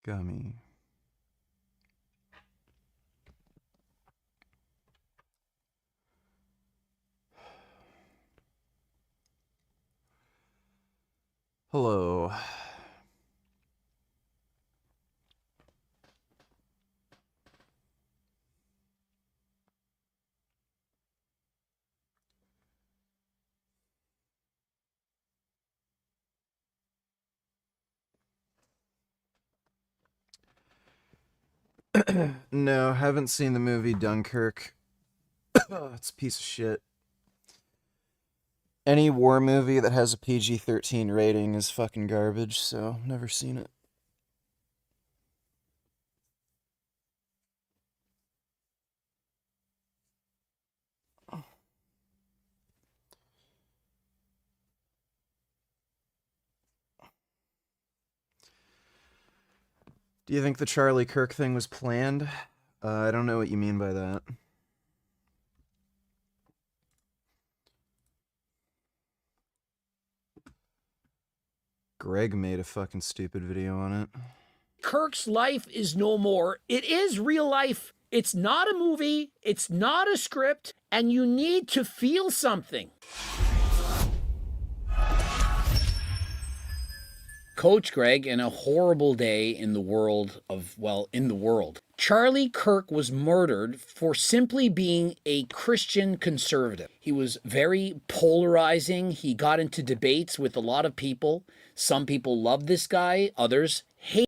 Gummy. Hello. No, haven't seen the movie Dunkirk. Oh, it's a piece of shit. Any war movie that has a PG-13 rating is fucking garbage, so never seen it. Do you think the Charlie Kirk thing was planned? I don't know what you mean by that. Greg made a fucking stupid video on it. Kirk's life is no more. It is real life. It's not a movie. It's not a script. And you need to feel something. Coach Greg, in a horrible day in the world of, well, in the world, Charlie Kirk was murdered for simply being a Christian conservative. He was very polarizing. He got into debates with a lot of people. Some people loved this guy, others hate.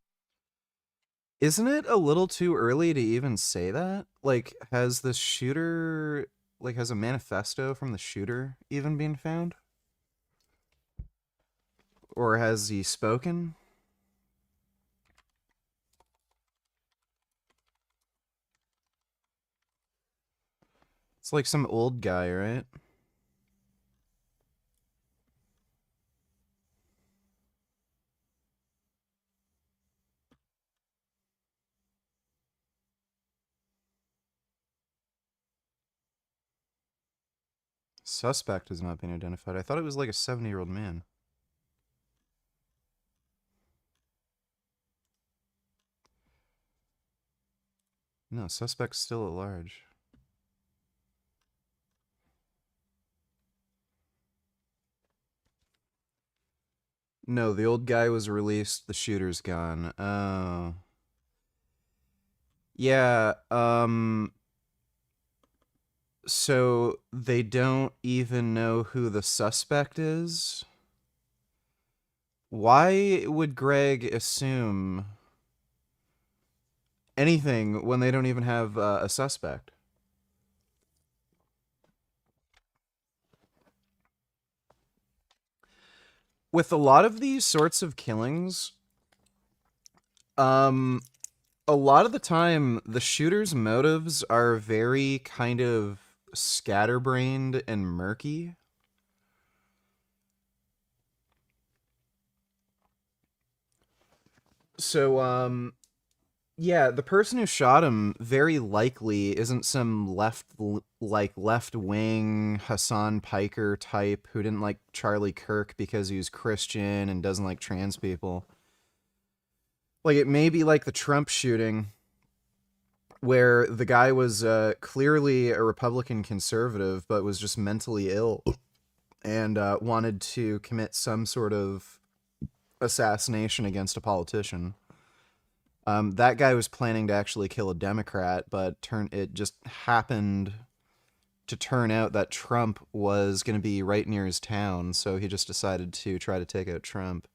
Isn't it a little too early to even say that? Like, has the shooter, like, has a manifesto from the shooter even been found? Or has he spoken? It's like some old guy, right? Suspect has not been identified. I thought it was like a 70-year-old man. No, suspect's still at large. No, the old guy was released, the shooter's gone. Oh. Yeah, so they don't even know who the suspect is? Why would Greg assume anything when they don't even have a suspect? With a lot of these sorts of killings, a lot of the time, the shooter's motives are very kind of scatterbrained and murky. So, yeah, the person who shot him very likely isn't some left-wing Hassan Piker type who didn't like Charlie Kirk because he was Christian and doesn't like trans people. Like, it may be like the Trump shooting, where the guy was clearly a Republican conservative, but was just mentally ill and wanted to commit some sort of assassination against a politician. That guy was planning to actually kill a Democrat, but it just happened to turn out that Trump was going to be right near his town, so he just decided to try to take out Trump.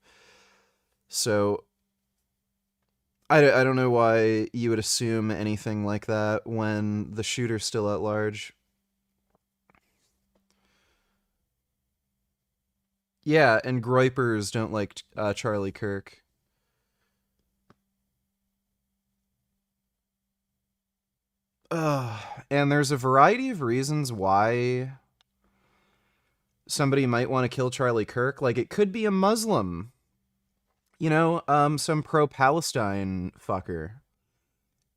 So I don't know why you would assume anything like that when the shooter's still at large. Yeah, and Groypers don't like Charlie Kirk. And there's a variety of reasons why somebody might want to kill Charlie Kirk. Like, it could be a Muslim. You know, some pro-Palestine fucker.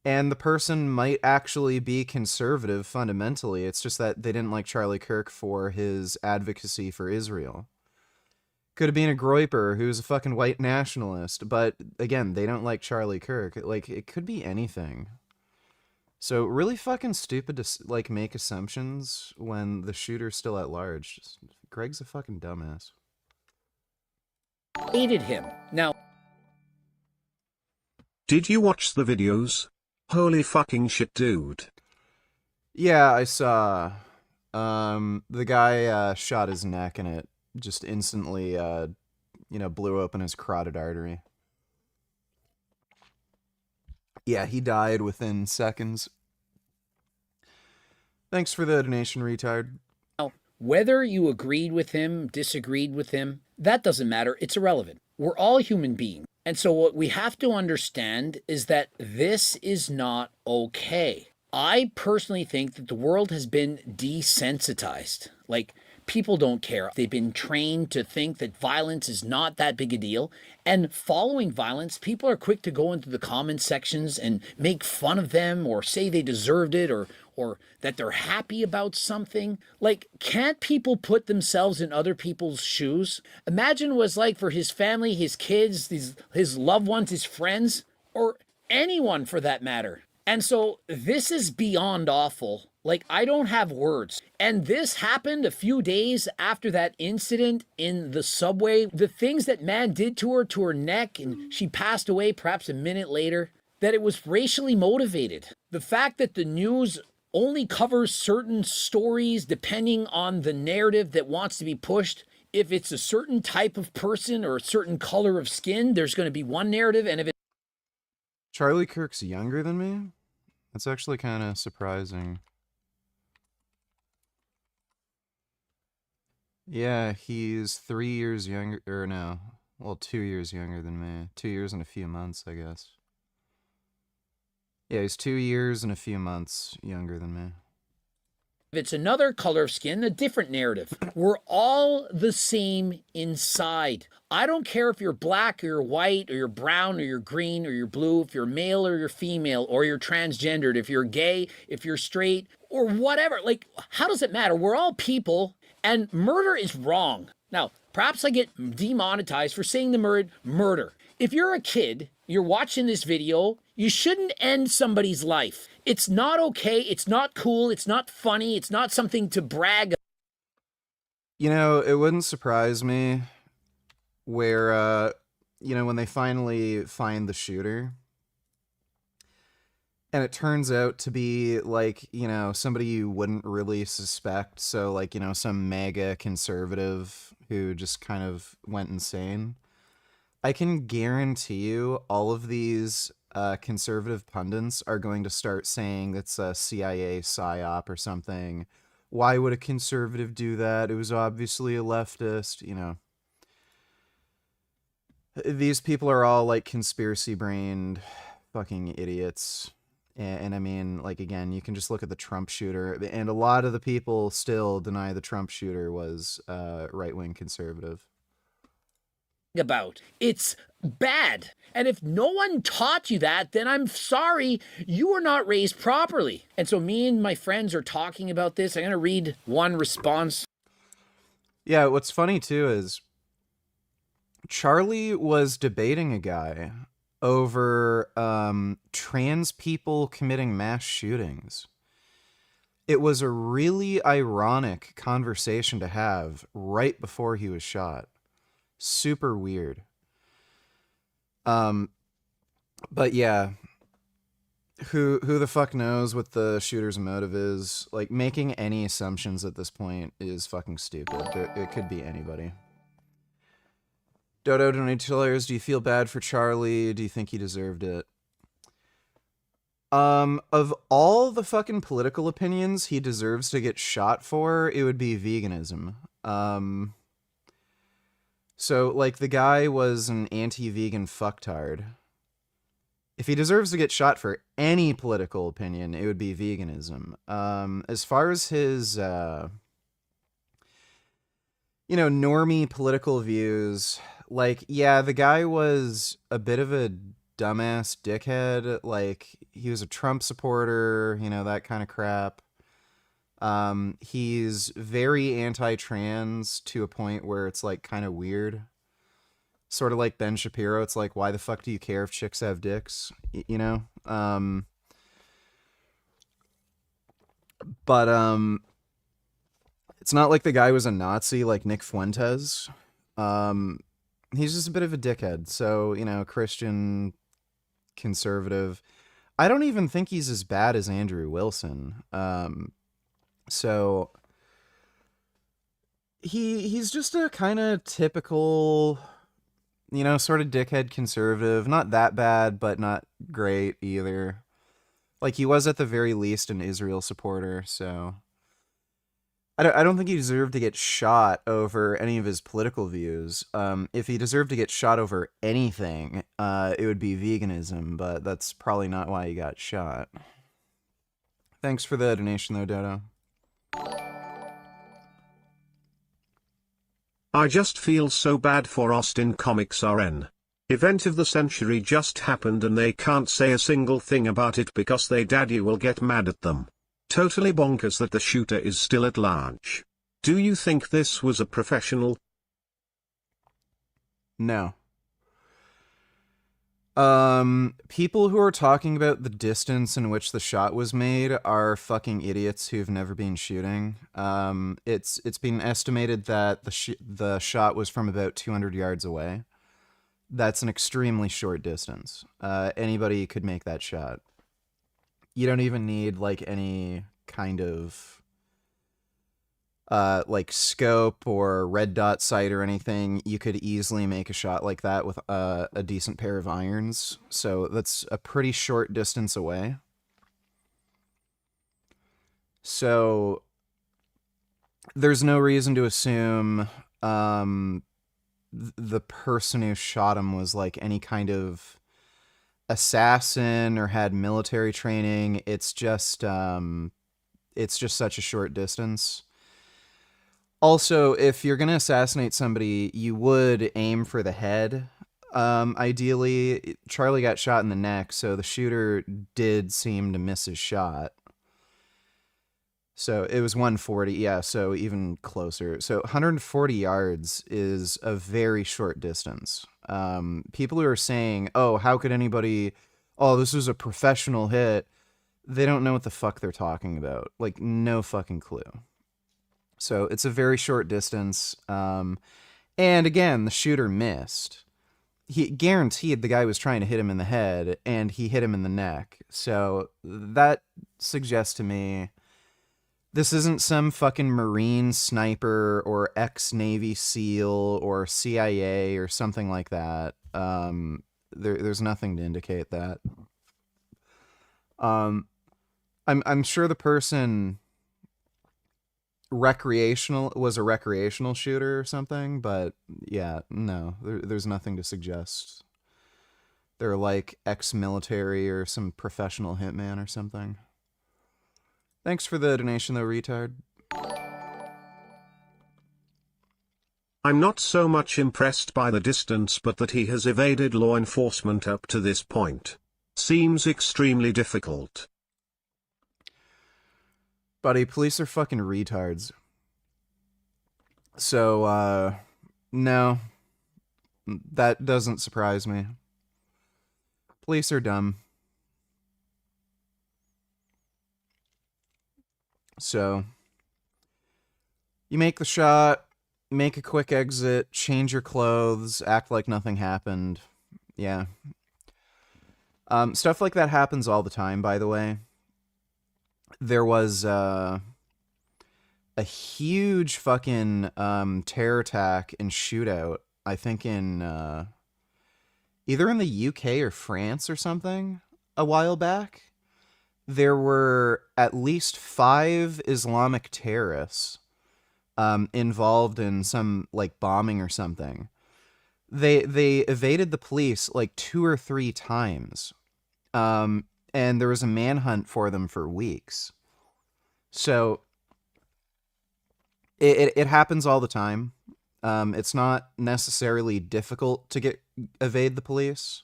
And the person might actually be conservative fundamentally. It's just that they didn't like Charlie Kirk for his advocacy for Israel. Could have been a Groiper who's a fucking white nationalist, but again, they don't like Charlie Kirk. Like, it could be anything. So really fucking stupid to like make assumptions when the shooter's still at large. Greg's a fucking dumbass. Hated him. Now, Did you watch the videos? Holy fucking shit, dude. Yeah, I saw. The guy shot his neck and it just instantly, blew open his carotid artery. Yeah, he died within seconds. Thanks for the donation, retard. whether you agreed with him, disagreed with him, that doesn't matter. It's irrelevant. We're all human beings. And so what we have to understand is that this is not okay. I personally think that the world has been desensitized. Like, people don't care. They've been trained to think that violence is not that big a deal. And following violence, people are quick to go into the comment sections and make fun of them or say they deserved it or that they're happy about something. Like, can't people put themselves in other people's shoes? Imagine what it's like for his family, his kids, his loved ones, his friends, or anyone for that matter. And so this is beyond awful. Like, I don't have words. And this happened a few days after that incident in the subway. The things that man did to her neck, and she passed away perhaps a minute later, that it was racially motivated. The fact that the news only covers certain stories depending on the narrative that wants to be pushed. If it's a certain type of person or a certain color of skin, there's going to be one narrative, and if it's Charlie Kirk's younger than me? That's actually kind of surprising. Yeah, he's 3 years younger, or no, well, 2 years younger than me. 2 years and a few months, I guess. Yeah, he's 2 years and a few months younger than me. If it's another color of skin, a different narrative. We're all the same inside. I don't care if you're black or you're white or you're brown or you're green or you're blue, if you're male or you're female or you're transgendered, if you're gay, if you're straight or whatever. Like, how does it matter? We're all people, and murder is wrong. Now, perhaps I get demonetized for saying the word murder. If you're a kid, you're watching this video, you shouldn't end somebody's life. It's not okay. It's not cool. It's not funny. It's not something to brag about. You know, it wouldn't surprise me where, when they finally find the shooter, and it turns out to be, like, somebody you wouldn't really suspect. So, like, some mega conservative who just kind of went insane. I can guarantee you all of these conservative pundits are going to start saying that's a CIA psyop or something. Why would a conservative do that? It was obviously a leftist, These people are all, like, conspiracy-brained fucking idiots. And I mean, like, again, you can just look at the Trump shooter, and a lot of the people still deny the Trump shooter was right-wing conservative. About. It's bad. And if no one taught you that, then I'm sorry, you were not raised properly. And so me and my friends are talking about this. I'm going to read one response. Yeah, what's funny too is Charlie was debating a guy over trans people committing mass shootings. It was a really ironic conversation to have right before he was shot. Super weird. But yeah, who the fuck knows what the shooter's motive is? Like, making any assumptions at this point is fucking stupid. It could be anybody. Dodo donated $2. Do you feel bad for Charlie? Do you think he deserved it? Of all the fucking political opinions he deserves to get shot for, it would be veganism. So, like, the guy was an anti-vegan fucktard. If he deserves to get shot for any political opinion, it would be veganism. As far as his, normie political views, like, yeah, the guy was a bit of a dumbass dickhead. Like, he was a Trump supporter, that kind of crap. He's very anti-trans to a point where it's like kind of weird. Sort of like Ben Shapiro. It's like, why the fuck do you care if chicks have dicks? You know? But it's not like the guy was a Nazi like Nick Fuentes. He's just a bit of a dickhead. So, you know, Christian conservative. I don't even think he's as bad as Andrew Wilson. So he's just a kind of typical, you know, sort of dickhead conservative. Not that bad, but not great either. Like, he was at the very least an Israel supporter, so I don't think he deserved to get shot over any of his political views. If he deserved to get shot over anything, it would be veganism, but that's probably not why he got shot. Thanks for the donation, though, Dodo. I just feel so bad for Austin Comics RN. Event of the century just happened and they can't say a single thing about it because their daddy will get mad at them. Totally bonkers that the shooter is still at large. Do you think this was a professional? No. People who are talking about the distance in which the shot was made are fucking idiots who've never been shooting. It's been estimated that the shot was from about 200 yards away. That's an extremely short distance. Anybody could make that shot. You don't even need like any kind of like scope or red dot sight or anything. You could easily make a shot like that with a decent pair of irons. So that's a pretty short distance away. So there's no reason to assume the person who shot him was like any kind of assassin or had military training. It's just such a short distance. Also, if you're gonna assassinate somebody, you would aim for the head. Ideally, Charlie got shot in the neck, so the shooter did seem to miss his shot. So it was 140, yeah, so even closer. So 140 yards is a very short distance. People who are saying, oh, how could anybody, oh, this was a professional hit, they don't know what the fuck they're talking about. Like, no fucking clue. So it's a very short distance. And again, the shooter missed. He guaranteed the guy was trying to hit him in the head, and he hit him in the neck. So that suggests to me this isn't some fucking Marine sniper or ex-Navy SEAL or CIA or something like that. There's nothing to indicate that. I'm sure the person was a recreational shooter or something, but yeah, no, there's nothing to suggest they're like ex-military or some professional hitman or something. Thanks for the donation, though, retard. I'm not so much impressed by the distance but that he has evaded law enforcement up to this point. Seems extremely difficult. Buddy, police are fucking retards. So, no. That doesn't surprise me. Police are dumb. So, you make the shot, make a quick exit, change your clothes, act like nothing happened. Yeah. Stuff like that happens all the time, by the way. There was a huge fucking terror attack and shootout, I think in either in the UK or France or something a while back. There were at least 5 Islamic terrorists involved in some like bombing or something. They evaded the police like 2 or 3 times. And there was a manhunt for them for weeks. So it happens all the time. It's not necessarily difficult to evade the police.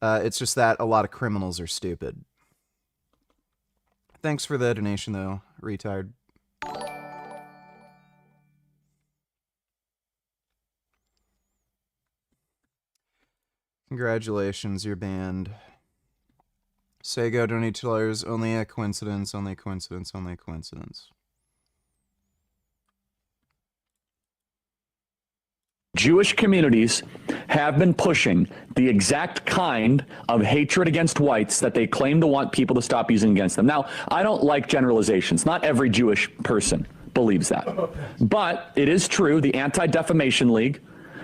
It's just that a lot of criminals are stupid. Thanks for the donation, though, retard. Congratulations, you're banned. Sego, donate $2. Only a coincidence, only a coincidence, only a coincidence. Jewish communities have been pushing the exact kind of hatred against whites that they claim to want people to stop using against them. Now, I don't like generalizations. Not every Jewish person believes that. But it is true the Anti-Defamation League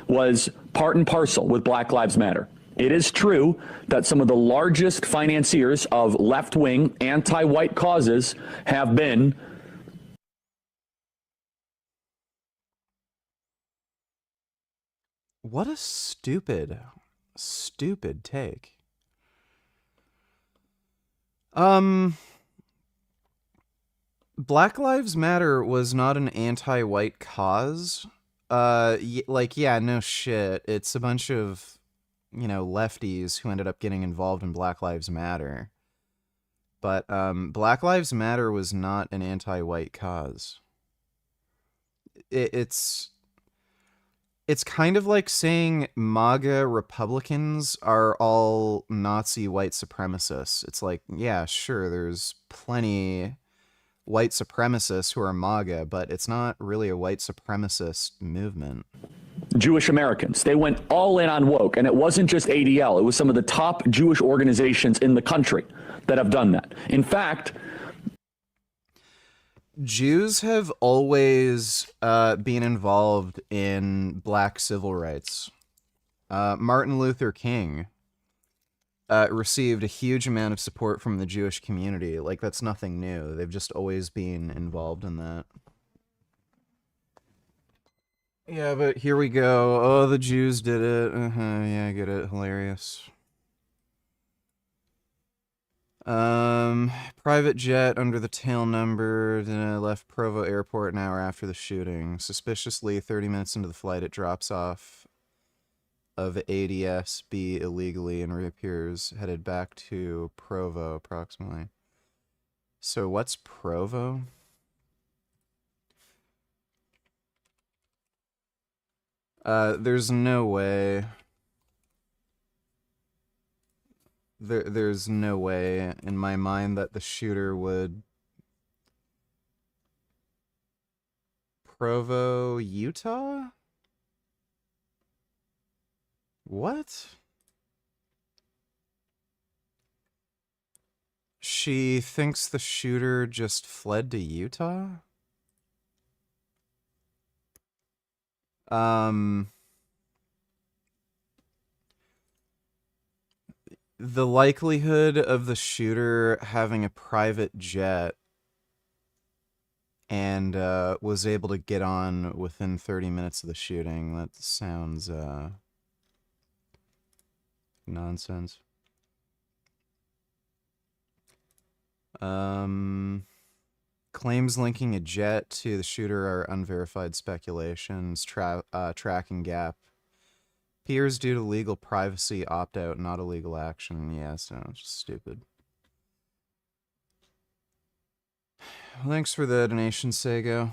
was part and parcel with Black Lives Matter. It is true that some of the largest financiers of left-wing anti-white causes have been What a stupid take. Black Lives Matter was not an anti-white cause. Yeah, no shit. It's a bunch of, lefties who ended up getting involved in Black Lives Matter. But Black Lives Matter was not an anti-white cause. It's kind of like saying MAGA Republicans are all Nazi white supremacists. It's like, yeah, sure, there's plenty white supremacists who are MAGA, but it's not really a white supremacist movement. Jewish Americans. They went all in on woke, and it wasn't just ADL. It was some of the top Jewish organizations in the country that have done that. In fact, Jews have always been involved in black civil rights. Martin Luther King received a huge amount of support from the Jewish community. Like, that's nothing new. They've just always been involved in that. Yeah, but here we go. Oh, the Jews did it. Yeah, I get it. Hilarious. Private jet under the tail number left Provo Airport an hour after the shooting. Suspiciously, 30 minutes into the flight, it drops off of ADS-B illegally and reappears headed back to Provo approximately. So what's Provo? There's no way. There's no way in my mind that the shooter would... Provo, Utah? What? She thinks the shooter just fled to Utah? The likelihood of the shooter having a private jet and was able to get on within 30 minutes of the shooting, that sounds nonsense. Claims linking a jet to the shooter are unverified speculations. Tracking gap appears due to legal privacy opt-out, not illegal action. Yeah, so it's just stupid. Well, thanks for the donation, Sego.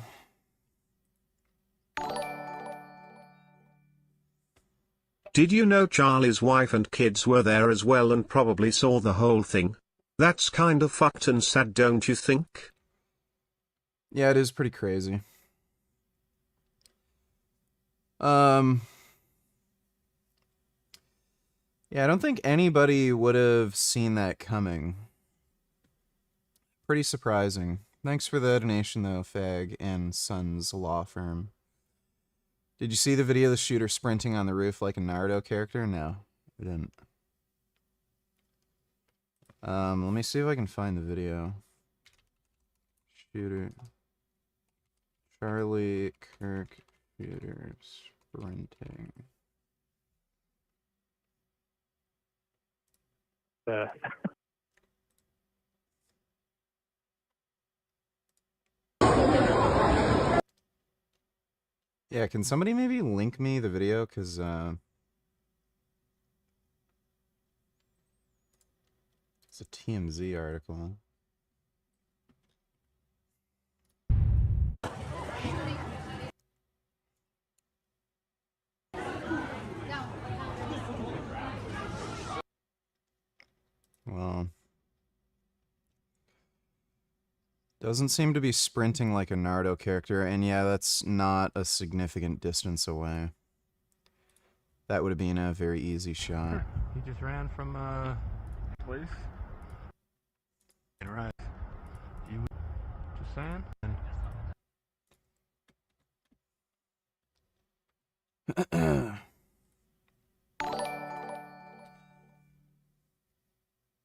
Did you know Charlie's wife and kids were there as well and probably saw the whole thing? That's kind of fucked and sad, don't you think? Yeah, it is pretty crazy. Yeah, I don't think anybody would have seen that coming. Pretty surprising. Thanks for the donation, though, Fag and Sons Law Firm. Did you see the video of the shooter sprinting on the roof like a Naruto character? No, I didn't. Let me see if I can find the video. Shooter. Charlie Kirk shooter sprinting. Yeah, can somebody maybe link me the video? Because, it's a TMZ article. Doesn't seem to be sprinting like a Naruto character, and yeah, that's not a significant distance away. That would have been a very easy shot. He just ran from place. Right. You just saying?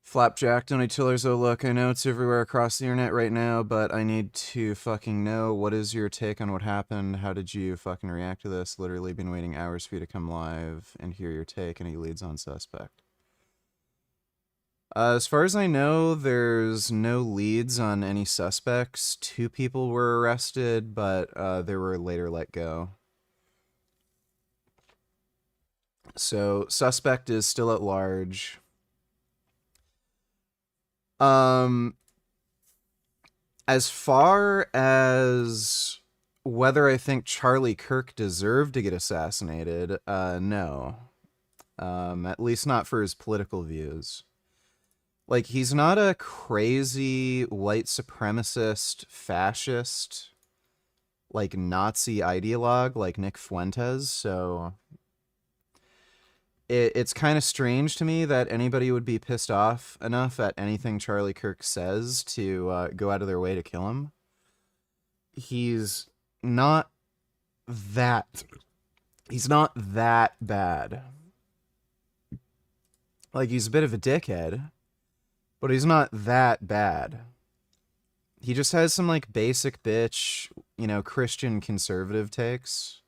Flapjack, Donny Tillers, oh look, I know it's everywhere across the internet right now, but I need to fucking know, what is your take on what happened? How did you fucking react to this? Literally been waiting hours for you to come live and hear your take. Any leads on suspect? As far as I know, there's no leads on any suspects. 2 people were arrested, but they were later let go. So, suspect is still at large. As far as whether I think Charlie Kirk deserved to get assassinated, no. At least not for his political views. Like, he's not a crazy white supremacist, fascist, like Nazi ideologue like Nick Fuentes, so it's kind of strange to me that anybody would be pissed off enough at anything Charlie Kirk says to go out of their way to kill him. He's not that bad. Like, he's a bit of a dickhead, but he's not that bad. He just has some, like, basic bitch, you know, Christian conservative takes.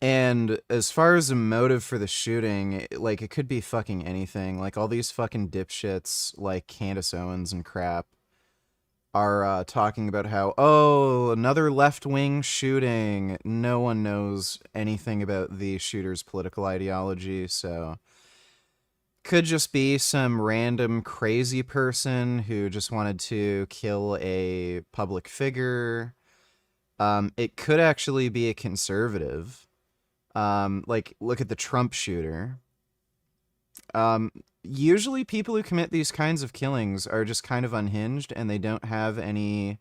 And as far as a motive for the shooting, like, it could be fucking anything. Like, all these fucking dipshits, like Candace Owens and crap, are talking about how, oh, another left-wing shooting. No one knows anything about the shooter's political ideology, so could just be some random crazy person who just wanted to kill a public figure. It could actually be a conservative. Like, look at the Trump shooter. Usually people who commit these kinds of killings are just kind of unhinged and they don't have any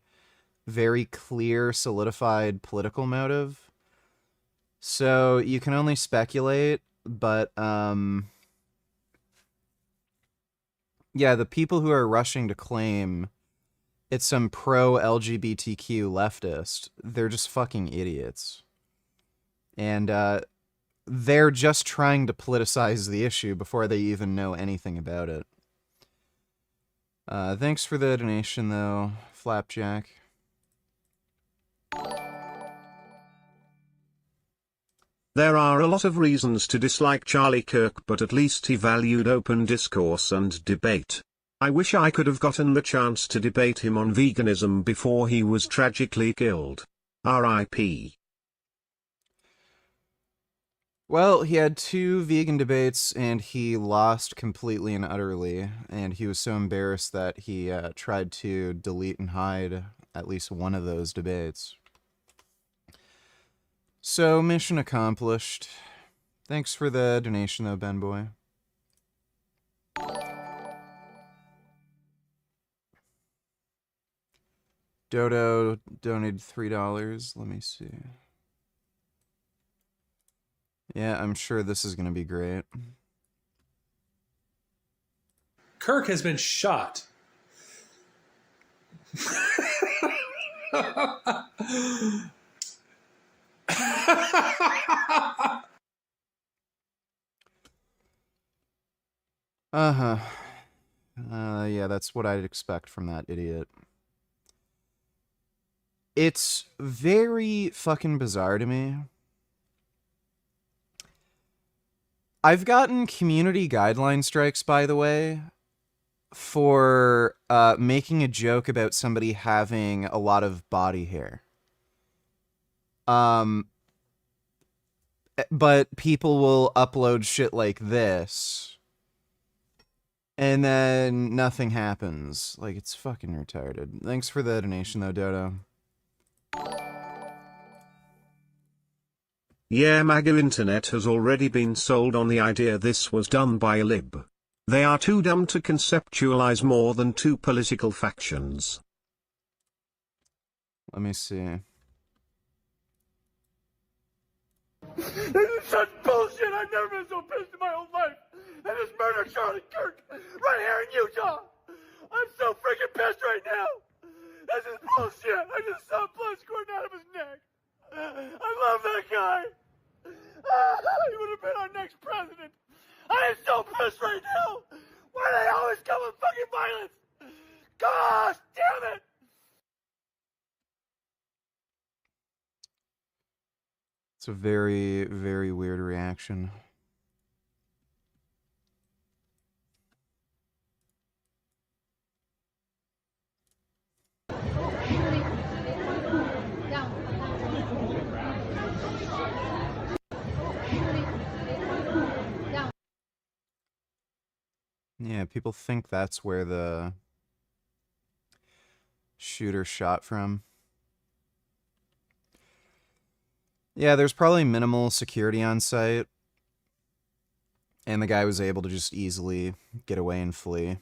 very clear, solidified political motive. So you can only speculate, but, yeah, the people who are rushing to claim it's some pro-LGBTQ leftist, they're just fucking idiots. And, they're just trying to politicize the issue before they even know anything about it. Thanks for the donation, though, Flapjack. There are a lot of reasons to dislike Charlie Kirk, but at least he valued open discourse and debate. I wish I could have gotten the chance to debate him on veganism before he was tragically killed. R.I.P. Well, he had 2 vegan debates, and he lost completely and utterly, and he was so embarrassed that he tried to delete and hide at least one of those debates. So, mission accomplished. Thanks for the donation, though, Ben Boy. Dodo donated $3. Let me see. Yeah, I'm sure this is going to be great. Kirk has been shot. Uh-huh. Yeah, that's what I'd expect from that idiot. It's very fucking bizarre to me. I've gotten community guideline strikes, by the way, for making a joke about somebody having a lot of body hair. But people will upload shit like this, and then nothing happens. Like, it's fucking retarded. Thanks for the donation, though, Dodo. Yeah, MAGA internet has already been sold on the idea this was done by a lib. They are too dumb to conceptualize more than two political factions. Let me see. This is such bullshit. I've never been so pissed in my whole life. And this murder Charlie Kirk right here in Utah. I'm so freaking pissed right now. This is bullshit. I just saw blood squirting out of his neck. I love that guy. He would have been our next president. I am so pissed right now. Why do they always come with fucking violence? Gosh damn it. It's a very, very weird reaction. Yeah, people think that's where the shooter shot from. Yeah, there's probably minimal security on site, and the guy was able to just easily get away and flee.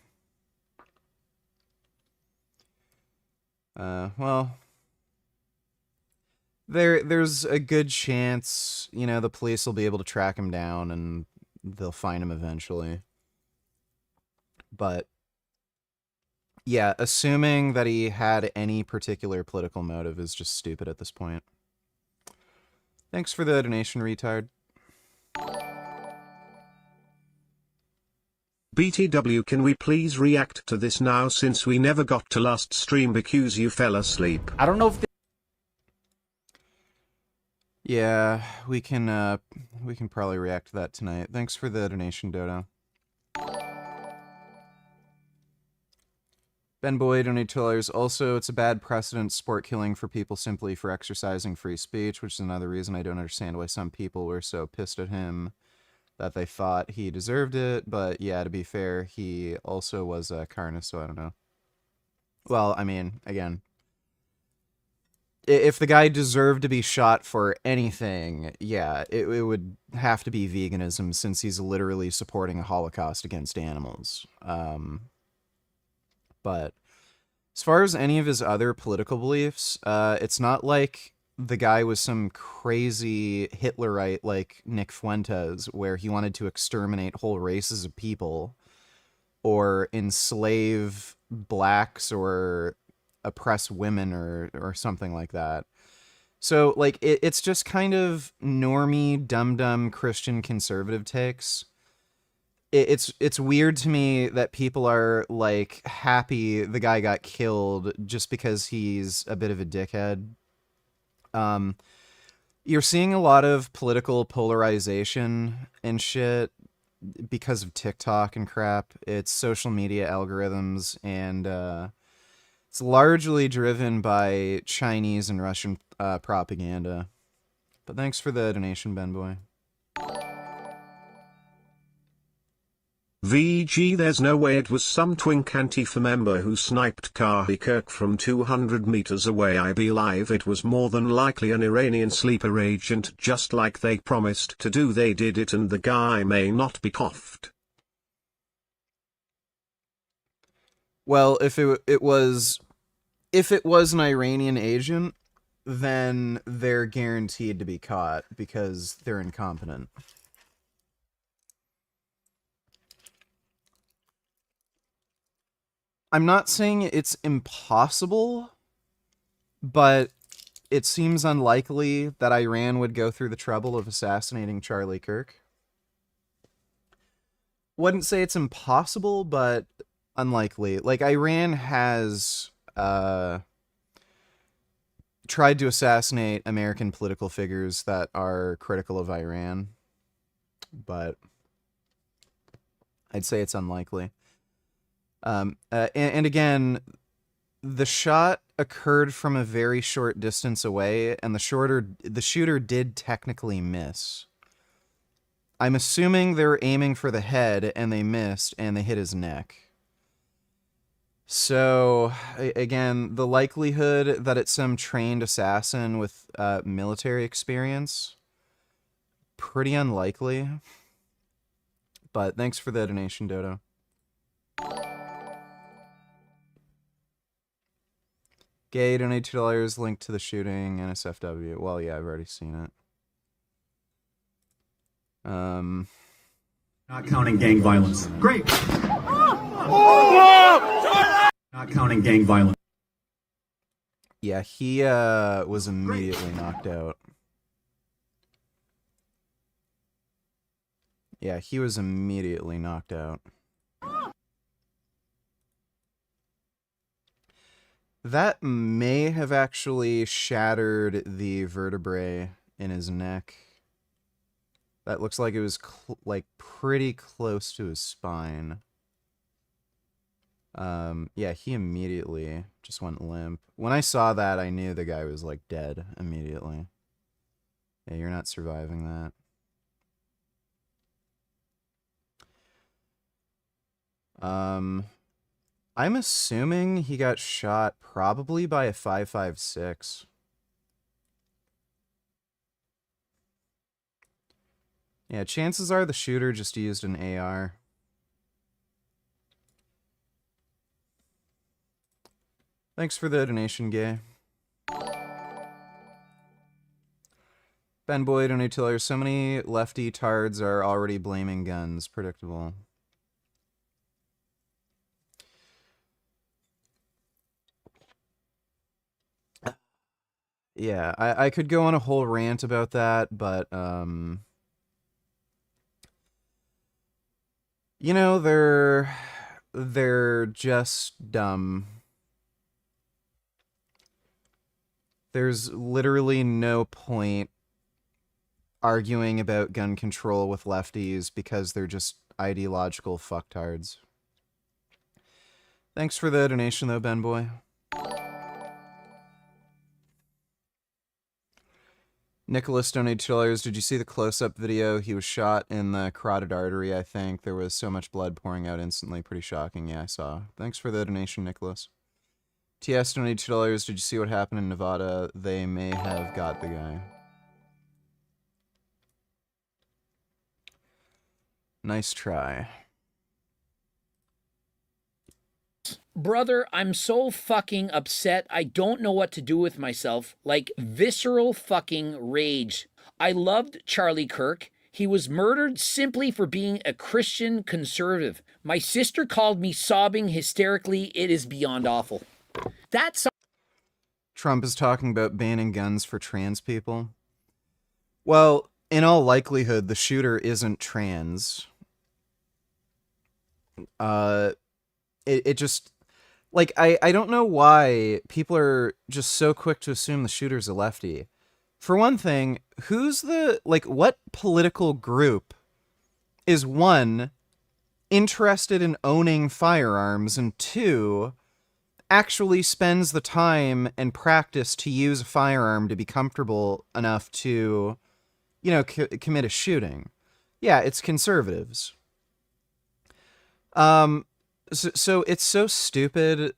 Well, there's a good chance, you know, the police will be able to track him down and they'll find him eventually. But yeah, assuming that he had any particular political motive is just stupid at this point. Thanks for the donation, retard. BTW, can we please react to this now since we never got to last stream because you fell asleep? I don't know if Yeah, we can probably react to that tonight. Thanks for the donation, Dodo. Ben Boyd donated $2. Also, it's a bad precedent sport killing for people simply for exercising free speech, which is another reason I don't understand why some people were so pissed at him that they thought he deserved it. But yeah, to be fair, he also was a carnist, so I don't know. Well, I mean, again, if the guy deserved to be shot for anything, yeah, it would have to be veganism, since he's literally supporting a Holocaust against animals. But as far as any of his other political beliefs, it's not like the guy was some crazy Hitlerite like Nick Fuentes, where he wanted to exterminate whole races of people or enslave blacks or oppress women or something like that. So, like, it's just kind of normie, dumb Christian conservative takes. It's weird to me that people are, like, happy the guy got killed just because he's a bit of a dickhead. You're seeing a lot of political polarization and shit because of TikTok and crap. It's social media algorithms, and it's largely driven by Chinese and Russian propaganda. But thanks for the donation, Ben Boy. VG, there's no way it was some twink Antifa member who sniped Charlie Kirk from 200 meters away. I believe it was more than likely an Iranian sleeper agent, just like they promised to do. They did it, and the guy may not be coughed. Well, if it was an Iranian agent, then they're guaranteed to be caught because they're incompetent. I'm not saying it's impossible, but it seems unlikely that Iran would go through the trouble of assassinating Charlie Kirk. Wouldn't say it's impossible, but unlikely. Like, Iran has tried to assassinate American political figures that are critical of Iran, but I'd say it's unlikely. And again, the shot occurred from a very short distance away, and the shooter did technically miss. I'm assuming they were aiming for the head, and they missed, and they hit his neck. So, again, the likelihood that it's some trained assassin with military experience, pretty unlikely. But thanks for the donation, Dodo. Gay donate $2 linked to the shooting, NSFW. Well, yeah, I've already seen it. Not counting gang violence. Great. Not counting gang violence. Yeah, he was immediately knocked out. Yeah, he was immediately knocked out. That may have actually shattered the vertebrae in his neck. That looks like it was like pretty close to his spine. Yeah, he immediately just went limp. When I saw that, I knew the guy was like dead immediately. Yeah, you're not surviving that. I'm assuming he got shot probably by a 5.56. Yeah, chances are the shooter just used an AR. Thanks for the donation, Gay. Ben Boy donate $2. So many lefty tards are already blaming guns. Predictable. Yeah, I could go on a whole rant about that, but, you know, they're just dumb. There's literally no point arguing about gun control with lefties because they're just ideological fucktards. Thanks for the donation, though, Ben Boy. Nicholas donated $2. Did you see the close-up video? He was shot in the carotid artery, I think. There was so much blood pouring out instantly. Pretty shocking. Yeah, I saw. Thanks for the donation, Nicholas. TS donated $2. Did you see what happened in Nevada? They may have got the guy. Nice try. Brother, I'm so fucking upset. I don't know what to do with myself. Like, visceral fucking rage. I loved Charlie Kirk. He was murdered simply for being a Christian conservative. My sister called me sobbing hysterically. It is beyond awful. That's... Trump is talking about banning guns for trans people. Well, in all likelihood, the shooter isn't trans. It just... Like, I don't know why people are just so quick to assume the shooter's a lefty. For one thing, who's the... Like, what political group is, one, interested in owning firearms, and two, actually spends the time and practice to use a firearm to be comfortable enough to, you know, commit a shooting? Yeah, it's conservatives. So it's so stupid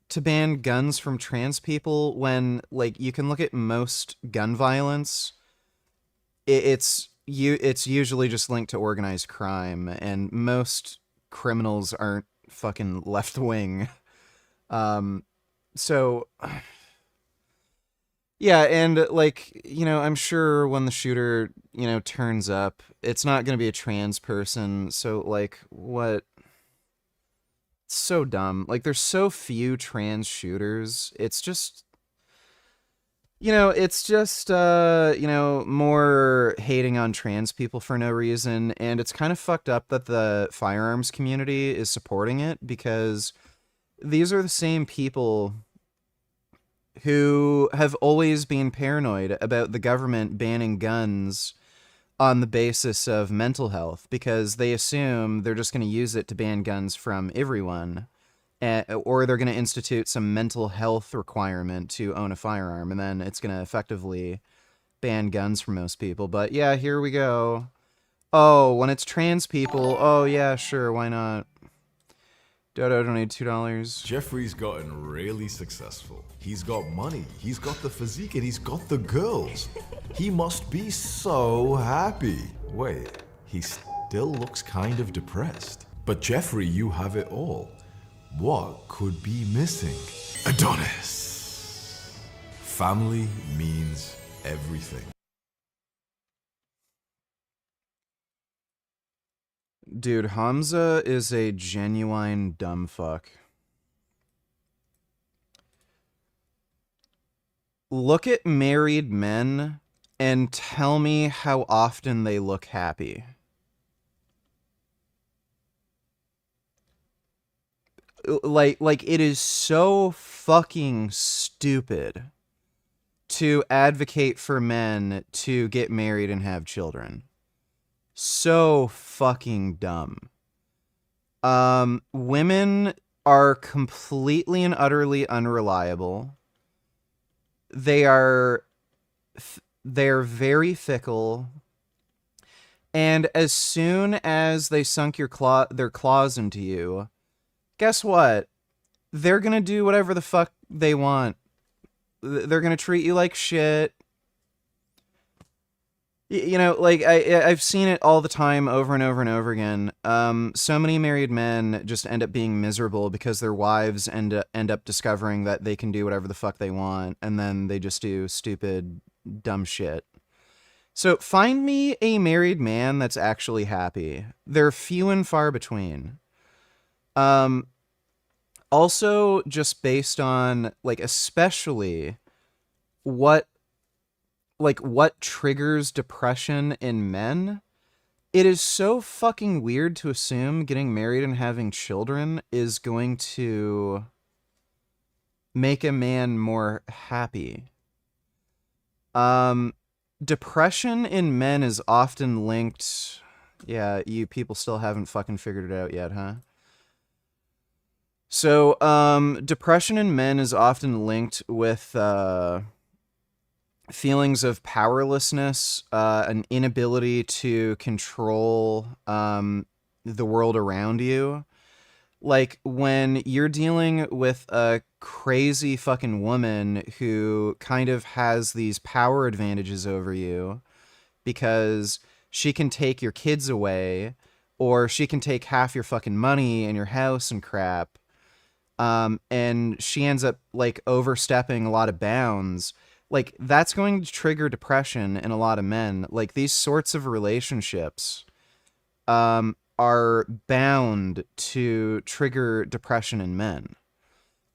to ban guns from trans people when, like, you can look at most gun violence. It's usually just linked to organized crime, and most criminals aren't fucking left wing. So yeah, and like, you know, I'm sure when the shooter, you know, turns up, it's not going to be a trans person. So like, what? It's so dumb. Like, there's so few trans shooters. It's just, you know, you know, more hating on trans people for no reason. And it's kind of fucked up that the firearms community is supporting it, because these are the same people who have always been paranoid about the government banning guns on the basis of mental health, because they assume they're just going to use it to ban guns from everyone, or they're going to institute some mental health requirement to own a firearm, and then it's going to effectively ban guns from most people. But yeah, here we go. Oh, when it's trans people, oh yeah, sure, why not? Dodo donated $2. Jeffrey's gotten really successful. He's got money, he's got the physique, and he's got the girls. He must be so happy. Wait, he still looks kind of depressed. But Jeffrey, you have it all. What could be missing? Adonis. Family means everything. Dude, Hamza is a genuine dumb fuck. Look at married men and tell me how often they look happy. Like it is so fucking stupid to advocate for men to get married and have children. So fucking dumb. Women are completely and utterly unreliable. They're very fickle. And as soon as they sunk their claws into you, guess what? They're gonna do whatever the fuck they want. They're gonna treat you like shit. You know, like, I've seen it all the time over and over and over again. So many married men just end up being miserable because their wives end up discovering that they can do whatever the fuck they want, and then they just do stupid, dumb shit. So find me a married man that's actually happy. They're few and far between. Also, just based on, like, especially what triggers depression in men, it is so fucking weird to assume getting married and having children is going to make a man more happy. Depression in men is often linked... Yeah, you people still haven't fucking figured it out yet, huh? So, depression in men is often linked with, feelings of powerlessness, an inability to control the world around you. Like, when you're dealing with a crazy fucking woman who kind of has these power advantages over you because she can take your kids away, or she can take half your fucking money and your house and crap, and she ends up, like, overstepping a lot of bounds. Like, that's going to trigger depression in a lot of men. Like, these sorts of relationships are bound to trigger depression in men.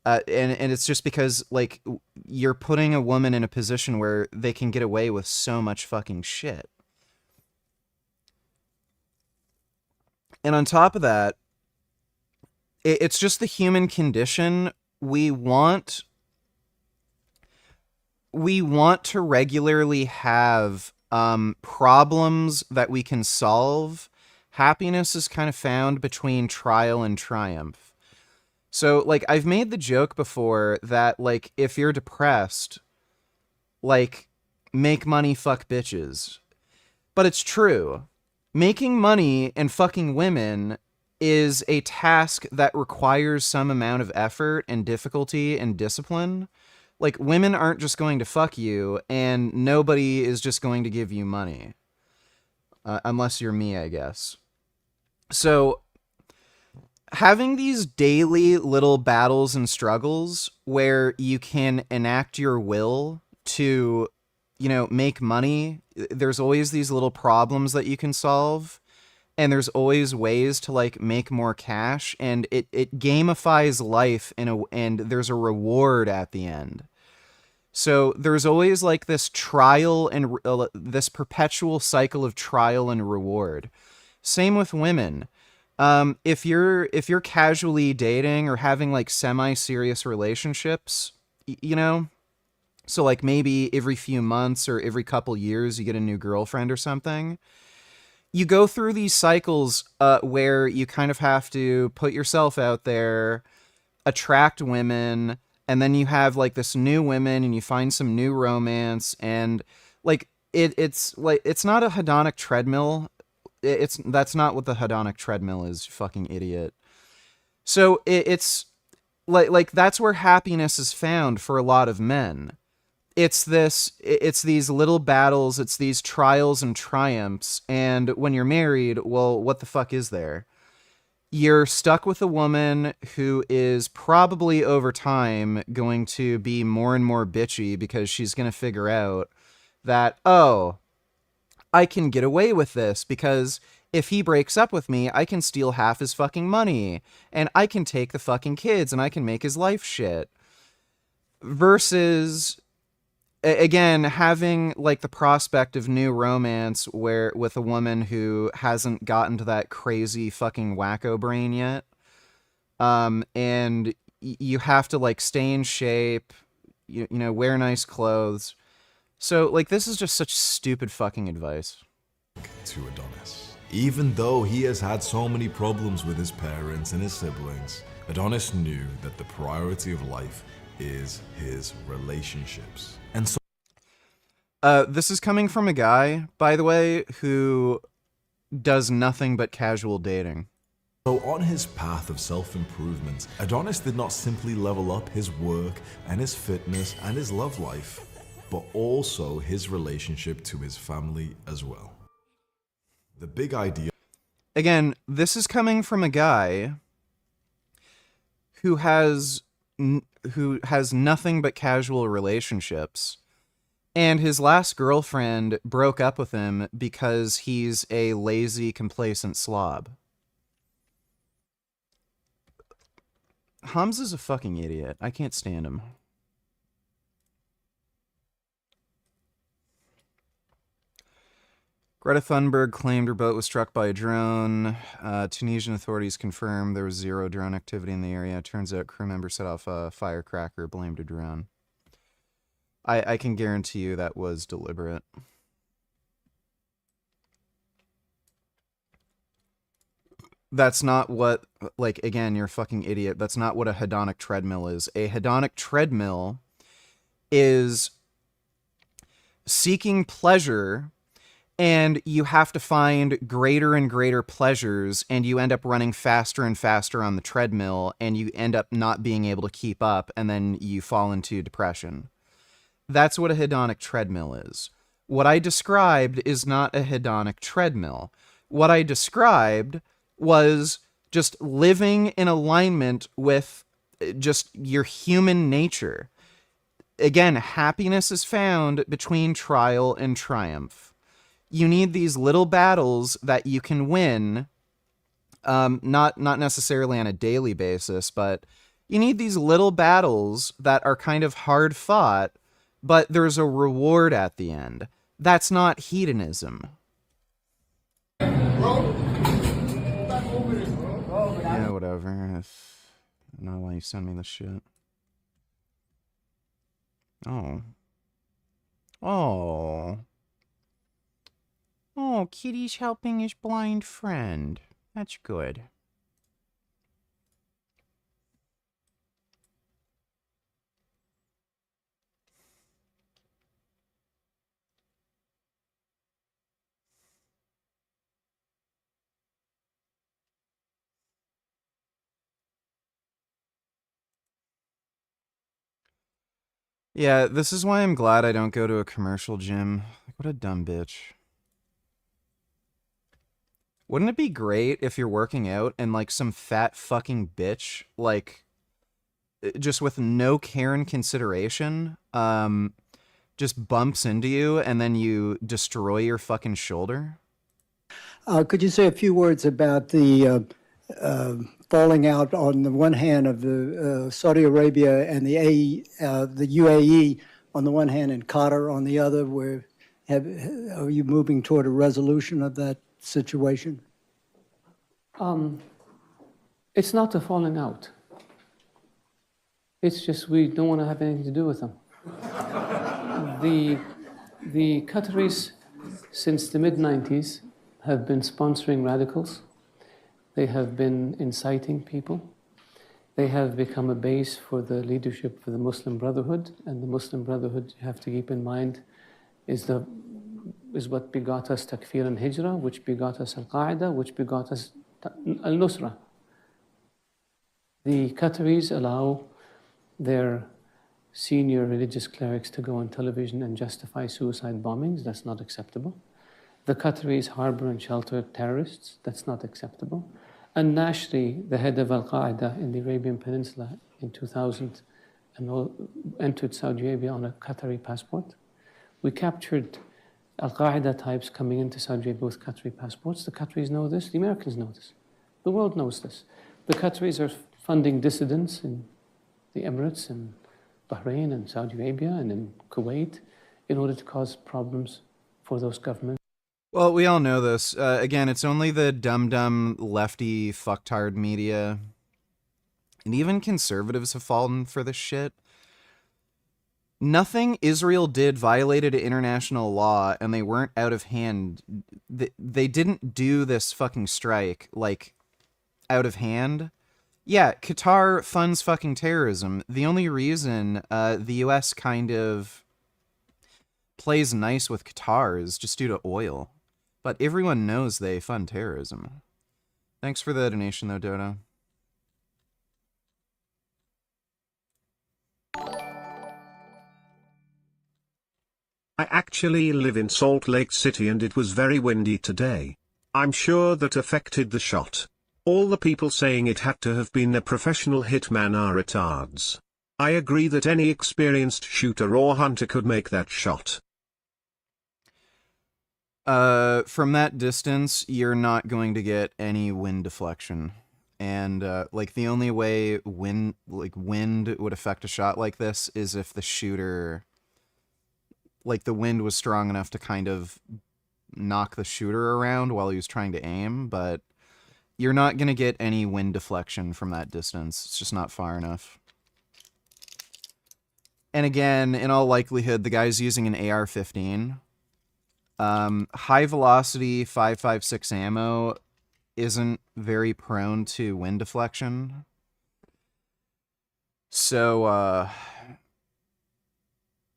And it's just because, like, you're putting a woman in a position where they can get away with so much fucking shit. And on top of that, it's just the human condition. We want to regularly have problems that we can solve. Happiness is kind of found between trial and triumph. So, like, I've made the joke before that, like, if you're depressed, like, make money, fuck bitches. But it's true. Making money and fucking women is a task that requires some amount of effort and difficulty and discipline. Like, women aren't just going to fuck you, and nobody is just going to give you money. Unless you're me, I guess. So, having these daily little battles and struggles where you can enact your will to, you know, make money, there's always these little problems that you can solve, and there's always ways to, like, make more cash, and it gamifies life and there's a reward at the end. So there's always, like, this trial and this perpetual cycle of trial and reward. Same with women. If you're casually dating or having, like, semi-serious relationships, you know, so, like, maybe every few months or every couple years you get a new girlfriend or something, you go through these cycles where you kind of have to put yourself out there, attract women, and then you have, like, this new women and you find some new romance, and, like, it's not a hedonic treadmill. That's not what the hedonic treadmill is, you fucking idiot. So it's like that's where happiness is found for a lot of men. It's these little battles, it's these trials and triumphs, and when you're married, well, what the fuck is there? you're stuck with a woman who is probably over time going to be more and more bitchy because she's going to figure out that, oh, I can get away with this because if he breaks up with me, I can steal half his fucking money and I can take the fucking kids and I can make his life shit. Versus, again, having like the prospect of new romance where with a woman who hasn't gotten to that crazy fucking wacko brain yet. And you have to like stay in shape, you know, wear nice clothes. So like, this is just such stupid fucking advice. To Adonis. Even though he has had so many problems with his parents and his siblings, Adonis knew that the priority of life is his relationships. And so this is coming from a guy, by the way, who does nothing but casual dating. So on his path of self-improvement, Adonis did not simply level up his work and his fitness and his love life, but also his relationship to his family as well. The big idea. Again, this is coming from a guy who has nothing but casual relationships, and his last girlfriend broke up with him because he's a lazy, complacent slob. Hamza's a fucking idiot. I can't stand him. Greta Thunberg claimed her boat was struck by a drone. Tunisian authorities confirmed there was zero drone activity in the area. Turns out crew member set off a firecracker, blamed a drone. I can guarantee you that was deliberate. That's not what, like, again, you're a fucking idiot. That's not what a hedonic treadmill is. A hedonic treadmill is seeking pleasure, and you have to find greater and greater pleasures, and you end up running faster and faster on the treadmill, and you end up not being able to keep up, and then you fall into depression. That's what a hedonic treadmill is. What I described is not a hedonic treadmill. What I described was just living in alignment with just your human nature. Again, happiness is found between trial and triumph. You need these little battles that you can win, not necessarily on a daily basis, but you need these little battles that are kind of hard fought, but there's a reward at the end. That's not hedonism. Yeah, whatever. I don't know why you send me this shit. Oh. Oh. Oh, Kitty's helping his blind friend. That's good. Yeah, this is why I'm glad I don't go to a commercial gym. Like, what a dumb bitch. Wouldn't it be great if you're working out and, like, some fat fucking bitch, like, just with no care and consideration, just bumps into you and then you destroy your fucking shoulder? Could you say a few words about the falling out on the one hand of the Saudi Arabia and the UAE on the one hand and Qatar on the other? Are you moving toward a resolution of that situation? It's not a falling out. It's just we don't want to have anything to do with them. The Qataris, since the mid-90s, have been sponsoring radicals. They have been inciting people. They have become a base for the leadership for the Muslim Brotherhood, and the Muslim Brotherhood, you have to keep in mind, is what begot us Takfir and Hijrah, which begot us Al-Qaeda, which begot us Al-Nusra. The Qataris allow their senior religious clerics to go on television and justify suicide bombings. That's not acceptable. The Qataris harbor and shelter terrorists. That's not acceptable. Al-Nashri, the head of Al-Qaeda in the Arabian Peninsula in 2000, entered Saudi Arabia on a Qatari passport. We captured Al-Qaeda types coming into Saudi Arabia with Qatari passports. The Qataris know this, the Americans know this. The world knows this. The Qataris are funding dissidents in the Emirates and Bahrain and Saudi Arabia and in Kuwait in order to cause problems for those governments. Well, we all know this. Again, it's only the dumb lefty fucktard media. And even conservatives have fallen for this shit. Nothing Israel did violated international law, and they weren't out of hand. They didn't do this fucking strike, like, out of hand. Yeah, Qatar funds fucking terrorism. The only reason the U.S. kind of plays nice with Qatar is just due to oil. But everyone knows they fund terrorism. Thanks for the donation, though, Dodo. I actually live in Salt Lake City and it was very windy today. I'm sure that affected the shot. All the people saying it had to have been a professional hitman are retards. I agree that any experienced shooter or hunter could make that shot. From that distance, you're not going to get any wind deflection. And, like, the only way wind would affect a shot like this is if the shooter, like, the wind was strong enough to kind of knock the shooter around while he was trying to aim, but you're not going to get any wind deflection from that distance. It's just not far enough. And again, in all likelihood, the guy's using an AR-15. High velocity 5.56 ammo isn't very prone to wind deflection. So,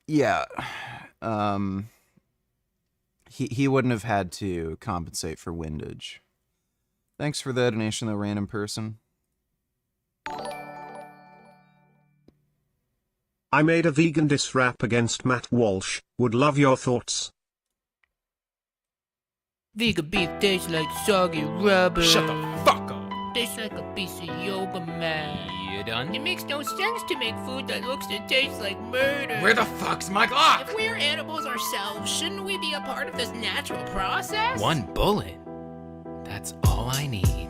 yeah. He wouldn't have had to compensate for windage. Thanks for the donation, though, random person. I made a vegan diss rap against Matt Walsh. Would love your thoughts. Vegan beef tastes like soggy rubber. Shut the fuck up. Tastes like a piece of yoga mat. You done? It makes no sense to make food that looks and tastes like murder. Where the fuck's my Glock? If we're animals ourselves, shouldn't we be a part of this natural process? One bullet. That's all I need.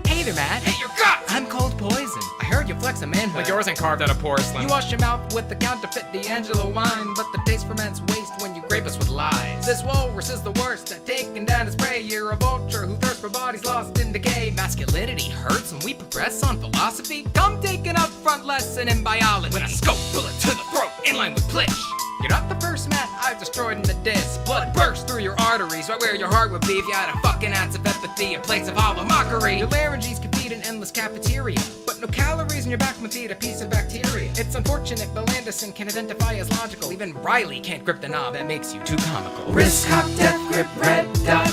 Hey there, Matt. Hey, your guts! I'm cold poison. I heard you flex a manhood. But yours ain't carved out of porcelain. You wash your mouth with the counterfeit D'Angelo wine, but the taste ferments waste when you grape us with lies. This walrus is the worst at taking down his prey. You're a vulture who thirsts for bodies lost in decay. Masculinity hurts when we progress on philosophy. Come take an upfront lesson in biology. When I scope bullet to the throat, in line with Plitch. You're not the first man I've destroyed in the disc. Blood burst through your arteries, right where your heart would be if you had a fucking ounce of empathy in place of hollow mockery. Your larynges could feed an endless cafeteria, but no calories in your back would feed a piece of bacteria. It's unfortunate Bill Anderson can identify as logical. Even Riley can't grip the knob that makes you too comical. Wrist hop, death grip, red dot.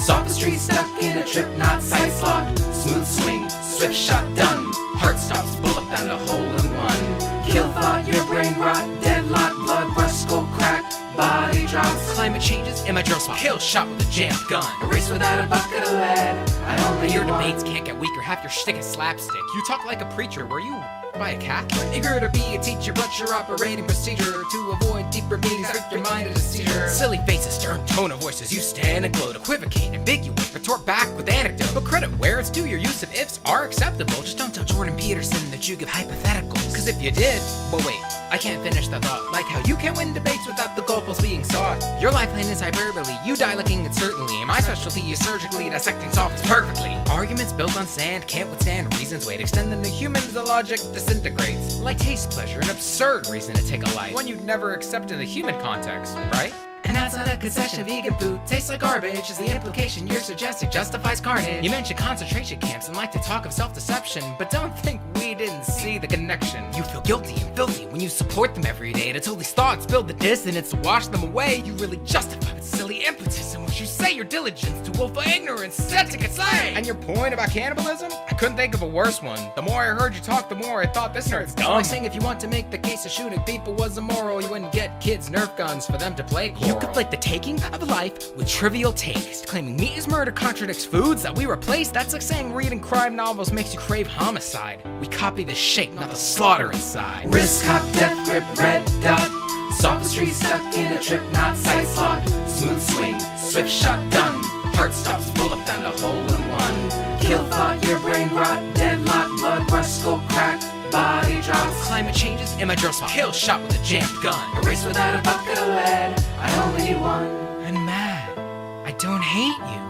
Sophistry stuck in a trip, not sights locked. Smooth swing, swift shot done. Heart stops, bullet and a hole in one. Kill thought, your brain rot, deadlock, blood rush, skull crack, body drops. Climate changes in my drill spot. Kill shot with a jammed gun. A race without a bucket of lead. I only your debates can't get weaker. Half your shtick is slapstick. You talk like a preacher. Were you by a Catholic? Eager to be a teacher, but your operating procedure to avoid deeper meanings with your mind at a seizure. Silly faces, stern tone of voices. You stand and gloat, equivocate, ambiguous, retort back with anecdote. But credit where it's due. Your use of ifs are acceptable. Just don't tell Jordan Peterson that you give hypotheticals. Cause if you did, well wait, I can't finish the thought. Like how you can't win debates without the goalposts being sought. Your lifeline is hyperbole. You die looking it certainly. My specialty is surgically dissecting softness perfectly. Arguments built on sand can't withstand reason's weight. Extend them to humans, the logic disintegrates. Like taste pleasure, an absurd reason to take a life. One you'd never accept in the human context, right? And outside a concession, vegan food tastes like garbage. Is the implication you're suggesting justifies carnage? You mention concentration camps and like to talk of self-deception, but don't think we didn't see the connection. You feel guilty and filthy when you support them every day. Until these thoughts build the dissonance to wash them away. You really justify with silly impetus and You say your diligence to willful ignorance, set to get slain. And your point about cannibalism? I couldn't think of a worse one. The more I heard you talk, the more I thought this nerd's dumb. Like saying if you want to make the case of shooting people was immoral, you wouldn't get kids Nerf guns for them to play coral. You conflate the taking of a life with trivial taste. Claiming meat is murder contradicts foods that we replace. That's like saying reading crime novels makes you crave homicide. We copy the shape, not the slaughter inside. Wrist cop, death grip, red dot. Sophistry stuck in a trip, not sight lock. Smooth swing, swift shot done. Heart stops, bullet down the hole in one. Kill thought, your brain rot, deadlock, blood rush, skull crack, body drops. Climate changes in my drill spot. Kill shot with a jammed gun. A race without a bucket of lead. I only need one. I'm mad. I don't hate you.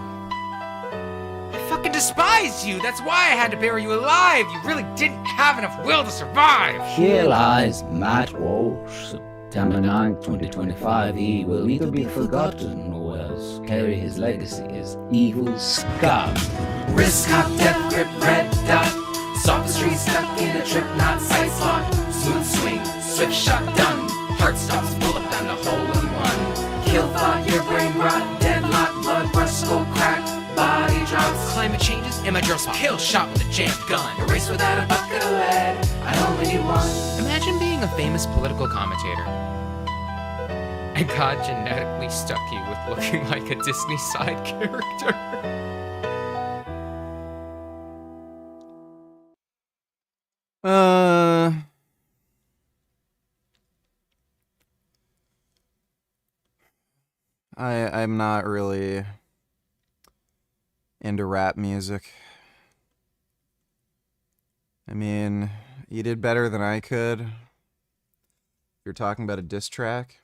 I fucking despise you. That's why I had to bury you alive. You really didn't have enough will to survive. Here lies Matt Walsh. September 9, 2025, he will neither be forgotten nor else carry his legacy as evil scum. Wrist cop, death grip, red dot. Sophistry stuck in a trip, not sight lock. Smooth swing, swift shot done. Heart stops, bullet down the hole in one. Kill thought, your brain rot, deadlock, blood rush, skull crack, body drops. Climate changes in my drill spot. Kill shot with a jammed gun. A race without a bucket of lead. I only need one. Imagine being a famous political commentator. And God genetically stuck you with looking like a Disney side character. I'm not really into rap music. I mean, you did better than I could. If you're talking about a diss track.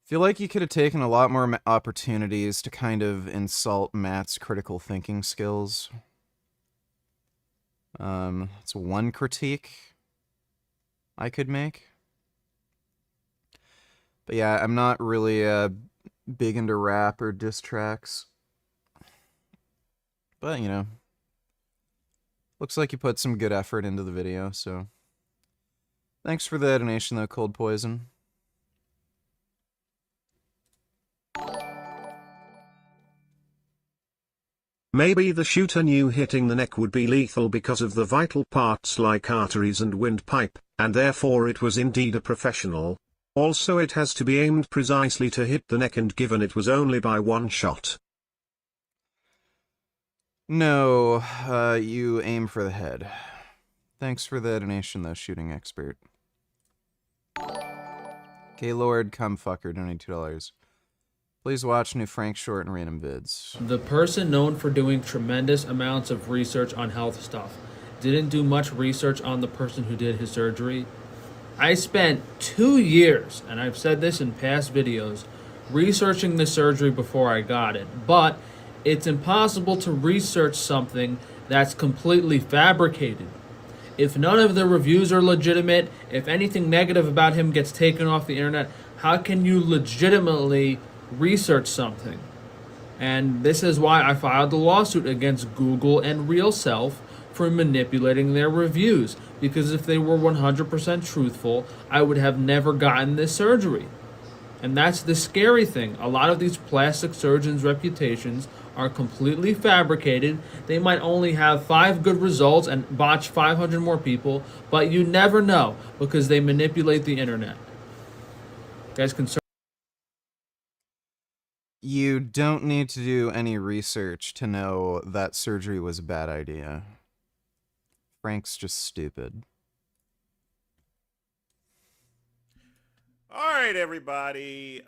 Feel like you could have taken a lot more opportunities to kind of insult Matt's critical thinking skills. It's one critique I could make. But yeah, I'm not really big into rap or diss tracks. But, you know, looks like you put some good effort into the video, so thanks for the donation though, Cold Poison. Maybe the shooter knew hitting the neck would be lethal because of the vital parts like arteries and windpipe, and therefore it was indeed a professional. Also it has to be aimed precisely to hit the neck, and given it was only by one shot. No, you aim for the head. Thanks for the donation though, shooting expert. Gaylord Cumfucker donated $2. Please watch new Frank Short and random vids. The person known for doing tremendous amounts of research on health stuff didn't do much research on the person who did his surgery. I spent 2 years, and I've said this in past videos, researching the surgery before I got it. But it's impossible to research something that's completely fabricated. If none of the reviews are legitimate, if anything negative about him gets taken off the internet, how can you legitimately research something? And this is why I filed the lawsuit against Google and RealSelf for manipulating their reviews, because if they were 100% truthful, I would have never gotten this surgery. And that's the scary thing. A lot of these plastic surgeons' reputations are completely fabricated. They might only have 5 good results and botch 500 more people, but you never know because they manipulate the internet. You guys concerned? You don't need to do any research to know that surgery was a bad idea. Frank's just stupid. All right, everybody.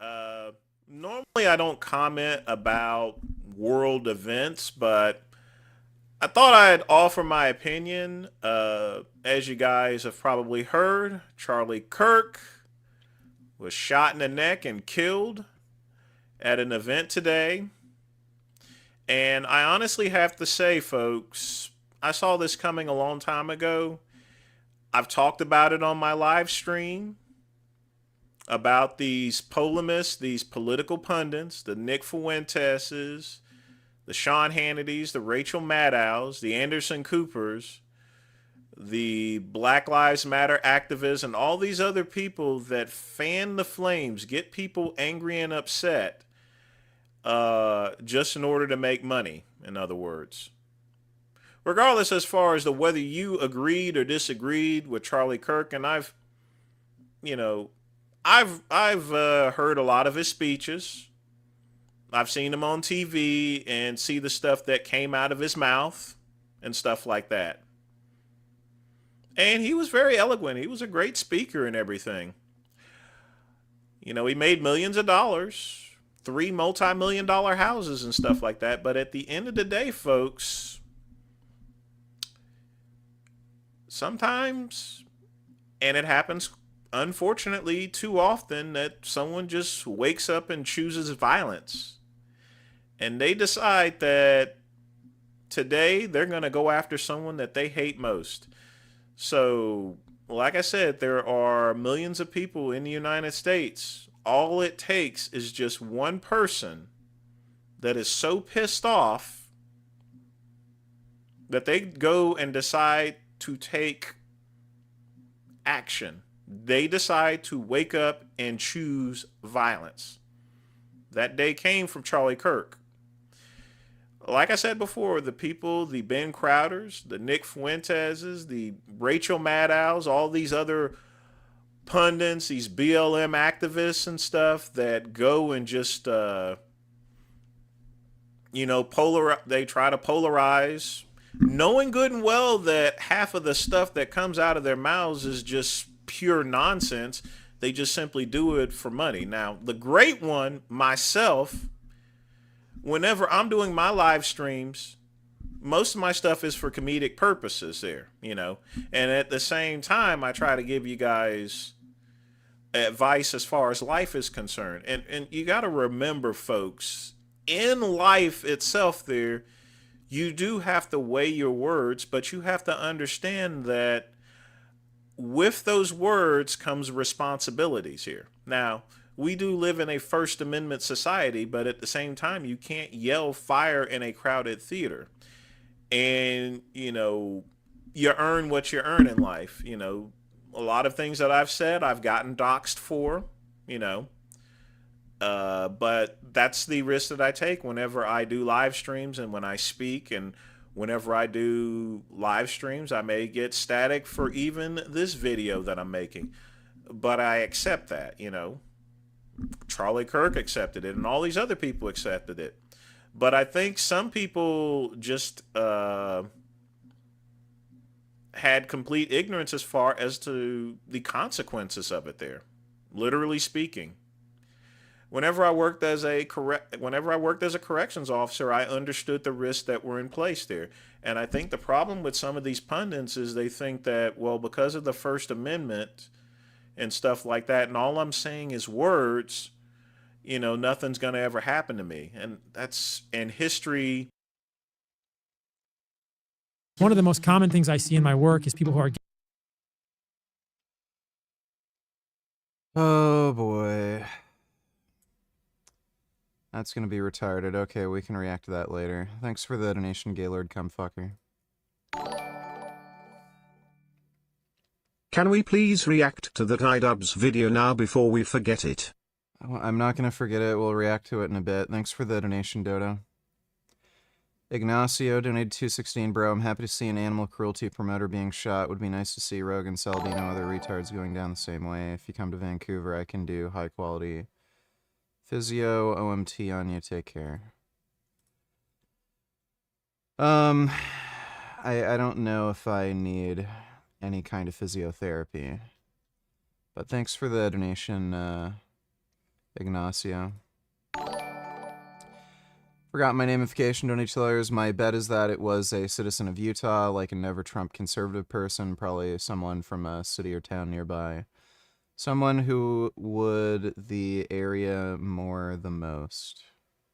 Normally I don't comment about world events, but I thought I'd offer my opinion. As you guys have probably heard, Charlie Kirk was shot in the neck and killed at an event today. And I honestly have to say, folks, I saw this coming a long time ago. I've talked about it on my live stream about these polemists, these political pundits, the Nick Fuenteses, the Sean Hannitys, the Rachel Maddows, the Anderson Coopers, the Black Lives Matter activists, and all these other people that fan the flames, get people angry and upset, just in order to make money, in other words. Regardless as far as whether you agreed or disagreed with Charlie Kirk, and I've heard a lot of his speeches. I've seen him on TV and see the stuff that came out of his mouth and stuff like that. And he was very eloquent. He was a great speaker and everything. He made millions of dollars, 3 multi-million-dollar houses and stuff like that. But at the end of the day, folks, sometimes, and it happens unfortunately too often, that someone just wakes up and chooses violence. And they decide that today they're going to go after someone that they hate most. So, like I said, there are millions of people in the United States. All it takes is just one person that is so pissed off that they go and decide to take action. They decide to wake up and choose violence. That day came from Charlie Kirk. Like I said before, the people, the Ben Crowders, the Nick Fuenteses, the Rachel Maddows, all these other pundits, these BLM activists and stuff that go and just, they try to polarize, knowing good and well that half of the stuff that comes out of their mouths is just pure nonsense. They just simply do it for money. Now, the great one, myself, whenever I'm doing my live streams, most of my stuff is for comedic purposes there, and at the same time, I try to give you guys advice as far as life is concerned. And you got to remember, folks, in life itself there, you do have to weigh your words, but you have to understand that with those words comes responsibilities here. Now, we do live in a First Amendment society, but at the same time, you can't yell fire in a crowded theater. And, you earn what you earn in life. A lot of things that I've said, I've gotten doxxed for, but that's the risk that I take whenever I do live streams and when I speak. And whenever I do live streams, I may get static for even this video that I'm making. But I accept that, Charlie Kirk accepted it, and all these other people accepted it. But I think some people just had complete ignorance as far as to the consequences of it there, literally speaking. Whenever I worked as a corrections officer, I understood the risks that were in place there. And I think the problem with some of these pundits is they think that, well, because of the First Amendment and stuff like that, and all I'm saying is words, nothing's going to ever happen to me. And that's in history. One of the most common things I see in my work is people who are... Oh boy. That's going to be retarded. Okay, we can react to that later. Thanks for the donation, Gaylord Cumfucker. Can we please react to that iDubbbz video now before we forget it? I'm not going to forget it. We'll react to it in a bit. Thanks for the donation, Dodo. Ignacio donated $2.16. Bro, I'm happy to see an animal cruelty promoter being shot. Would be nice to see Rogue and Saladino other retards going down the same way. If you come to Vancouver, I can do high quality physio OMT on you. Take care. I don't know if I need any kind of physiotherapy, but thanks for the donation, Ignacio. Forgot my namification, donate My bet is that it was a citizen of Utah, like a never Trump conservative person, probably someone from a city or town nearby. Someone who would the area more the most.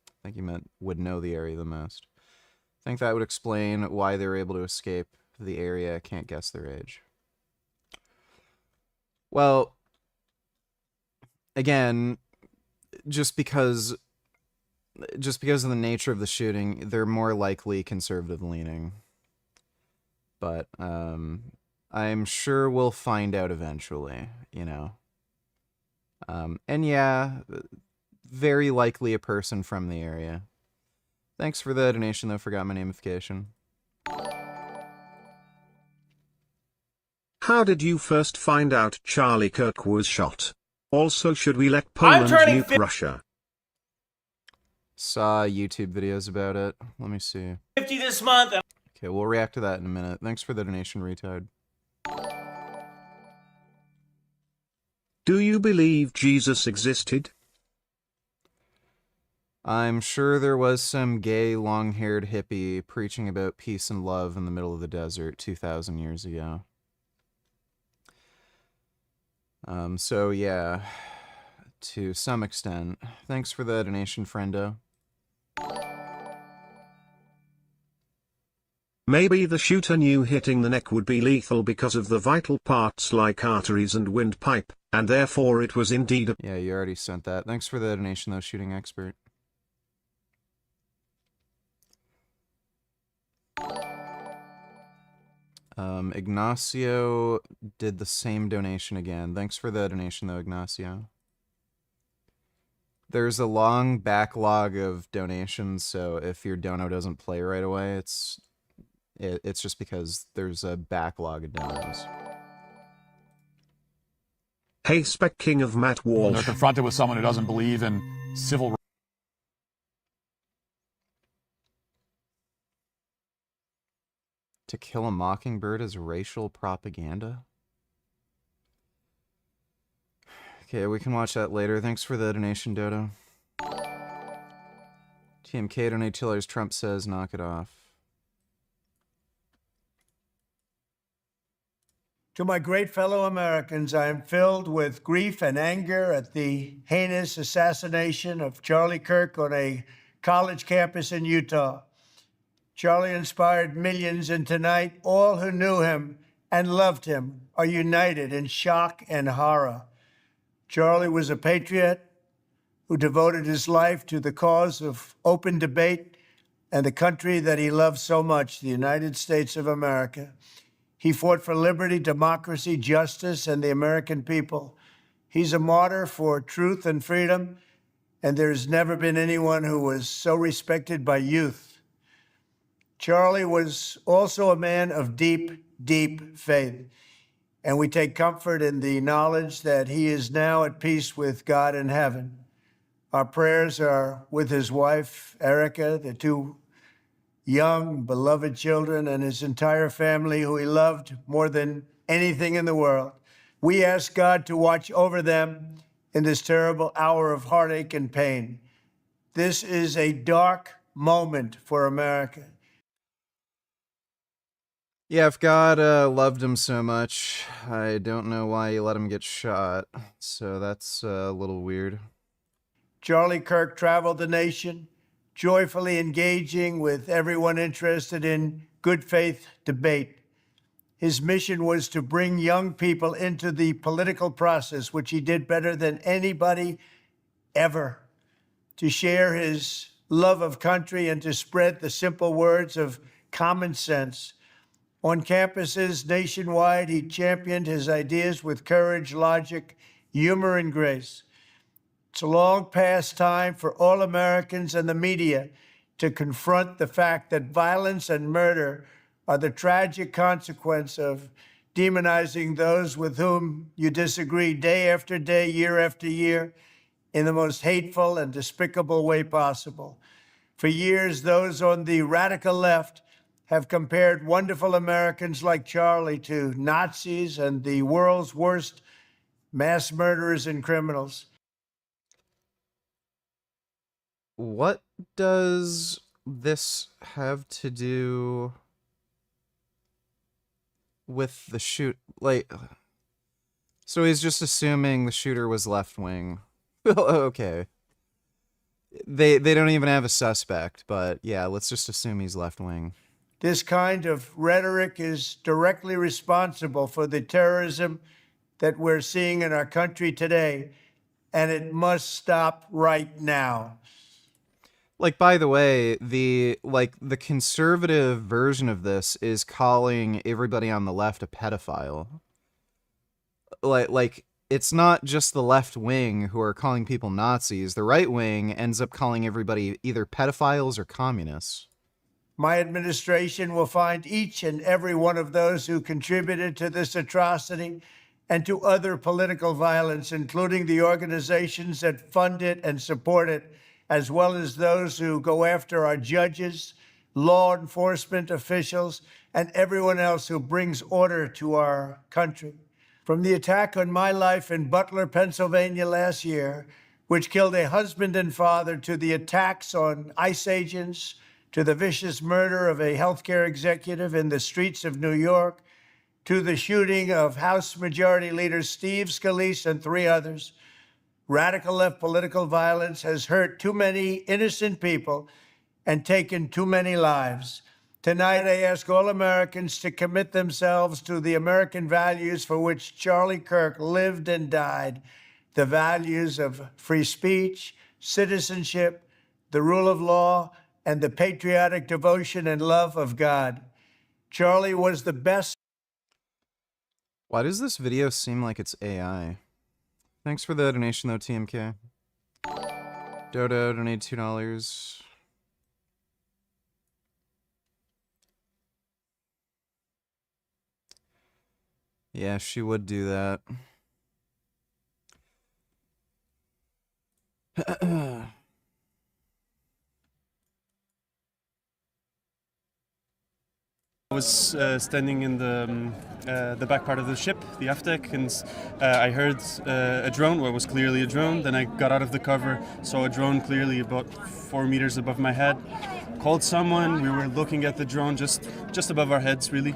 I think he meant would know the area the most. I think that would explain why they were able to escape the area. I can't guess their age. Well, again, just because of the nature of the shooting, they're more likely conservative leaning. But I'm sure we'll find out eventually, you know. And yeah, very likely a person from the area. Thanks for the donation, though. Forgot my namification. How did you first find out Charlie Kirk was shot? Also, should we let Poland nuke Russia? Saw YouTube videos about it. Let me see. 50 this month. Okay, we'll react to that in a minute. Thanks for the donation, retard. Do you believe Jesus existed? I'm sure there was some gay, long-haired hippie preaching about peace and love in the middle of the desert 2,000 years ago. So yeah, to some extent. Thanks for the donation, friendo. Maybe the shooter knew hitting the neck would be lethal because of the vital parts like arteries and windpipe, and therefore it was indeed a... Yeah, you already sent that. Thanks for the donation, though, shooting expert. Ignacio did the same donation again. Thanks for the donation, though, Ignacio. There's a long backlog of donations, so if your dono doesn't play right away, it's just because there's a backlog of donos. Hey, Spec King of Matt When Walsh. they're confronted with someone who doesn't believe in civil rights. To Kill a Mockingbird is racial propaganda? Okay, we can watch that later. Thanks for the donation, Dodo. TMK donate $2. Trump says, knock it off. To my great fellow Americans, I am filled with grief and anger at the heinous assassination of Charlie Kirk on a college campus in Utah. Charlie inspired millions, and tonight, all who knew him and loved him are united in shock and horror. Charlie was a patriot who devoted his life to the cause of open debate and the country that he loved so much, the United States of America. He fought for liberty, democracy, justice, and the American people. He's a martyr for truth and freedom, and there's never been anyone who was so respected by youth. Charlie was also a man of deep, deep faith, and we take comfort in the knowledge that he is now at peace with God in heaven. Our prayers are with his wife, Erica, the two young, beloved children, and his entire family, who he loved more than anything in the world. We ask God to watch over them in this terrible hour of heartache and pain. This is a dark moment for America. Yeah, if God loved him so much, I don't know why he let him get shot. So that's a little weird. Charlie Kirk traveled the nation, joyfully engaging with everyone interested in good faith debate. His mission was to bring young people into the political process, which he did better than anybody ever, to share his love of country and to spread the simple words of common sense. On campuses nationwide, he championed his ideas with courage, logic, humor, and grace. It's a long past time for all Americans and the media to confront the fact that violence and murder are the tragic consequence of demonizing those with whom you disagree day after day, year after year, in the most hateful and despicable way possible. For years, those on the radical left have compared wonderful Americans like Charlie to Nazis and the world's worst mass murderers and criminals. What does this have to do with the shoot? Like, so he's just assuming the shooter was left-wing. Okay. They don't even have a suspect, but yeah, let's just assume he's left-wing. This kind of rhetoric is directly responsible for the terrorism that we're seeing in our country today, and it must stop right now. Like, by the way, the conservative version of this is calling everybody on the left a pedophile. Like it's not just the left wing who are calling people Nazis. The right wing ends up calling everybody either pedophiles or communists. My administration will find each and every one of those who contributed to this atrocity and to other political violence, including the organizations that fund it and support it, as well as those who go after our judges, law enforcement officials, and everyone else who brings order to our country. From the attack on my life in Butler, Pennsylvania last year, which killed a husband and father, to the attacks on ICE agents, to the vicious murder of a healthcare executive in the streets of New York, to the shooting of House Majority Leader Steve Scalise and 3 others, radical left political violence has hurt too many innocent people and taken too many lives. Tonight, I ask all Americans to commit themselves to the American values for which Charlie Kirk lived and died, the values of free speech, citizenship, the rule of law, and the patriotic devotion and love of God. Charlie was the best. Why does this video seem like it's AI? Thanks for the donation, though, TMK. Dodo donated $2. Yeah, she would do that. I was standing in the back part of the ship, the aft deck, and I heard a drone. Well, it was clearly a drone. Then I got out of the cover, saw a drone clearly about 4 meters above my head. Called someone. We were looking at the drone just above our heads, really.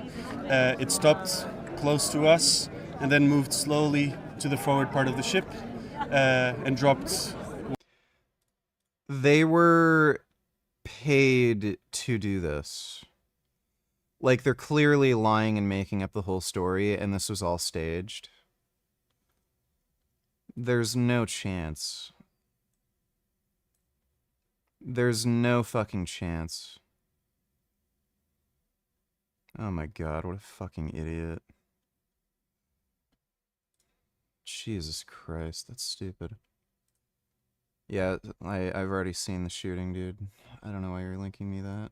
It stopped close to us and then moved slowly to the forward part of the ship and dropped. They were paid to do this. Like, they're clearly lying and making up the whole story, and this was all staged. There's no chance. There's no fucking chance. Oh my god, what a fucking idiot. Jesus Christ, that's stupid. Yeah, I've already seen the shooting, dude. I don't know why you're linking me that.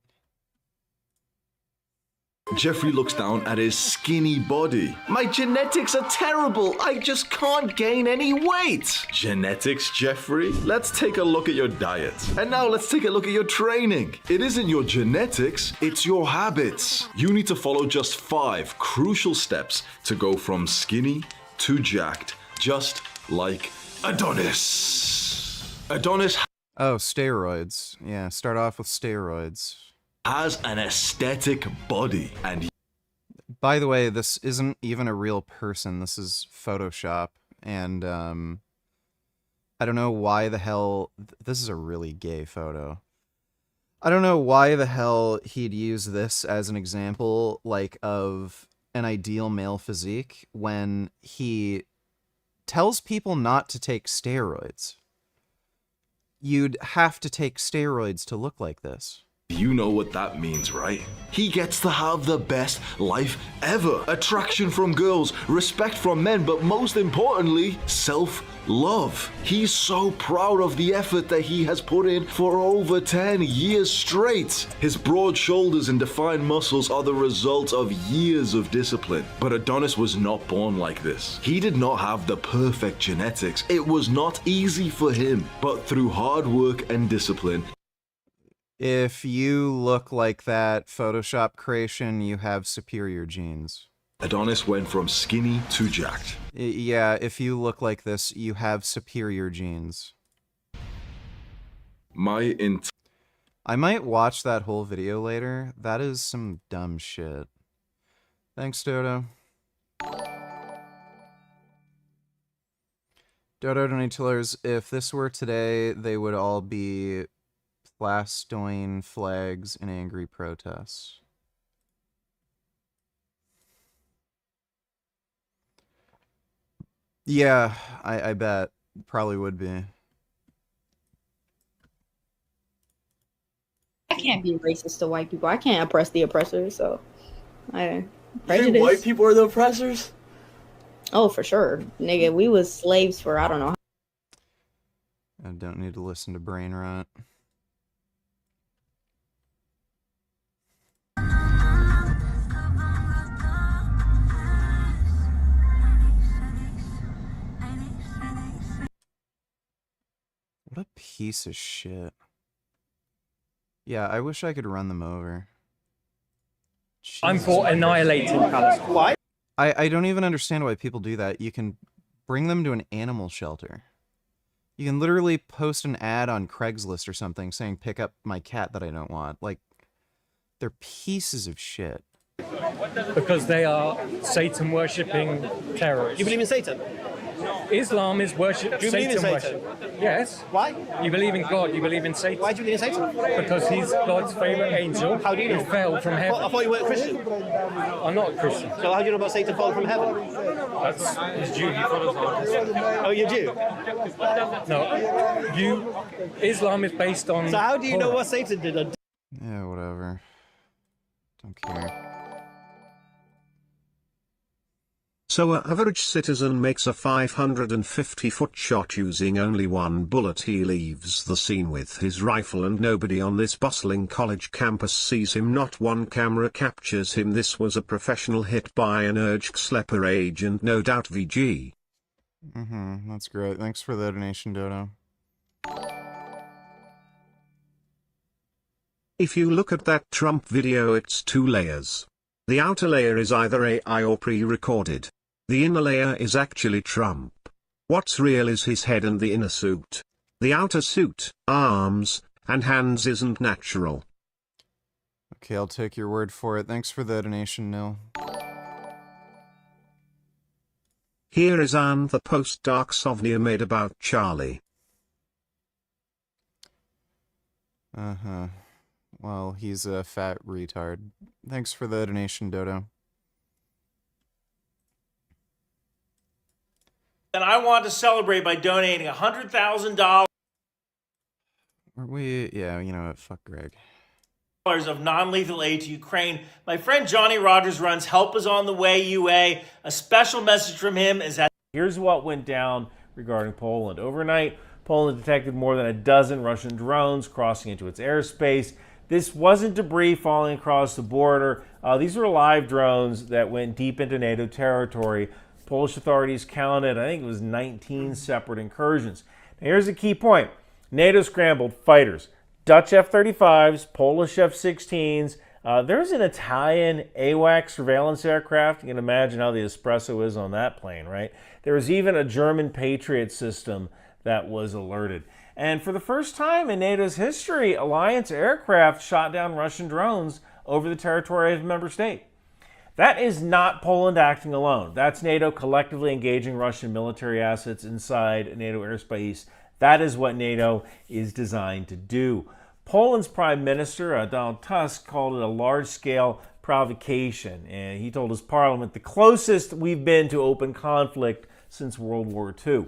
Jeffrey looks down at his skinny body. My genetics are terrible. I just can't gain any weight. Genetics, Jeffrey? Let's take a look at your diet. And now let's take a look at your training. It isn't your genetics, it's your habits. You need to follow just 5 crucial steps to go from skinny to jacked, just like Adonis. Adonis. Oh, steroids. Yeah, start off with steroids. Has an aesthetic body, and by the way, this isn't even a real person. This is Photoshop, and I don't know why the hell this is a really gay photo. I don't know why the hell he'd use this as an example, like, of an ideal male physique when he tells people not to take steroids. You'd have to take steroids to look like this. you know what that means, right? He gets to have the best life ever. Attraction from girls, respect from men, but most importantly, self-love. He's so proud of the effort that he has put in for over 10 years straight. His broad shoulders and defined muscles are the result of years of discipline. But Adonis was not born like this. He did not have the perfect genetics. It was not easy for him, but through hard work and discipline, if you look like that Photoshop creation, you have superior genes. Adonis went from skinny to jacked. Yeah, if you look like this, you have superior genes. I might watch that whole video later. That is some dumb shit. Thanks, Dodo. Dodo donated. If this were today, they would all be plastoing flags in angry protests. Yeah, I bet. Probably would be. can't be racist to white people. I can't oppress the oppressors. So, You think white people are the oppressors? Oh, for sure, nigga. We was slaves for I don't know. I don't need to listen to brain rot. What a piece of shit. Yeah, I wish I could run them over. I'm for annihilating Palestine. Why? I don't even understand why people do that. You can bring them to an animal shelter. You can literally post an ad on Craigslist or something saying, pick up my cat that I don't want. Like, they're pieces of shit. Because they are Satan-worshipping terrorists. You believe in Satan? Islam is worship. Do you believe in Satan Satan? worship. Yes. Why? You believe in God. You believe in Satan. Why do you believe in Satan? Because he's God's favorite angel. How do you know? Who fell from heaven. I thought you weren't Christian. I'm not a Christian. So how do you know about Satan falling from heaven? That's he's Jew. He follows God. Oh, you're Jew? No. Islam is based on. So how do you know Torah. what Satan did? Yeah, whatever. Don't care. So an average citizen makes a 550-foot shot using only one bullet. He leaves the scene with his rifle and nobody on this bustling college campus sees him. Not one camera captures him. This was a professional hit by an Sleeper agent, no doubt VG. That's great. Thanks for the donation, Dodo. If you look at that Trump video, it's two layers. The outer layer is either AI or pre-recorded. The inner layer is actually Trump. What's real is his head and the inner suit. The outer suit, arms, and hands isn't natural. Okay, I'll take your word for it. Thanks for the donation, Nil. Here is the post-dark souvenir made about Charlie. Well, he's a fat retard. Thanks for the donation, Dodo. And I want to celebrate by donating $100,000 Yeah, you know what? Fuck Greg. of non-lethal aid to Ukraine. My friend Johnny Rogers runs Help Is On The Way UA. A special message from him is that here's what went down regarding Poland. Overnight, Poland detected more than a dozen Russian drones crossing into its airspace. This wasn't debris falling across the border. These were live drones that went deep into NATO territory. Polish authorities counted, I think it was 19 separate incursions. Now here's the key point. NATO scrambled fighters, Dutch F-35s, Polish F-16s. There's an Italian AWACS surveillance aircraft. You can imagine how the espresso is on that plane, right? There was even a German Patriot system that was alerted. And for the first time in NATO's history, alliance aircraft shot down Russian drones over the territory of a member state. That is not Poland acting alone. That's NATO collectively engaging Russian military assets inside NATO airspace. That is what NATO is designed to do. Poland's Prime Minister, Donald Tusk, called it a large-scale provocation, and he told his parliament the closest we've been to open conflict since World War II.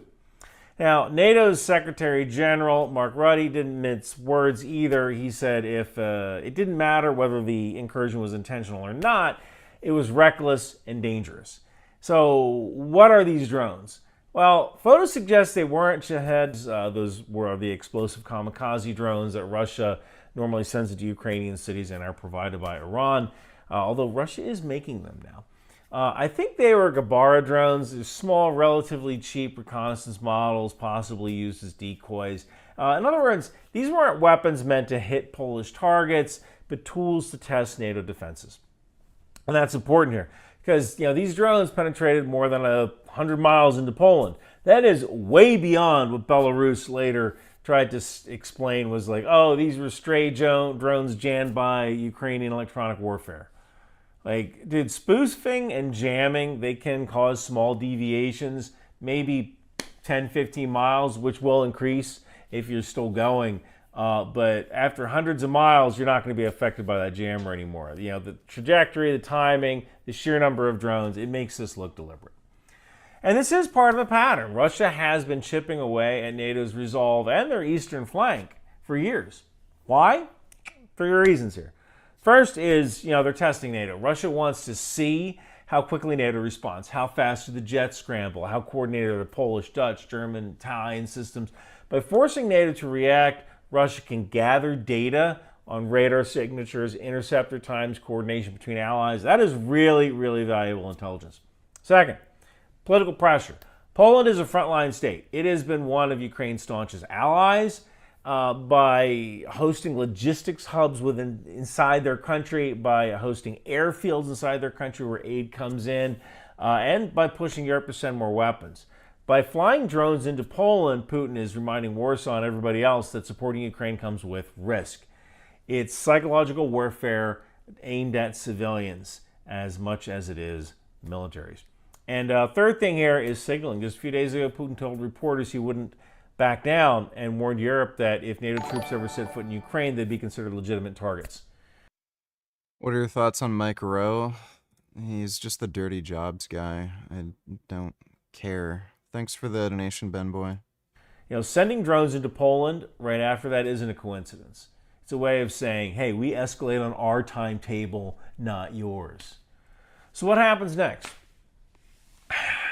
Now, NATO's Secretary General, Mark Rutte, didn't mince words either. He said if it didn't matter whether the incursion was intentional or not, it was reckless and dangerous. So what are these drones? Well, photos suggest they weren't Shaheds. Those were the explosive kamikaze drones that Russia normally sends into Ukrainian cities and are provided by Iran, although Russia is making them now. I think they were Gabara drones. They're small, relatively cheap reconnaissance models, possibly used as decoys. In other words, these weren't weapons meant to hit Polish targets, but tools to test NATO defenses. And that's important here because these drones penetrated more than 100 miles into Poland. That is way beyond what Belarus later tried to explain was like, oh, these were stray drones jammed by Ukrainian electronic warfare. Like, dude, spoofing and jamming, they can cause small deviations, maybe 10, 15 miles, which will increase if you're still going. But after hundreds of miles, you're not going to be affected by that jammer anymore. The trajectory, the timing, the sheer number of drones, it makes this look deliberate. And this is part of the pattern. Russia has been chipping away at NATO's resolve and their eastern flank for years. Why? Three reasons here. First is, they're testing NATO. Russia wants to see how quickly NATO responds. How fast do the jets scramble? How coordinated are the Polish, Dutch, German, Italian systems? By forcing NATO to react, Russia can gather data on radar signatures, interceptor times, coordination between allies. That is really, really valuable intelligence. Second, political pressure. Poland is a frontline state. It has been one of Ukraine's staunchest allies by hosting logistics hubs inside their country, by hosting airfields inside their country where aid comes in, and by pushing Europe to send more weapons. By flying drones into Poland, Putin is reminding Warsaw and everybody else that supporting Ukraine comes with risk. It's psychological warfare aimed at civilians as much as it is militaries. And third thing here is signaling. Just a few days ago, Putin told reporters he wouldn't back down and warned Europe that if NATO troops ever set foot in Ukraine, they'd be considered legitimate targets. What are your thoughts on Mike Rowe? He's just the dirty jobs guy. I don't care. Thanks for the donation, Ben Boy. Sending drones into Poland right after that isn't a coincidence. It's a way of saying, hey, we escalate on our timetable, not yours. So what happens next?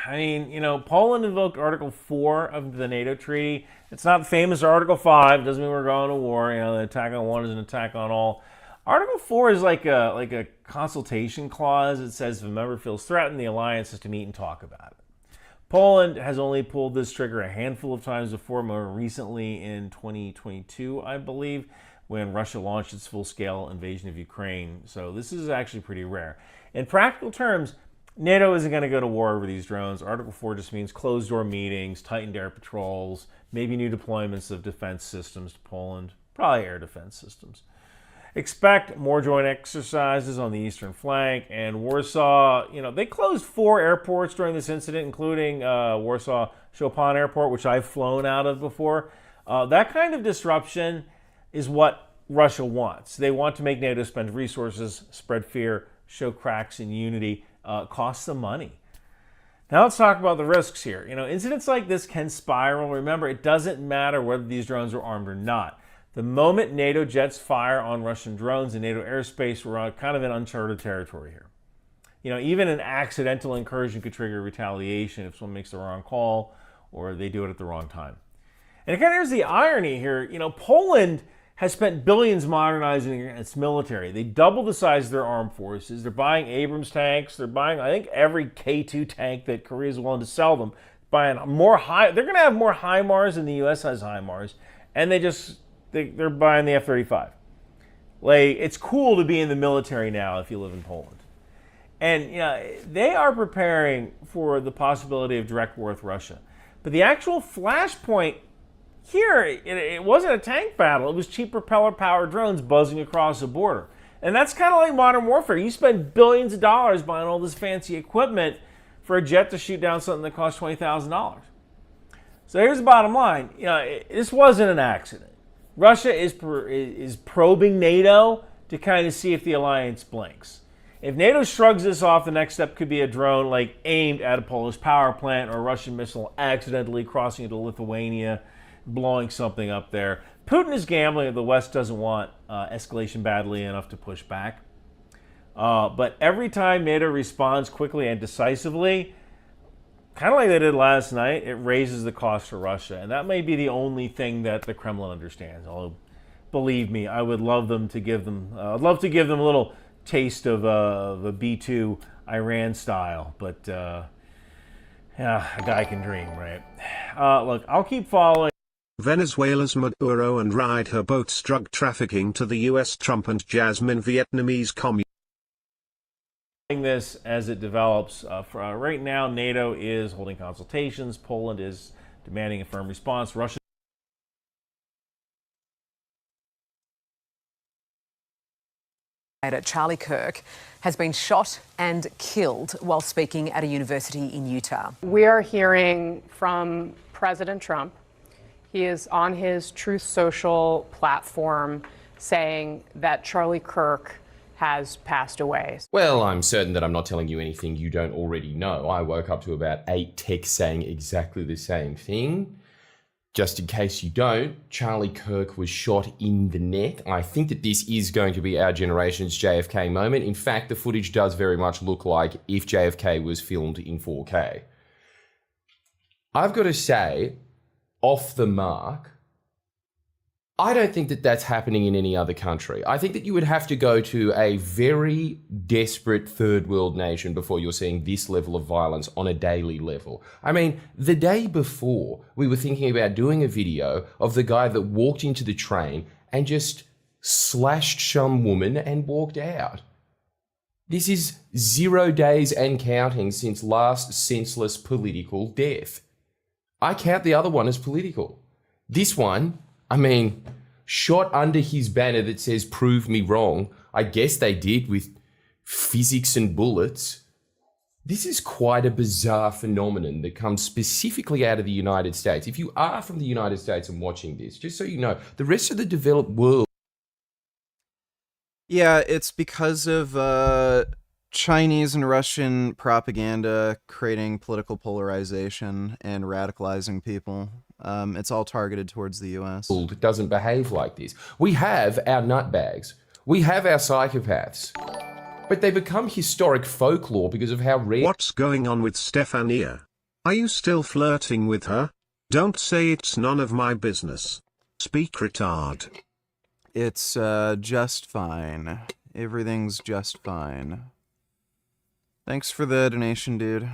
Poland invoked Article 4 of the NATO treaty. It's not the famous Article 5. It doesn't mean we're going to war. The attack on one is an attack on all. Article 4 is like a consultation clause. It says if a member feels threatened, the alliance has to meet and talk about it. Poland has only pulled this trigger a handful of times before, more recently in 2022, I believe, when Russia launched its full-scale invasion of Ukraine. So this is actually pretty rare. In practical terms, NATO isn't going to go to war over these drones. Article 4 just means closed-door meetings, tightened air patrols, maybe new deployments of defense systems to Poland, probably air defense systems. Expect more joint exercises on the eastern flank, and Warsaw, they closed 4 airports during this incident, including Warsaw Chopin Airport, which I've flown out of before. That kind of disruption is what Russia wants. They want to make NATO spend resources, spread fear, show cracks in unity, cost them money. Now let's talk about the risks here. Incidents like this can spiral. Remember, it doesn't matter whether these drones are armed or not. The moment NATO jets fire on Russian drones in NATO airspace, we're kind of in uncharted territory here. Even an accidental incursion could trigger retaliation if someone makes the wrong call or they do it at the wrong time. And here's the irony here. Poland has spent billions modernizing its military. They doubled the size of their armed forces. They're buying Abrams tanks. They're buying, I think, every K2 tank that Korea is willing to sell them. They're going to have more HIMARS than the U.S. has HIMARS. And they're buying the F-35. It's cool to be in the military now if you live in Poland. And they are preparing for the possibility of direct war with Russia. But the actual flashpoint here, it wasn't a tank battle. It was cheap propeller-powered drones buzzing across the border. And that's kind of like modern warfare. You spend billions of dollars buying all this fancy equipment for a jet to shoot down something that costs $20,000. So here's the bottom line. This wasn't an accident. Russia is probing NATO to kind of see if the alliance blinks. If NATO shrugs this off, the next step could be a drone aimed at a Polish power plant or a Russian missile accidentally crossing into Lithuania, blowing something up there. Putin is gambling that the West doesn't want escalation badly enough to push back. But every time NATO responds quickly and decisively, kind of like they did last night, it raises the cost for Russia. And that may be the only thing that the Kremlin understands. Although, believe me, I would love to give them a little taste of a B-2 Iran style. But, a guy can dream, right? Look, I'll keep following. Venezuela's Maduro and ride her boats drug trafficking to the U.S. Trump and Jasmine Vietnamese communist. This as it develops. Right now, NATO is holding consultations. Poland is demanding a firm response. Russia. Charlie Kirk has been shot and killed while speaking at a university in Utah. We are hearing from President Trump. He is on his Truth Social platform saying that Charlie Kirk has passed away. Well, I'm certain that I'm not telling you anything you don't already know. I woke up to about 8 texts saying exactly the same thing. Just in case you don't, Charlie Kirk was shot in the neck. I think that this is going to be our generation's JFK moment. In fact, the footage does very much look like if JFK was filmed in 4K. I've got to say, off the mark, I don't think that that's happening in any other country. I think that you would have to go to a very desperate third world nation before you're seeing this level of violence on a daily level. I mean, the day before, we were thinking about doing a video of the guy that walked into the train and just slashed some woman and walked out. This is 0 days and counting since last senseless political death. I count the other one as political. This one, I mean, shot under his banner that says, "Prove me wrong." I guess they did with physics and bullets. This is quite a bizarre phenomenon that comes specifically out of the United States. If you are from the United States and watching this, just so you know, the rest of the developed world... Yeah, it's because of Chinese and Russian propaganda creating political polarization and radicalizing people. It's all targeted towards the US. It doesn't behave like this. We have our nutbags. We have our psychopaths. But they become historic folklore because of how rare... What's going on with Stefania? Are you still flirting with her? Don't say it's none of my business. Speak retard. It's just fine. Everything's just fine. Thanks for the donation, dude.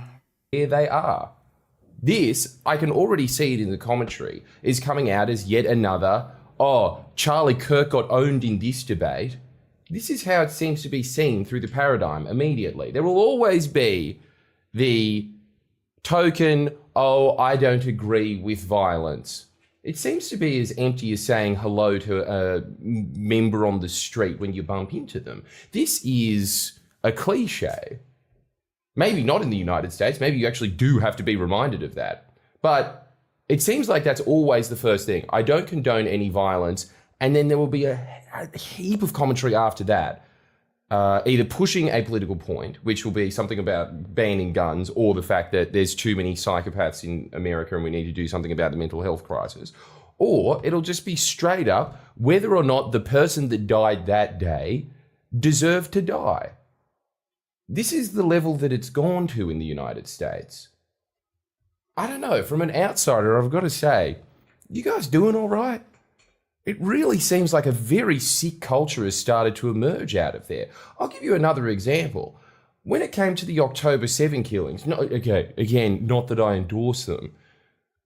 Here they are. This, I can already see it in the commentary, is coming out as yet another, oh, Charlie Kirk got owned in this debate. This is how it seems to be seen through the paradigm immediately. There will always be the token, oh, I don't agree with violence. It seems to be as empty as saying hello to a member on the street when you bump into them. This is a cliche. Maybe not in the United States. Maybe you actually do have to be reminded of that. But it seems like that's always the first thing. I don't condone any violence. And then there will be a heap of commentary after that. Either pushing a political point, which will be something about banning guns, or the fact that there's too many psychopaths in America and we need to do something about the mental health crisis. Or it'll just be straight up whether or not the person that died that day deserved to die. This is the level that it's gone to in the United States. I don't know, from an outsider, I've got to say, you guys doing all right? It really seems like a very sick culture has started to emerge out of there. I'll give you another example. When it came to the October 7 killings, again, not that I endorse them,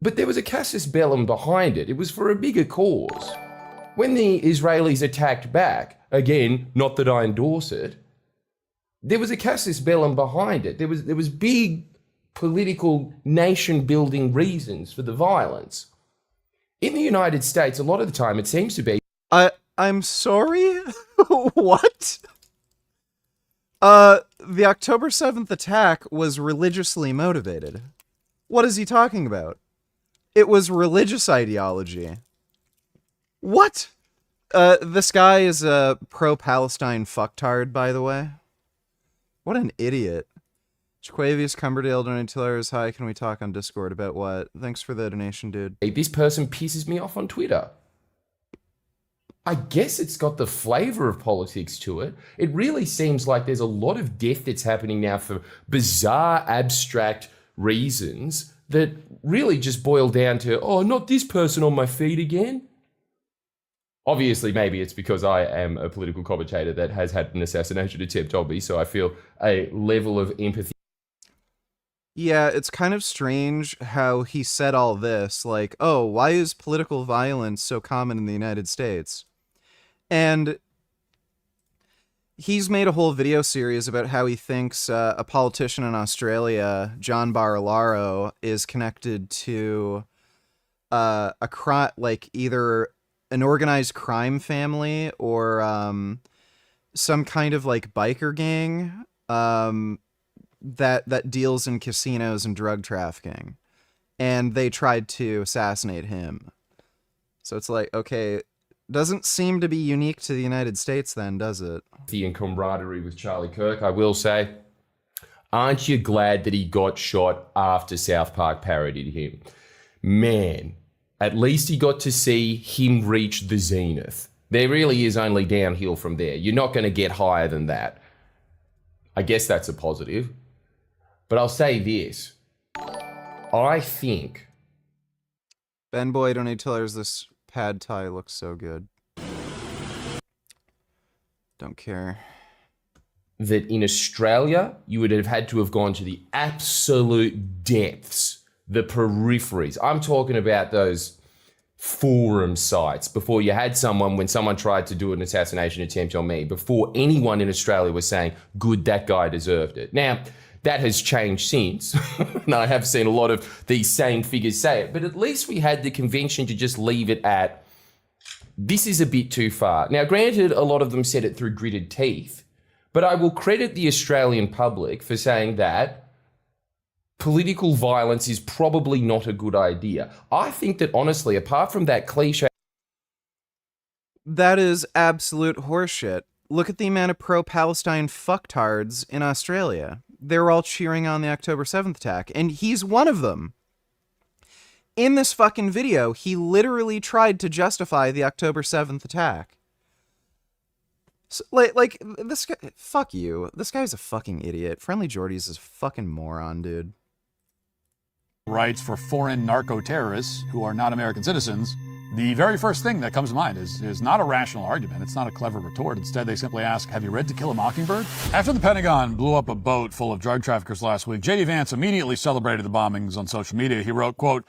but there was a casus bellum behind it. It was for a bigger cause. When the Israelis attacked back, again, not that I endorse it, there was a casus bellum behind it. There was big political nation-building reasons for the violence. In the United States, a lot of the time, it seems to be... I'm sorry? What? The October 7th attack was religiously motivated. What is he talking about? It was religious ideology. What? This guy is a pro-Palestine fucktard, by the way. What an idiot. Jaquavius Cumberdale donated $2. Hi, can we talk on Discord about what? Thanks for the donation, dude. Hey, this person pisses me off on Twitter. I guess it's got the flavor of politics to it. It really seems like there's a lot of death that's happening now for bizarre, abstract reasons that really just boil down to, oh, not this person on my feed again. Obviously, maybe it's because I am a political commentator that has had an assassination attempt on me, so I feel a level of empathy. Yeah, it's kind of strange how he said all this, like, oh, why is political violence so common in the United States? And he's made a whole video series about how he thinks a politician in Australia, John Barilaro, is connected to like either an organized crime family or some kind of like biker gang that deals in casinos and drug trafficking, and they tried to assassinate him. So it's like, okay, doesn't seem to be unique to the United States then, does it? And camaraderie with Charlie Kirk, I will say. Aren't you glad that he got shot after South Park parodied him? Man, At least he got to see him reach the zenith. There really is only downhill from there. You're not going to get higher than that. I guess that's a positive. But I'll say this. I think... Ben Boyd on $8, this pad thai looks so good. Don't care. That in Australia, you would have had to have gone to the absolute depths, the peripheries. I'm talking about those forum sites before you had someone, when someone tried to do an assassination attempt on me, before anyone in Australia was saying, good, that guy deserved it. Now, that has changed since, and I have seen a lot of these same figures say it, but at least we had the convention to just leave it at, this is a bit too far. Now, granted, a lot of them said it through gritted teeth, but I will credit the Australian public for saying that political violence is probably not a good idea. I think that, honestly, apart from that cliche... That is absolute horseshit. Look at the amount of pro-Palestine fucktards in Australia. They were all cheering on the October 7th attack, and he's one of them. In this fucking video, he literally tried to justify the October 7th attack. So, like, this guy... Fuck you. This guy's a fucking idiot. Friendly Jordy's is a fucking moron, dude. Rights for foreign narco-terrorists who are not American citizens, the very first thing that comes to mind is not a rational argument. It's not a clever retort. Instead, they simply ask, have you read To Kill a Mockingbird? After the Pentagon blew up a boat full of drug traffickers last week, J.D. Vance immediately celebrated the bombings on social media. He wrote, quote,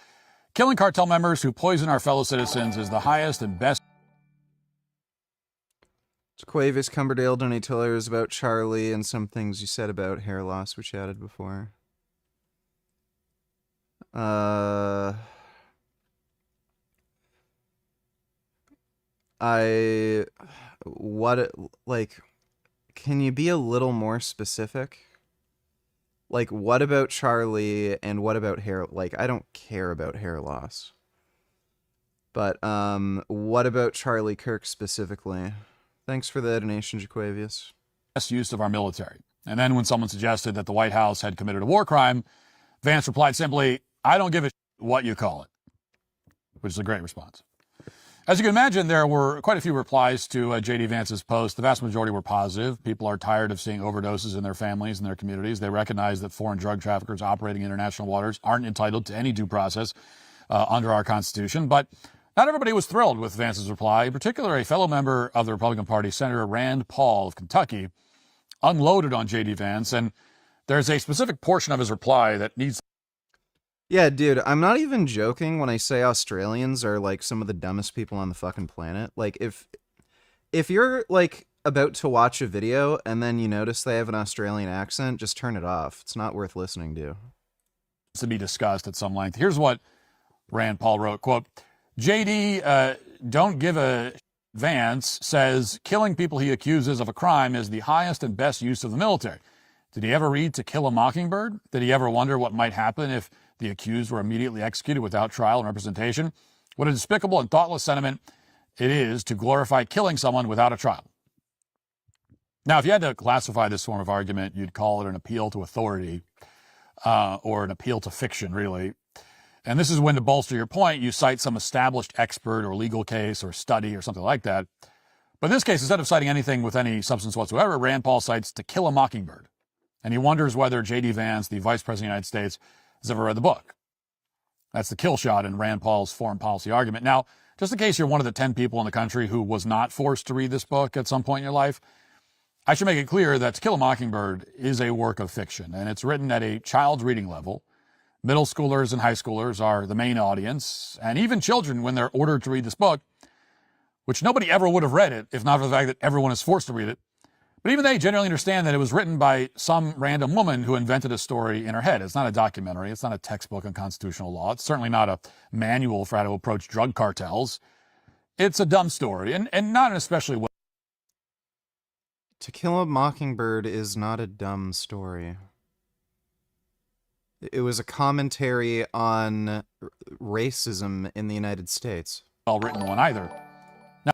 killing cartel members who poison our fellow citizens is the highest and best... Quavis Cumberdale $20 about Charlie and some things you said about hair loss we chatted before. Can you be a little more specific? Like, what about Charlie and what about hair? Like, I don't care about hair loss. But, what about Charlie Kirk specifically? Thanks for the donation, Jaquavius. Best use of our military. And then when someone suggested that the White House had committed a war crime, Vance replied simply, I don't give a shit what you call it, which is a great response. As you can imagine, there were quite a few replies to J.D. Vance's post. The vast majority were positive. People are tired of seeing overdoses in their families and their communities. They recognize that foreign drug traffickers operating in international waters aren't entitled to any due process under our Constitution. But not everybody was thrilled with Vance's reply. In particular, a fellow member of the Republican Party, Senator Rand Paul of Kentucky, unloaded on J.D. Vance, and there's a specific portion of his reply that needs... Yeah, dude, I'm not even joking when I say Australians are, like, some of the dumbest people on the fucking planet. Like, if you're, like, about to watch a video and then you notice they have an Australian accent, just turn it off. It's not worth listening to. ...to be discussed at some length. Here's what Rand Paul wrote, quote, JD, don't give a Vance says killing people he accuses of a crime is the highest and best use of the military. Did he ever read To Kill a Mockingbird? Did he ever wonder what might happen if the accused were immediately executed without trial and representation? What a despicable and thoughtless sentiment it is to glorify killing someone without a trial. Now, if you had to classify this form of argument, you'd call it an appeal to authority or an appeal to fiction, really. And this is when, to bolster your point, you cite some established expert or legal case or study or something like that. But in this case, instead of citing anything with any substance whatsoever, Rand Paul cites To Kill a Mockingbird. And he wonders whether J.D. Vance, the Vice President of the United States, has ever read the book. That's the kill shot in Rand Paul's foreign policy argument. Now, just in case you're one of the 10 people in the country who was not forced to read this book at some point in your life, I should make it clear that To Kill a Mockingbird is a work of fiction, and it's written at a child's reading level. Middle schoolers and high schoolers are the main audience, and even children, when they're ordered to read this book, which nobody ever would have read it if not for the fact that everyone is forced to read it, but even they generally understand that it was written by some random woman who invented a story in her head. It's not a documentary. It's not a textbook on constitutional law. It's certainly not a manual for how to approach drug cartels. It's a dumb story, and not an especially well. To Kill a Mockingbird is not a dumb story. It was a commentary on racism in the United States. Well-written one either. Now,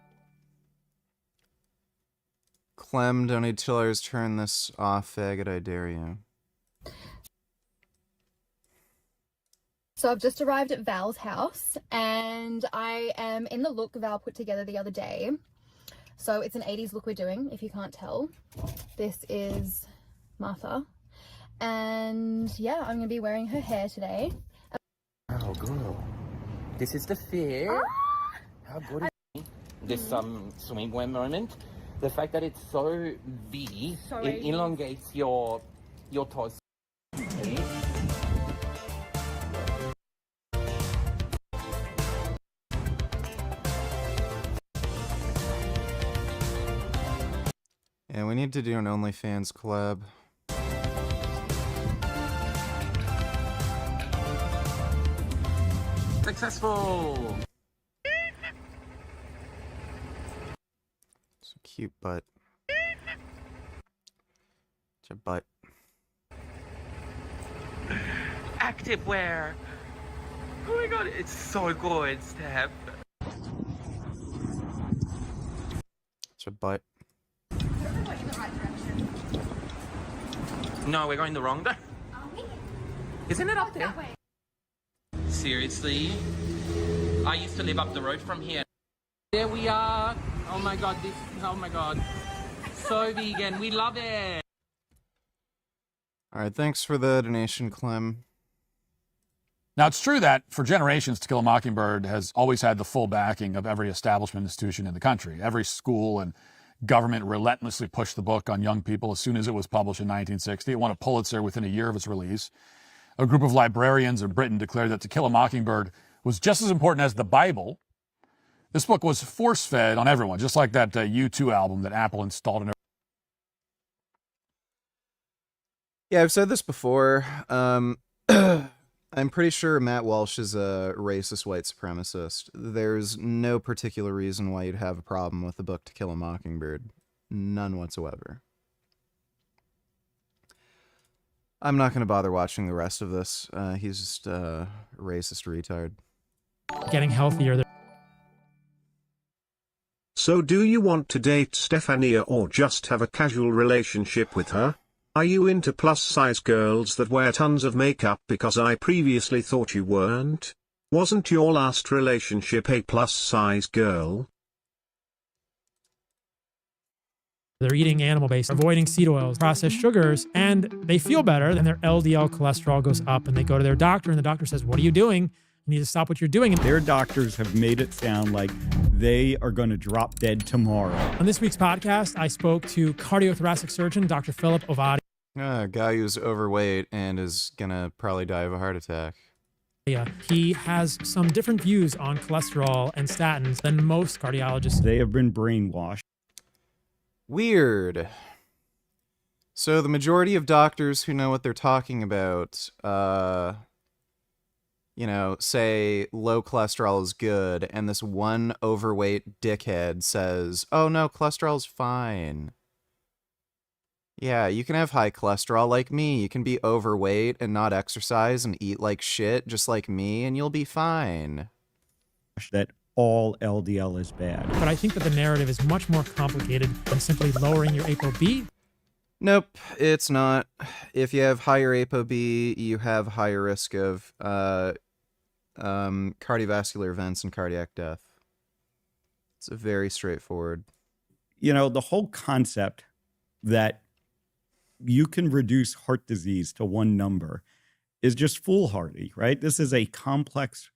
Clem, donate $2. Turn this off, faggot, I dare you. So I've just arrived at Val's house and I am in the look Val put together the other day. So it's an 80s look we're doing, if you can't tell. This is Martha. And yeah, I'm gonna be wearing her hair today. Oh, girl. This is the fear. How good is it? This swimwear moment. The fact that it's so V, it elongates your torso. Yeah, we need to do an OnlyFans collab. Successful! It's a cute butt. It's a butt. Activewear! Oh my god, it's so good, Steph. It's a butt. No, we're going the wrong way. Isn't it up there? Seriously? I used to live up the road from here. There we are. Oh my god, oh my god. So vegan, we love it. Alright, thanks for the donation, Clem. Now, it's true that for generations, To Kill a Mockingbird has always had the full backing of every establishment institution in the country. Every school and government relentlessly pushed the book on young people as soon as it was published in 1960. It won a Pulitzer within a year of its release. A group of librarians in Britain declared that To Kill a Mockingbird was just as important as the Bible. This book was force-fed on everyone, just like that U2 album that Apple installed in. Yeah, I've said this before. I'm pretty sure Matt Walsh is a racist white supremacist. There's no particular reason why you'd have a problem with the book To Kill a Mockingbird. None whatsoever. I'm not going to bother watching the rest of this. He's just a racist retard. Getting healthier. So do you want to date Stefania or just have a casual relationship with her? Are you into plus-size girls that wear tons of makeup? Because I previously thought you weren't. Wasn't your last relationship a plus-size girl? They're eating animal-based, avoiding seed oils, processed sugars, and they feel better. Then their LDL cholesterol goes up, and they go to their doctor, and the doctor says, "What are you doing? You need to stop what you're doing." Their doctors have made it sound like they are going to drop dead tomorrow. On this week's podcast, I spoke to cardiothoracic surgeon Dr. Philip Ovadi. A guy who's overweight and is gonna probably die of a heart attack. Yeah, he has some different views on cholesterol and statins than most cardiologists. They have been brainwashed. Weird. So the majority of doctors who know what they're talking about, say low cholesterol is good, and this one overweight dickhead says, "Oh no, cholesterol's fine." Yeah, you can have high cholesterol like me. You can be overweight and not exercise and eat like shit just like me, and you'll be fine. That all LDL is bad. But I think that the narrative is much more complicated than simply lowering your ApoB. Nope, it's not. If you have higher ApoB, you have higher risk of cardiovascular events and cardiac death. It's very straightforward. You know, the whole concept that you can reduce heart disease to one number is just foolhardy, right? This is a complex,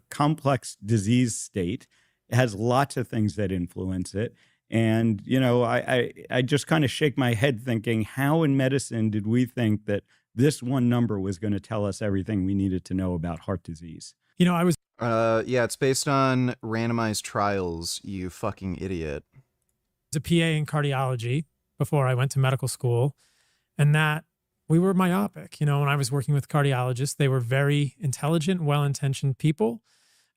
complex disease state. It has lots of things that influence it. And, I just kind of shake my head thinking, how in medicine did we think that this one number was going to tell us everything we needed to know about heart disease? I was... Yeah, it's based on randomized trials, you fucking idiot. I was a PA in cardiology before I went to medical school, and that we were myopic. When I was working with cardiologists, they were very intelligent, well-intentioned people,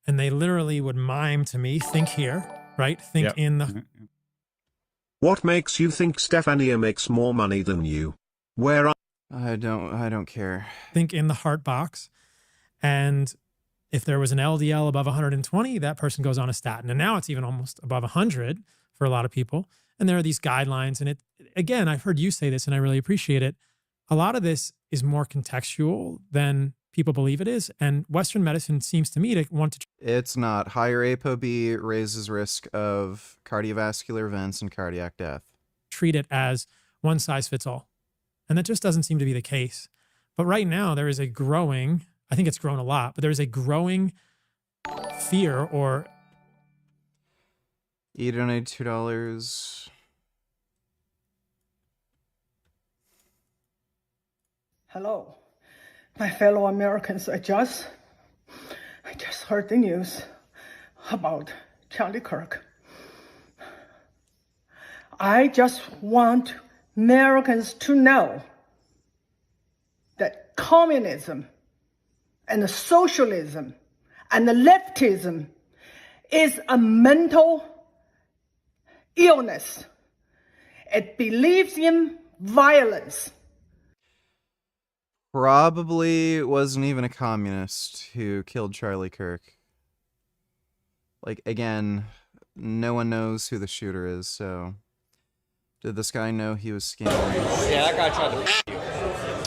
and they literally would mime to me, think here, right? Think in the... What makes you think Stefania makes more money than you? Where I don't care. Think in the heart box, and if there was an LDL above 120, that person goes on a statin. And now it's even almost above 100 for a lot of people. And there are these guidelines. And again, I've heard you say this and I really appreciate it. A lot of this is more contextual than people believe it is. And Western medicine seems to me to want to It's not. Higher ApoB raises risk of cardiovascular events and cardiac death. treat it as one size fits all. And that just doesn't seem to be the case. But right now, there is a growing, I think it's grown a lot, but there is a growing fear or. You donated $2. Hello, my fellow Americans. I just heard the news about Charlie Kirk. I just want Americans to know that communism and the socialism and the leftism is a mental illness. It believes in violence. Probably wasn't even a communist who killed Charlie Kirk. Like, again, no one knows who the shooter is, so... Did this guy know he was scamming? Yeah, that guy tried to you.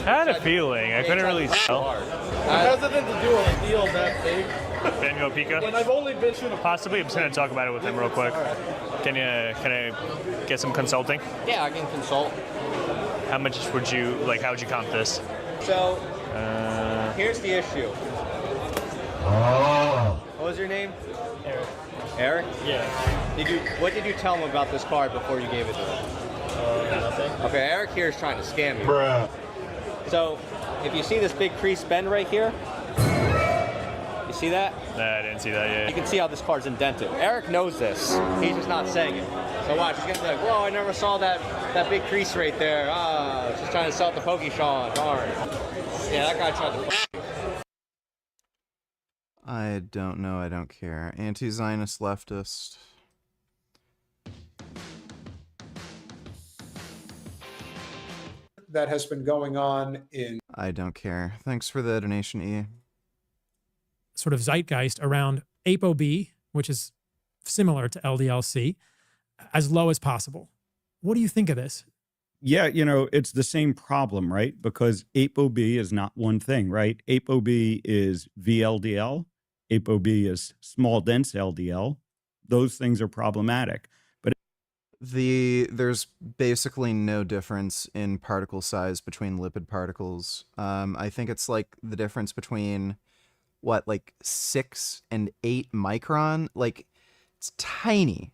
I had a feeling. I couldn't really tell. It has nothing to do with a deal that big. Daniel Pica? And I've only been to Possibly. I'm just going to talk about it with him real quick. Can I get some consulting? Yeah, I can consult. How much would you, how would you comp this? So, here's the issue. What was your name? Eric. Eric? Yeah. What did you tell him about this card before you gave it to him? Nothing. Okay, Eric here is trying to scam you. Bruh. So, if you see this big crease bend right here, you see that? Nah, I didn't see that yet. You can see how this card's indented. Eric knows this. He's just not saying it. So watch, he's gonna be like, whoa, I never saw that big crease right there. Just trying to sell it to Pokey Sean. Darn. Yeah, that guy tried to I don't know, I don't care. Anti-Zionist leftist. That has been going on in... I don't care. Thanks for the donation, E. Sort of zeitgeist around ApoB, which is similar to LDLC, as low as possible. What do you think of this? Yeah, it's the same problem, right? Because ApoB is not one thing, right? ApoB is VLDL. ApoB is small dense LDL. Those things are problematic. But there's basically no difference in particle size between lipid particles. I think it's like the difference between 6 and 8 micron. Like, it's tiny.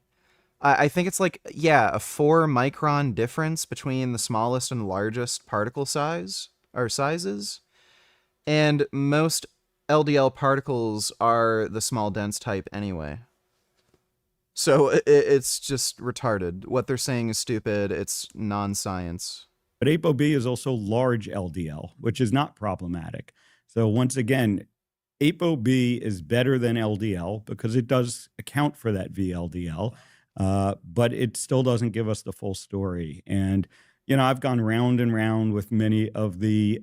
I think it's a 4 micron difference between the smallest and largest particle size or sizes. And most LDL particles are the small dense type anyway. So it's just retarded. What they're saying is stupid. It's non-science. But ApoB is also large LDL, which is not problematic. So once again, ApoB is better than LDL because it does account for that VLDL, but it still doesn't give us the full story. And, I've gone round and round with many of the,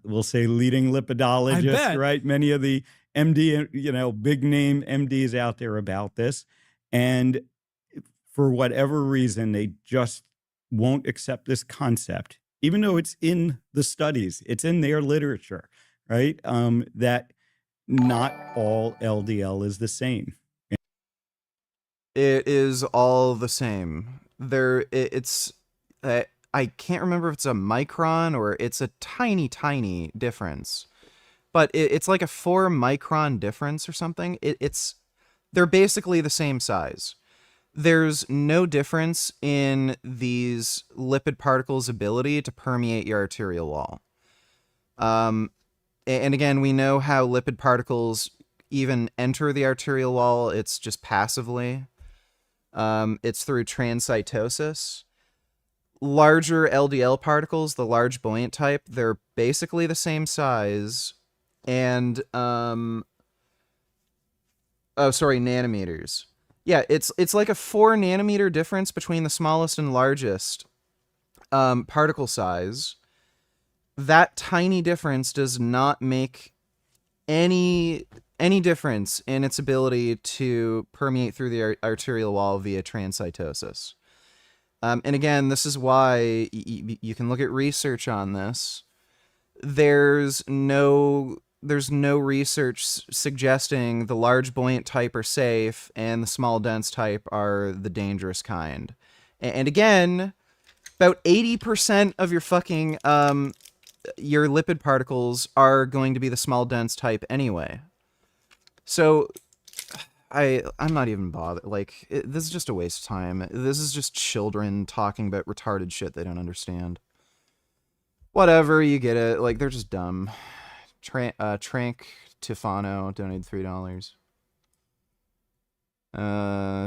we'll say, leading lipidologists, right? Many of the MD, big name MDs out there about this. And for whatever reason, they just won't accept this concept, even though it's in the studies, it's in their literature, right? That not all LDL is the same. It is all the same. I can't remember if it's a micron or it's a tiny, tiny difference, but it's like a 4 micron difference or something. They're basically the same size. There's no difference in these lipid particles' ability to permeate your arterial wall. And again, we know how lipid particles even enter the arterial wall. It's just passively. It's through transcytosis. Larger LDL particles, the large buoyant type, they're basically the same size. And, nanometers. Yeah, it's like a 4 nanometer difference between the smallest and largest particle size. That tiny difference does not make any difference in its ability to permeate through the arterial wall via transcytosis. And again, this is why you can look at research on this. There's no there's no research suggesting the large buoyant type are safe and the small dense type are the dangerous kind. And again, about 80% of your fucking your lipid particles are going to be the small dense type anyway. So I'm not even bothered. Like, this is just a waste of time. This is just children talking about retarded shit they don't understand. Whatever, you get it. Like, they're just dumb. Trank Tifano donated $3.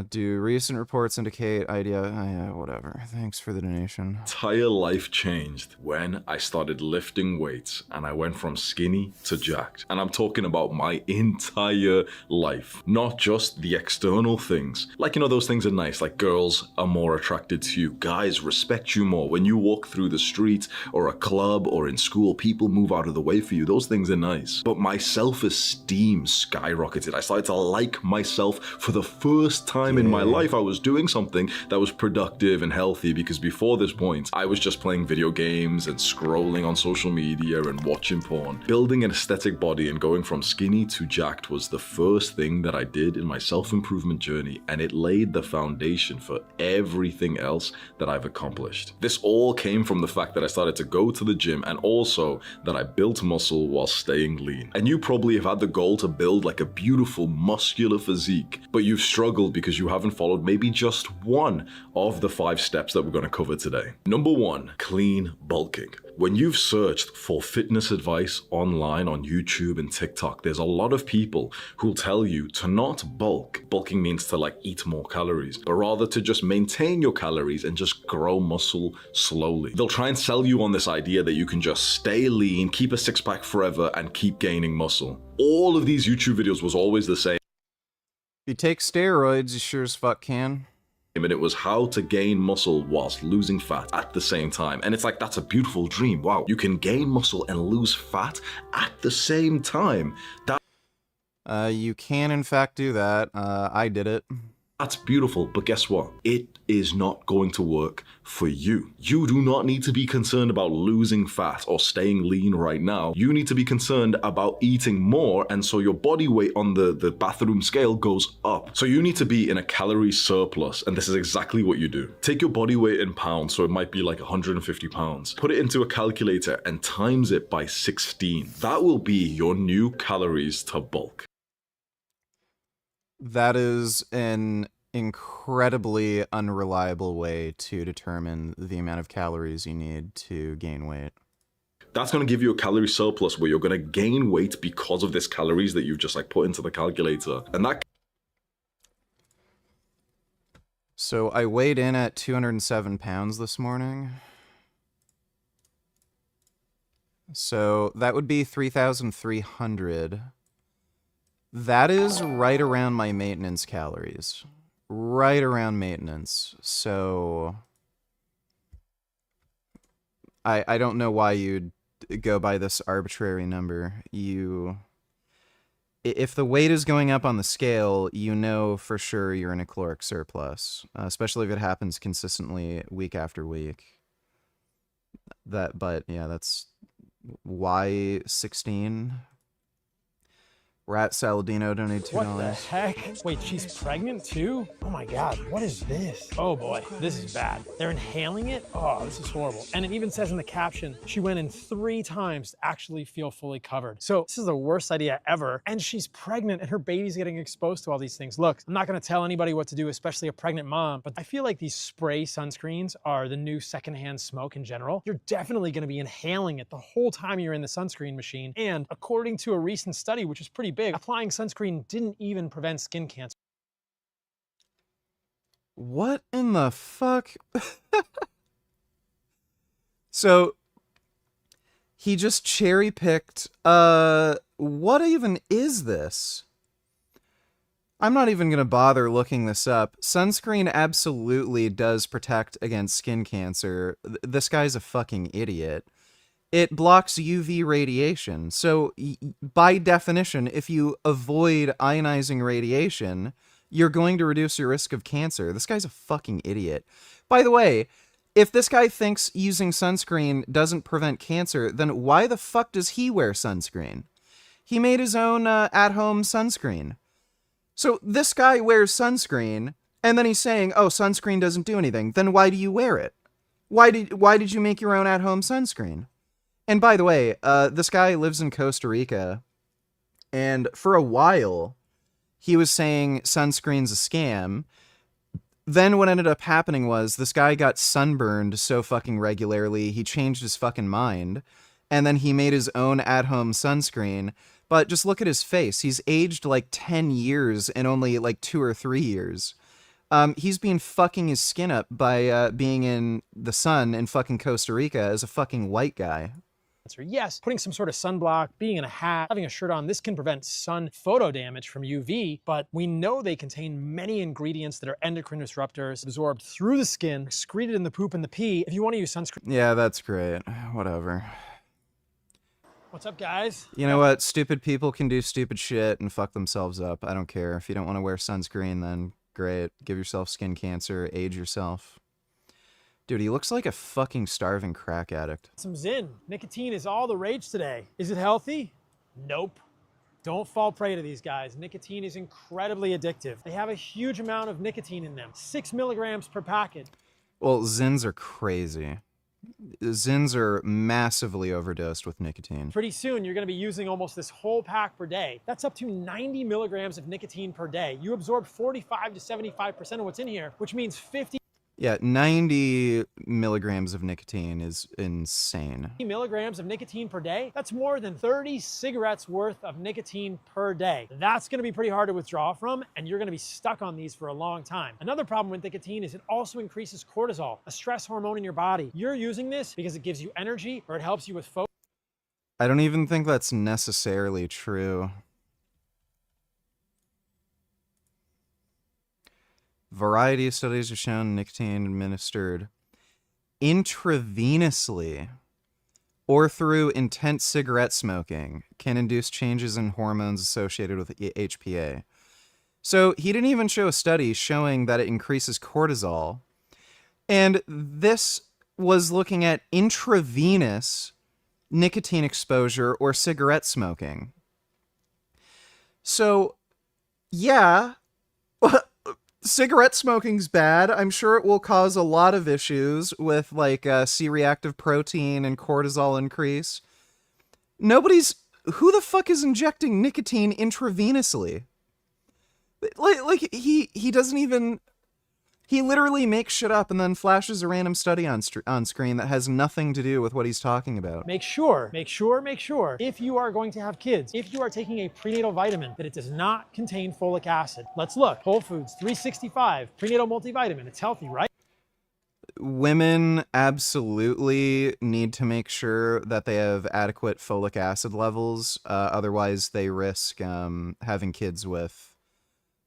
Do recent reports indicate idea? Yeah, whatever. Thanks for the donation. Entire life changed when I started lifting weights and I went from skinny to jacked. And I'm talking about my entire life, not just the external things. Like, you know, those things are nice, like girls are more attracted to you, guys respect you more. When you walk through the street or a club or in school, people move out of the way for you. Those things are nice. But my self-esteem skyrocketed. I started to like myself for the first time in my life. I was doing something that was productive and healthy, because before this point, I was just playing video games and scrolling on social media and watching porn. Building an aesthetic body and going from skinny to jacked was the first thing that I did in my self-improvement journey, and it laid the foundation for everything else that I've accomplished. This all came from the fact that I started to go to the gym, and also that I built muscle while staying lean. And you probably have had the goal to build like a beautiful muscular physique, but you've struggled because you haven't followed maybe just one of the 5 steps that we're going to cover today. Number 1, clean bulking. When you've searched for fitness advice online on YouTube and TikTok, there's a lot of people who'll tell you to not bulk. Bulking means to like eat more calories, but rather to just maintain your calories and just grow muscle slowly. They'll try and sell you on this idea that you can just stay lean, keep a six-pack forever, and keep gaining muscle. All of these YouTube videos was always the same. If you take steroids, you sure as fuck can. And it was how to gain muscle whilst losing fat at the same time. And it's like, that's a beautiful dream. Wow, you can gain muscle and lose fat at the same time. You can in fact do that. I did it. That's beautiful, but guess what? It is not going to work for you. You do not need to be concerned about losing fat or staying lean right now. You need to be concerned about eating more, and so your body weight on the bathroom scale goes up. So you need to be in a calorie surplus, and this is exactly what you do. Take your body weight in pounds, so it might be like 150 pounds. Put it into a calculator and times it by 16. That will be your new calories to bulk. That is an incredibly unreliable way to determine the amount of calories you need to gain weight. That's going to give you a calorie surplus where you're going to gain weight because of this calories that you've just like put into the calculator. And that... So I weighed in at 207 pounds this morning. So that would be 3,300. That is right around my maintenance calories. Right around maintenance. So I don't know why you'd go by this arbitrary number. If the weight is going up on the scale, you know for sure you're in a caloric surplus, especially if it happens consistently week after week. But yeah, that's Y16. Rat Saladino donated $2. What the heck? Wait, she's pregnant too? Oh my god, what is this? Oh boy, this is bad. They're inhaling it? Oh, this is horrible. And it even says in the caption, she went in 3 times to actually feel fully covered. So this is the worst idea ever. And she's pregnant and her baby's getting exposed to all these things. Look, I'm not gonna tell anybody what to do, especially a pregnant mom, but I feel like these spray sunscreens are the new secondhand smoke in general. You're definitely gonna be inhaling it the whole time you're in the sunscreen machine. And according to a recent study, which is pretty big, applying sunscreen didn't even prevent skin cancer. What in the fuck? So he just cherry picked. What even is this? I'm not even gonna bother looking this up. Sunscreen absolutely does protect against skin cancer. This guy's a fucking idiot. It blocks UV radiation. So by definition, if you avoid ionizing radiation, you're going to reduce your risk of cancer. This guy's a fucking idiot. By the way, if this guy thinks using sunscreen doesn't prevent cancer, then why the fuck does he wear sunscreen? He made his own at-home sunscreen. So this guy wears sunscreen, and then he's saying, oh, sunscreen doesn't do anything. Then why do you wear it? Why did you make your own at-home sunscreen? And by the way, this guy lives in Costa Rica, and for a while, he was saying sunscreen's a scam. Then what ended up happening was this guy got sunburned so fucking regularly, he changed his fucking mind, and then he made his own at-home sunscreen. But just look at his face. He's aged like 10 years in only like 2 or 3 years. He's been fucking his skin up by being in the sun in fucking Costa Rica as a fucking white guy. Yes, putting some sort of sunblock, being in a hat, having a shirt on, this can prevent sun photo damage from UV, but we know they contain many ingredients that are endocrine disruptors, absorbed through the skin, excreted in the poop and the pee. If you want to use sunscreen... Yeah, that's great. Whatever. What's up, guys? You know what? Stupid people can do stupid shit and fuck themselves up. I don't care. If you don't want to wear sunscreen, then great. Give yourself skin cancer. Age yourself. Dude, he looks like a fucking starving crack addict. Some Zyn. Nicotine is all the rage today. Is it healthy? Nope. Don't fall prey to these guys. Nicotine is incredibly addictive. They have a huge amount of nicotine in them. 6 milligrams per packet. Well, Zyns are crazy. Zyns are massively overdosed with nicotine. Pretty soon, you're going to be using almost this whole pack per day. That's up to 90 milligrams of nicotine per day. You absorb 45 to 75% of what's in here, which means 50 Yeah, 90 milligrams of nicotine is insane. milligrams of nicotine per day. That's more than 30 cigarettes worth of nicotine per day. That's going to be pretty hard to withdraw from, and you're going to be stuck on these for a long time. Another problem with nicotine is it also increases cortisol, a stress hormone in your body. You're using this because it gives you energy or it helps you with focus. I don't even think that's necessarily true. Variety of studies have shown nicotine administered intravenously or through intense cigarette smoking can induce changes in hormones associated with HPA. So he didn't even show a study showing that it increases cortisol. And this was looking at intravenous nicotine exposure or cigarette smoking. So, yeah, cigarette smoking's bad. I'm sure it will cause a lot of issues with like C-reactive protein and cortisol increase. Who the fuck is injecting nicotine intravenously? Like he doesn't even, he literally makes shit up and then flashes a random study on screen that has nothing to do with what he's talking about. Make sure, if you are going to have kids, if you are taking a prenatal vitamin, that it does not contain folic acid. Let's look. Whole Foods 365, prenatal multivitamin. It's healthy, right? Women absolutely need to make sure that they have adequate folic acid levels. Otherwise, they risk having kids with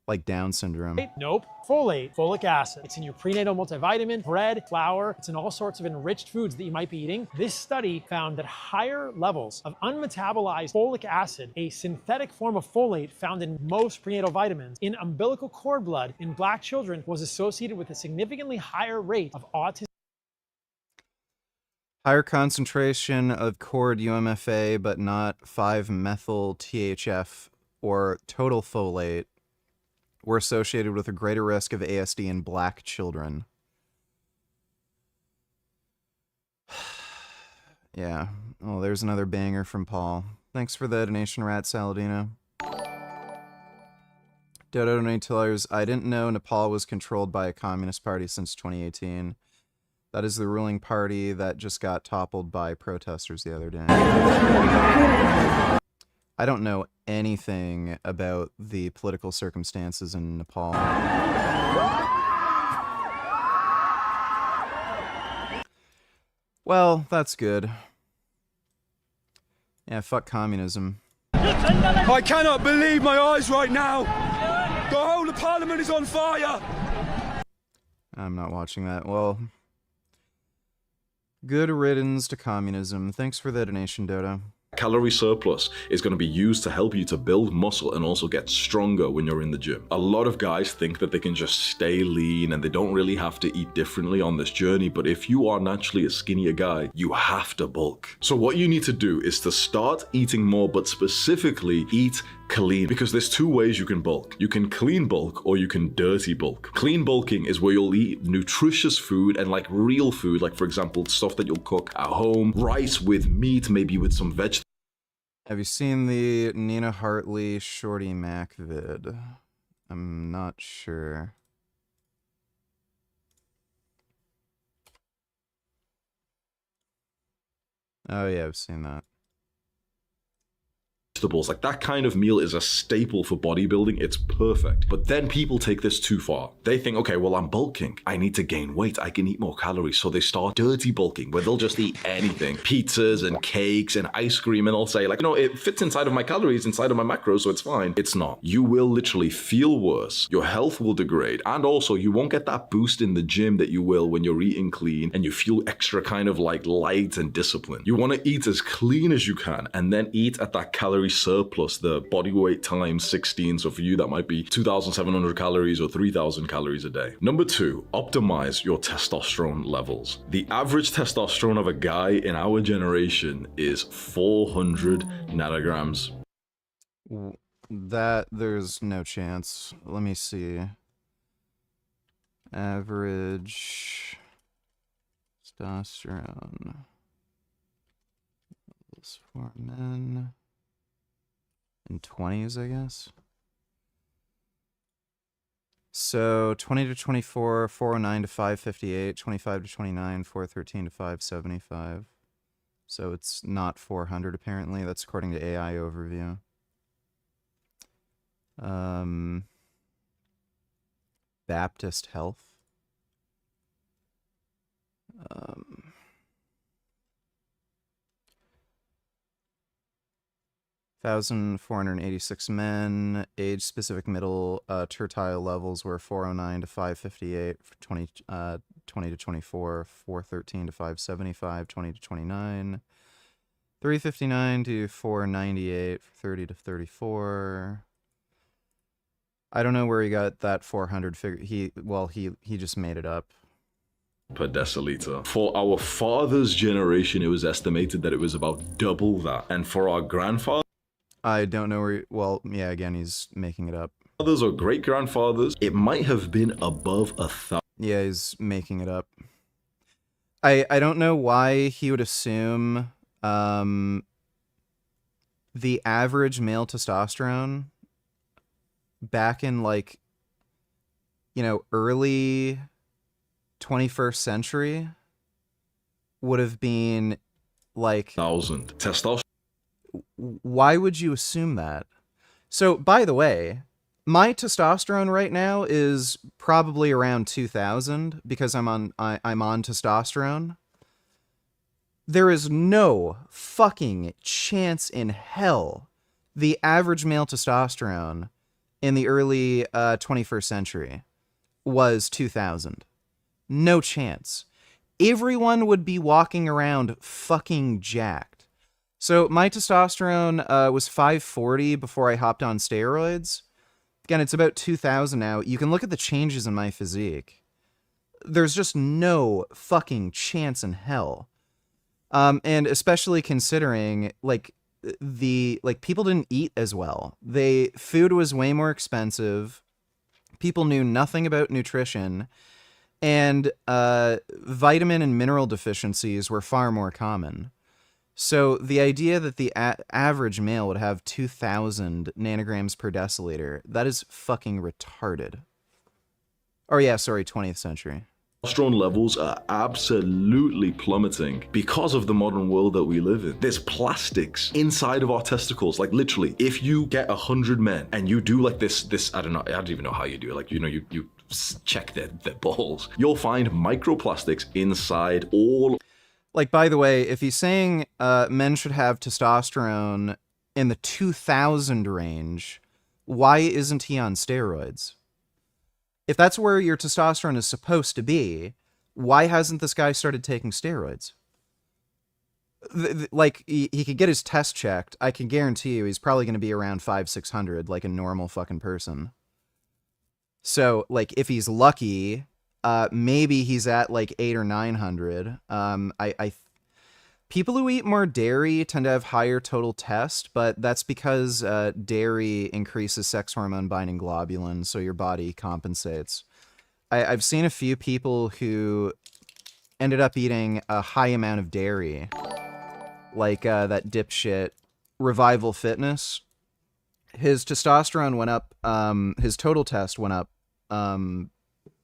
like Down syndrome. Nope. Folate, folic acid. It's in your prenatal multivitamin, bread, flour. It's in all sorts of enriched foods that you might be eating. This study found that higher levels of unmetabolized folic acid, a synthetic form of folate found in most prenatal vitamins, in umbilical cord blood in Black children was associated with a significantly higher rate of autism. Higher concentration of cord UMFA, but not 5-methyl THF or total folate were associated with a greater risk of ASD in Black children. Yeah. Oh, there's another banger from Paul. Thanks for the donation, Rat Saladino. Dodo donate tellers. I didn't know Nepal was controlled by a communist party since 2018. That is the ruling party that just got toppled by protesters the other day. I don't know anything about the political circumstances in Nepal. Well, that's good. Yeah, fuck communism. I cannot believe my eyes right now. The whole of Parliament is on fire. I'm not watching that. Well, good riddance to communism. Thanks for the donation, Dodo. Calorie surplus is going to be used to help you to build muscle and also get stronger when you're in the gym. A lot of guys think that they can just stay lean and they don't really have to eat differently on this journey, but if you are naturally a skinnier guy, you have to bulk. So what you need to do is to start eating more, but specifically eat clean, because there's two ways you can bulk. You can clean bulk or you can dirty bulk. Clean bulking is where you'll eat nutritious food and like real food, like for example, stuff that you'll cook at home, rice with meat, maybe with some vegetables. Have you seen the Nina Hartley Shorty Mac vid? I'm not sure. Oh yeah, I've seen that. Like that kind of meal is a staple for bodybuilding. It's perfect. But then people take this too far. They think, okay, well, I'm bulking. I need to gain weight. I can eat more calories. So they start dirty bulking where they'll just eat anything. Pizzas and cakes and ice cream. And they'll say like, no, it fits inside of my calories, inside of my macros, so it's fine. It's not. You will literally feel worse. Your health will degrade. And also you won't get that boost in the gym that you will when you're eating clean and you feel extra kind of like light and disciplined. You want to eat as clean as you can and then eat at that calorie surplus, the body weight times 16. So for you, that might be 2,700 calories or 3,000 calories a day. Number 2, optimize your testosterone levels. The average testosterone of a guy in our generation is 400 nanograms. That, there's no chance. Let me see. Average testosterone levels for men. In 20s, I guess. So 20 to 24, 409 to 558, 25 to 29, 413 to 575. So it's not 400 apparently. That's according to AI overview. Baptist Health. 1,486 men, age-specific middle tertile levels were 409 to 558, 20 to 24, 413 to 575, 20 to 29, 359 to 498, 30 to 34. I don't know where he got that 400 figure. He just made it up. Per deciliter. For our father's generation, it was estimated that it was about double that. And for our grandfather, I don't know where, well, yeah, again, he's making it up. Fathers or great-grandfathers, it might have been above 1,000. Yeah, he's making it up. I don't know why he would assume the average male testosterone back in, like, you know, early 21st century would have been, like... 1,000. Testosterone. Why would you assume that? So, by the way, my testosterone right now is probably around 2,000 because I'm on testosterone. There is no fucking chance in hell the average male testosterone in the early 21st century was 2,000. No chance. Everyone would be walking around fucking jacked. So my testosterone was 540 before I hopped on steroids. Again, it's about 2,000 now. You can look at the changes in my physique. There's just no fucking chance in hell. And especially considering, like, people didn't eat as well. Food was way more expensive. People knew nothing about nutrition. And vitamin and mineral deficiencies were far more common. So the idea that the average male would have 2,000 nanograms per deciliter, that is fucking retarded. Or yeah, sorry, 20th century. Testosterone levels are absolutely plummeting because of the modern world that we live in. There's plastics inside of our testicles. Like literally, if you get 100 men and you do like this, I don't even know how you do it. Like, you know, you check their balls, you'll find microplastics inside all. Like, by the way, if he's saying men should have testosterone in the 2,000 range, why isn't he on steroids? If that's where your testosterone is supposed to be, why hasn't this guy started taking steroids? Like he could get his test checked. I can guarantee you he's probably going to be around 500-600, like a normal fucking person. So like if he's lucky, maybe he's at like 800 or 900. People who eat more dairy tend to have higher total test, but that's because dairy increases sex hormone binding globulin, so your body compensates. I've seen a few people who ended up eating a high amount of dairy, like that dipshit Revival Fitness. His testosterone went up, his total test went up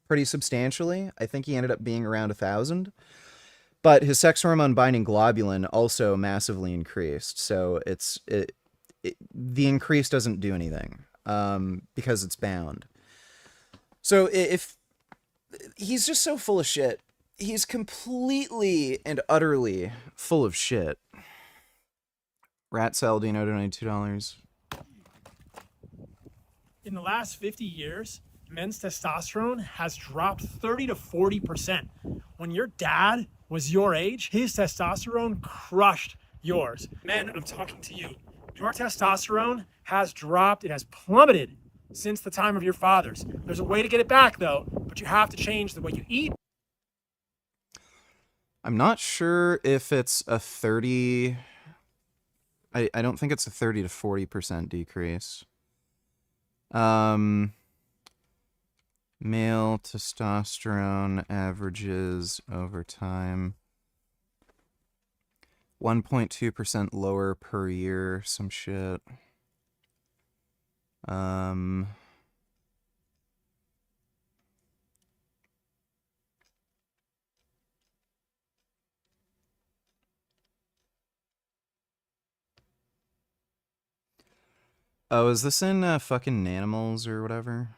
pretty substantially. I think he ended up being around 1,000. But his sex hormone binding globulin also massively increased. So the increase doesn't do anything because it's bound. So if he's just so full of shit, he's completely and utterly full of shit. Rat Saladino donated $2. In the last 50 years, men's testosterone has dropped 30 to 40%. When your dad was your age, his testosterone crushed yours. Men, I'm talking to you. Your testosterone has dropped, it has plummeted since the time of your fathers. There's a way to get it back though, but you have to change the way you eat. I'm not sure if it's a 30... I don't think it's a 30 to 40% decrease. Male testosterone averages over time 1.2% lower per year, some shit. Oh, is this in fucking Animals or whatever?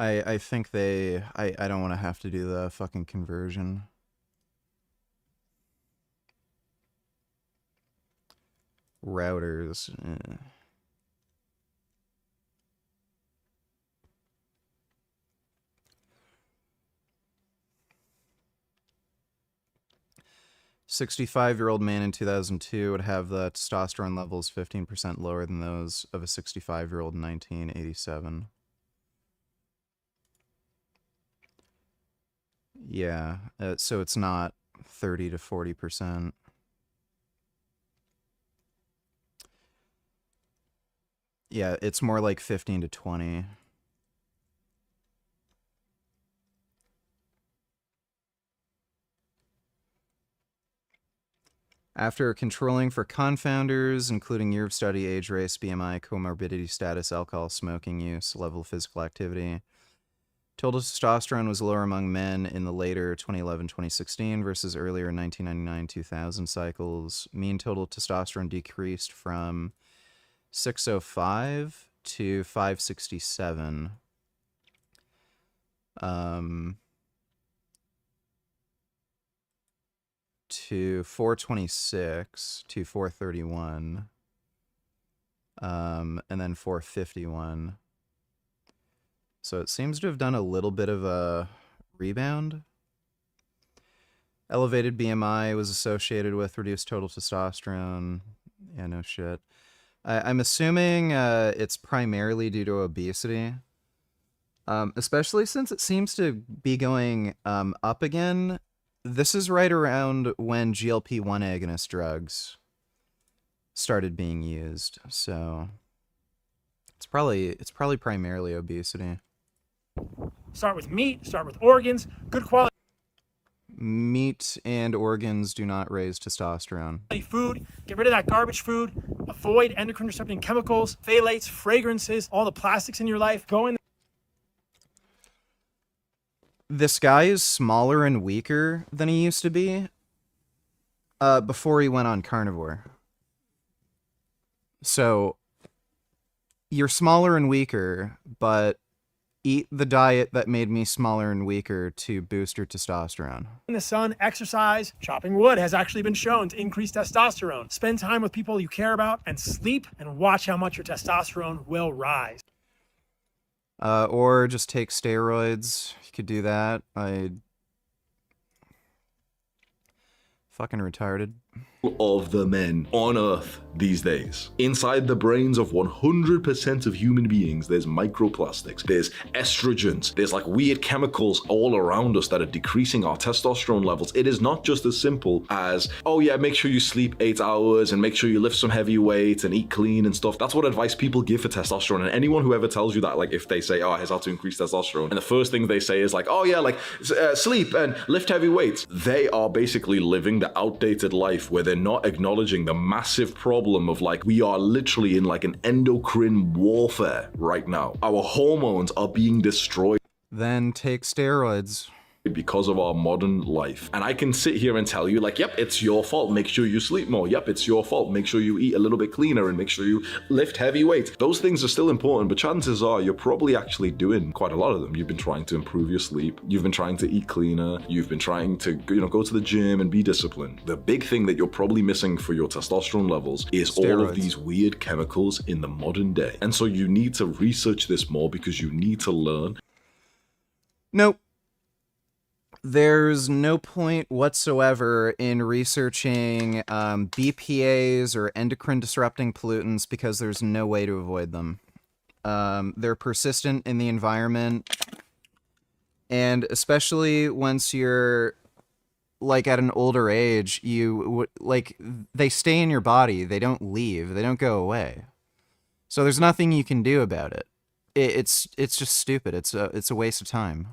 I think I don't want to have to do the fucking conversion. Routers. 65-year-old man in 2002 would have the testosterone levels 15% lower than those of a 65-year-old in 1987. Yeah, so it's not 30 to 40%. Yeah, it's more like 15 to 20. After controlling for confounders, including year of study, age, race, BMI, comorbidity status, alcohol, smoking use, level of physical activity, total testosterone was lower among men in the later 2011-2016 versus earlier 1999-2000 cycles. Mean total testosterone decreased from 605 to 567. To 426 to 431, and then 451. So it seems to have done a little bit of a rebound. Elevated BMI was associated with reduced total testosterone. Yeah, no shit. I'm assuming it's primarily due to obesity, especially since it seems to be going up again. This is right around when GLP-1 agonist drugs started being used, so it's probably primarily obesity. Start with meat, start with organs, good quality Meat and organs do not raise testosterone. food, get rid of that garbage food, avoid endocrine disrupting chemicals, phthalates, fragrances, all the plastics in your life. Go in. This guy is smaller and weaker than he used to be before he went on carnivore. So you're smaller and weaker, but eat the diet that made me smaller and weaker to boost your testosterone. In the sun, exercise, chopping wood has actually been shown to increase testosterone. Spend time with people you care about and sleep and watch how much your testosterone will rise. Or just take steroids. You could do that. I fucking retarded. Of the men on Earth these days. Inside the brains of 100% of human beings, there's microplastics, there's estrogens, there's like weird chemicals all around us that are decreasing our testosterone levels. It is not just as simple as, oh yeah, make sure you sleep 8 hours and make sure you lift some heavy weights and eat clean and stuff. That's what advice people give for testosterone. And anyone who ever tells you that, like if they say, oh, here's how to increase testosterone, and the first thing they say is like, oh yeah, like sleep and lift heavy weights. They are basically living the outdated life where they're not acknowledging the massive problem of like, we are literally in like an endocrine warfare right now. Our hormones are being destroyed. Then take steroids. Because of our modern life. And I can sit here and tell you like, yep, it's your fault. Make sure you sleep more. Yep, it's your fault. Make sure you eat a little bit cleaner and make sure you lift heavy weights. Those things are still important, but chances are you're probably actually doing quite a lot of them. You've been trying to improve your sleep. You've been trying to eat cleaner. You've been trying to, go to the gym and be disciplined. The big thing that you're probably missing for your testosterone levels is steroids. All of these weird chemicals in the modern day. And so you need to research this more because you need to learn. Nope. There's no point whatsoever in researching BPAs or endocrine disrupting pollutants because there's no way to avoid them. They're persistent in the environment, and especially once you're like at an older age, they stay in your body. They don't leave. They don't go away. So there's nothing you can do about it. It's just stupid. It's a waste of time.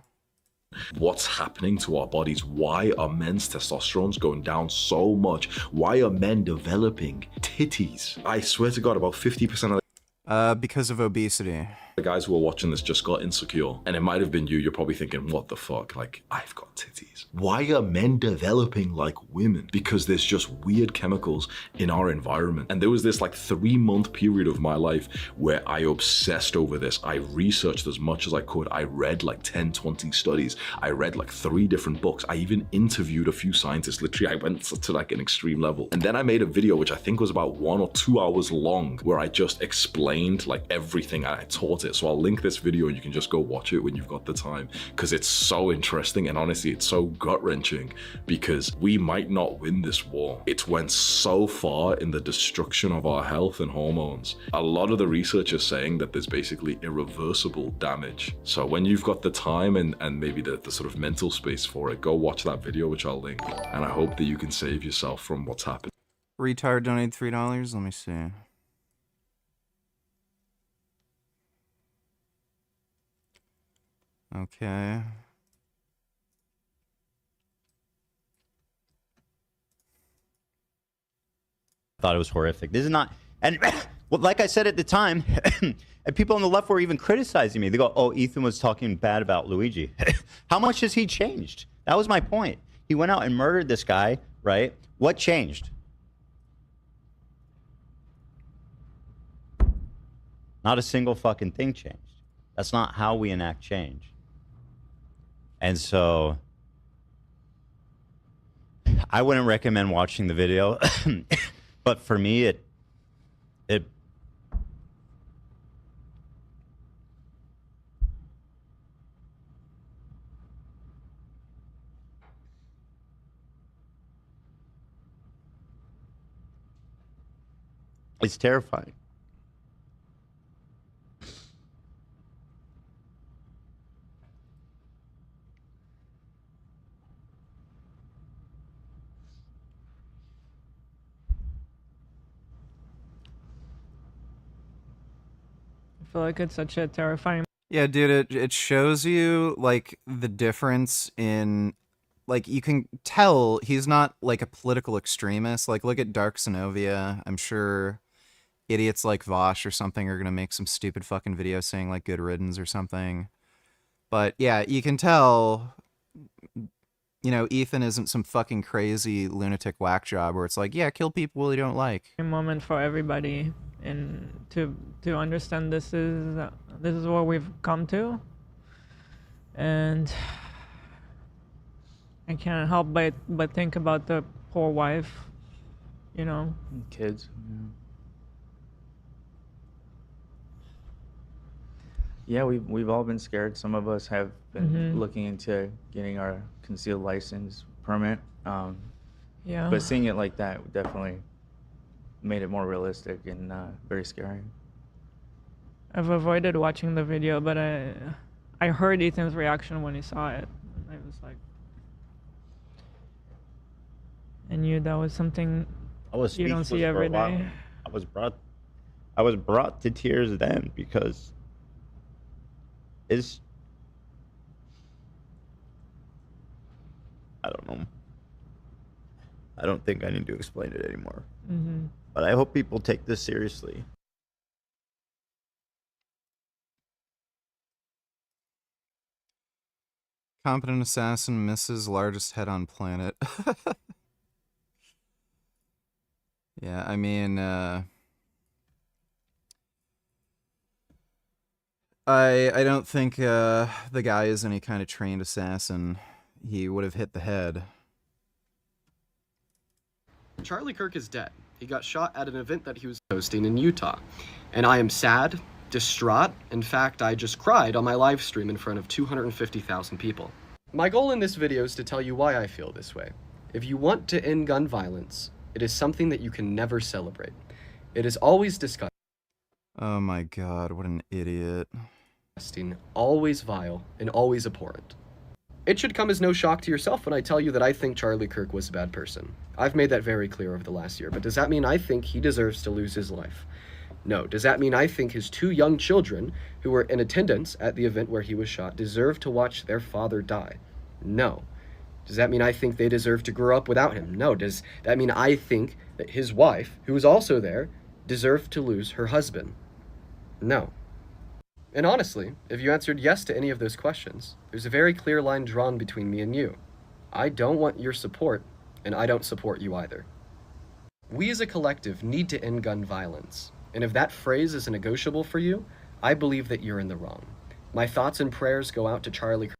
What's happening to our bodies? Why are men's testosterones going down so much? Why are men developing titties? I swear to God, about 50% of because of obesity. the guys who are watching this just got insecure. And it might have been you. You're probably thinking, what the fuck? Like, I've got titties. Why are men developing like women? Because there's just weird chemicals in our environment. And there was this like 3-month period of my life where I obsessed over this. I researched as much as I could. I read like 10, 20 studies. I read like 3 different books. I even interviewed a few scientists. Literally, I went to like an extreme level. And then I made a video, which I think was about 1 or 2 hours long, where I just explained like everything and I taught it. So I'll link this video and you can just go watch it when you've got the time, because it's so interesting and honestly it's so gut-wrenching, because we might not win this war. It's went so far in the destruction of our health and hormones. A lot of the research is saying that there's basically irreversible damage. So when you've got the time and maybe the sort of mental space for it, go watch that video, which I'll link, and I hope that you can save yourself from what's happened. Retard donated $3. Let me see. Okay. Thought it was horrific. This is not, and well, like I said at the time, and people on the left were even criticizing me. They go, "Oh, Ethan was talking bad about Luigi." How much has he changed? That was my point. He went out and murdered this guy, right? What changed? Not a single fucking thing changed. That's not how we enact change. And so I wouldn't recommend watching the video, but for me, it it's terrifying. I feel like it's such a terrifying. Yeah, dude, it shows you, like, the difference in, like, you can tell he's not, like, a political extremist. Like, look at Dark Synovia. I'm sure idiots like Vosh or something are gonna make some stupid fucking video saying, like, good riddance or something. But, yeah, you can tell, you know, Ethan isn't some fucking crazy lunatic whack job where it's like, yeah, kill people you don't like. Moment for everybody. and to understand this is what we've come to, and I can't help but think about the poor wife, you know. Kids. Yeah, we've all been scared. Some of us have been looking into getting our concealed license permit. Yeah. But seeing it like that definitely made it more realistic and very scary. I've avoided watching the video, but I heard Ethan's reaction when he saw it. I was like, I knew that was something I was you don't speechless see for every a while. day. I was brought to tears then because it's, I don't know. I don't think I need to explain it anymore. But I hope people take this seriously. Competent assassin misses largest head on planet. Yeah, I mean, I don't think the guy is any kind of trained assassin. He would have hit the head. Charlie Kirk is dead. He got shot at an event that he was hosting in Utah. And I am sad, distraught. In fact, I just cried on my live stream in front of 250,000 people. My goal in this video is to tell you why I feel this way. If you want to end gun violence, it is something that you can never celebrate. It is always disgusting. Oh my god, what an idiot. Always vile, and always abhorrent. It should come as no shock to yourself when I tell you that I think Charlie Kirk was a bad person. I've made that very clear over the last year, but does that mean I think he deserves to lose his life? No. Does that mean I think his 2 young children, who were in attendance at the event where he was shot, deserve to watch their father die? No. Does that mean I think they deserve to grow up without him? No. Does that mean I think that his wife, who was also there, deserved to lose her husband? No. And honestly, if you answered yes to any of those questions, there's a very clear line drawn between me and you. I don't want your support, and I don't support you either. We as a collective need to end gun violence, and if that phrase is negotiable for you, I believe that you're in the wrong. My thoughts and prayers go out to Charlie.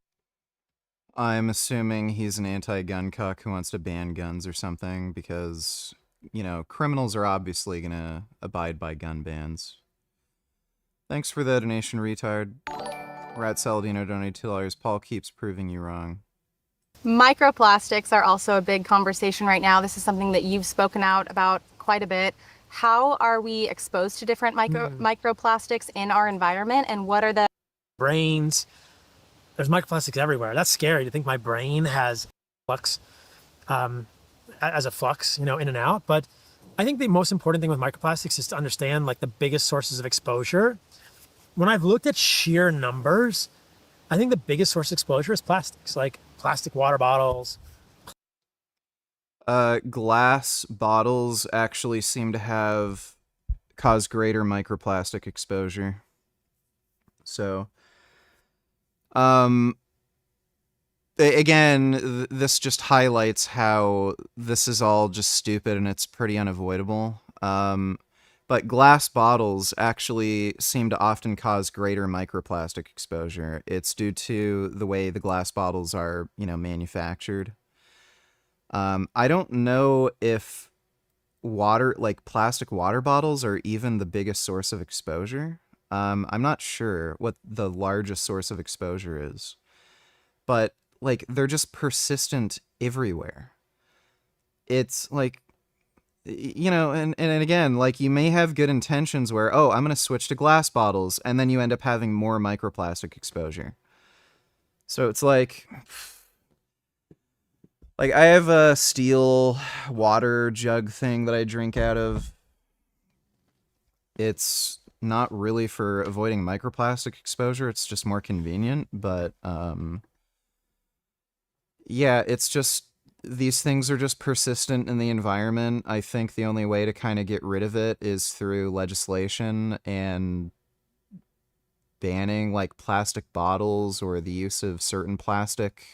I'm assuming he's an anti-gun cuck who wants to ban guns or something because, you know, criminals are obviously gonna abide by gun bans. Thanks for the donation, retard. Rat Saladino donated $2. Paul keeps proving you wrong. Microplastics are also a big conversation right now. This is something that you've spoken out about quite a bit. How are we exposed to different microplastics in our environment, and what are the Brains. There's microplastics everywhere. That's scary to think my brain has flux, as a flux, you know, in and out. But I think the most important thing with microplastics is to understand like the biggest sources of exposure. When I've looked at sheer numbers, I think the biggest source of exposure is plastics, like plastic water bottles. Glass bottles actually seem to cause greater microplastic exposure. So, again, this just highlights how this is all just stupid and it's pretty unavoidable. But glass bottles actually seem to often cause greater microplastic exposure. It's due to the way the glass bottles are, you know, manufactured. I don't know if plastic water bottles are even the biggest source of exposure. I'm not sure what the largest source of exposure is, but like they're just persistent everywhere. It's like, you know, and again, like you may have good intentions where, oh, I'm going to switch to glass bottles, and then you end up having more microplastic exposure. So it's like I have a steel water jug thing that I drink out of. It's not really for avoiding microplastic exposure. It's just more convenient. But yeah, it's just these things are just persistent in the environment. I think the only way to kind of get rid of it is through legislation and banning like plastic bottles or the use of certain plastic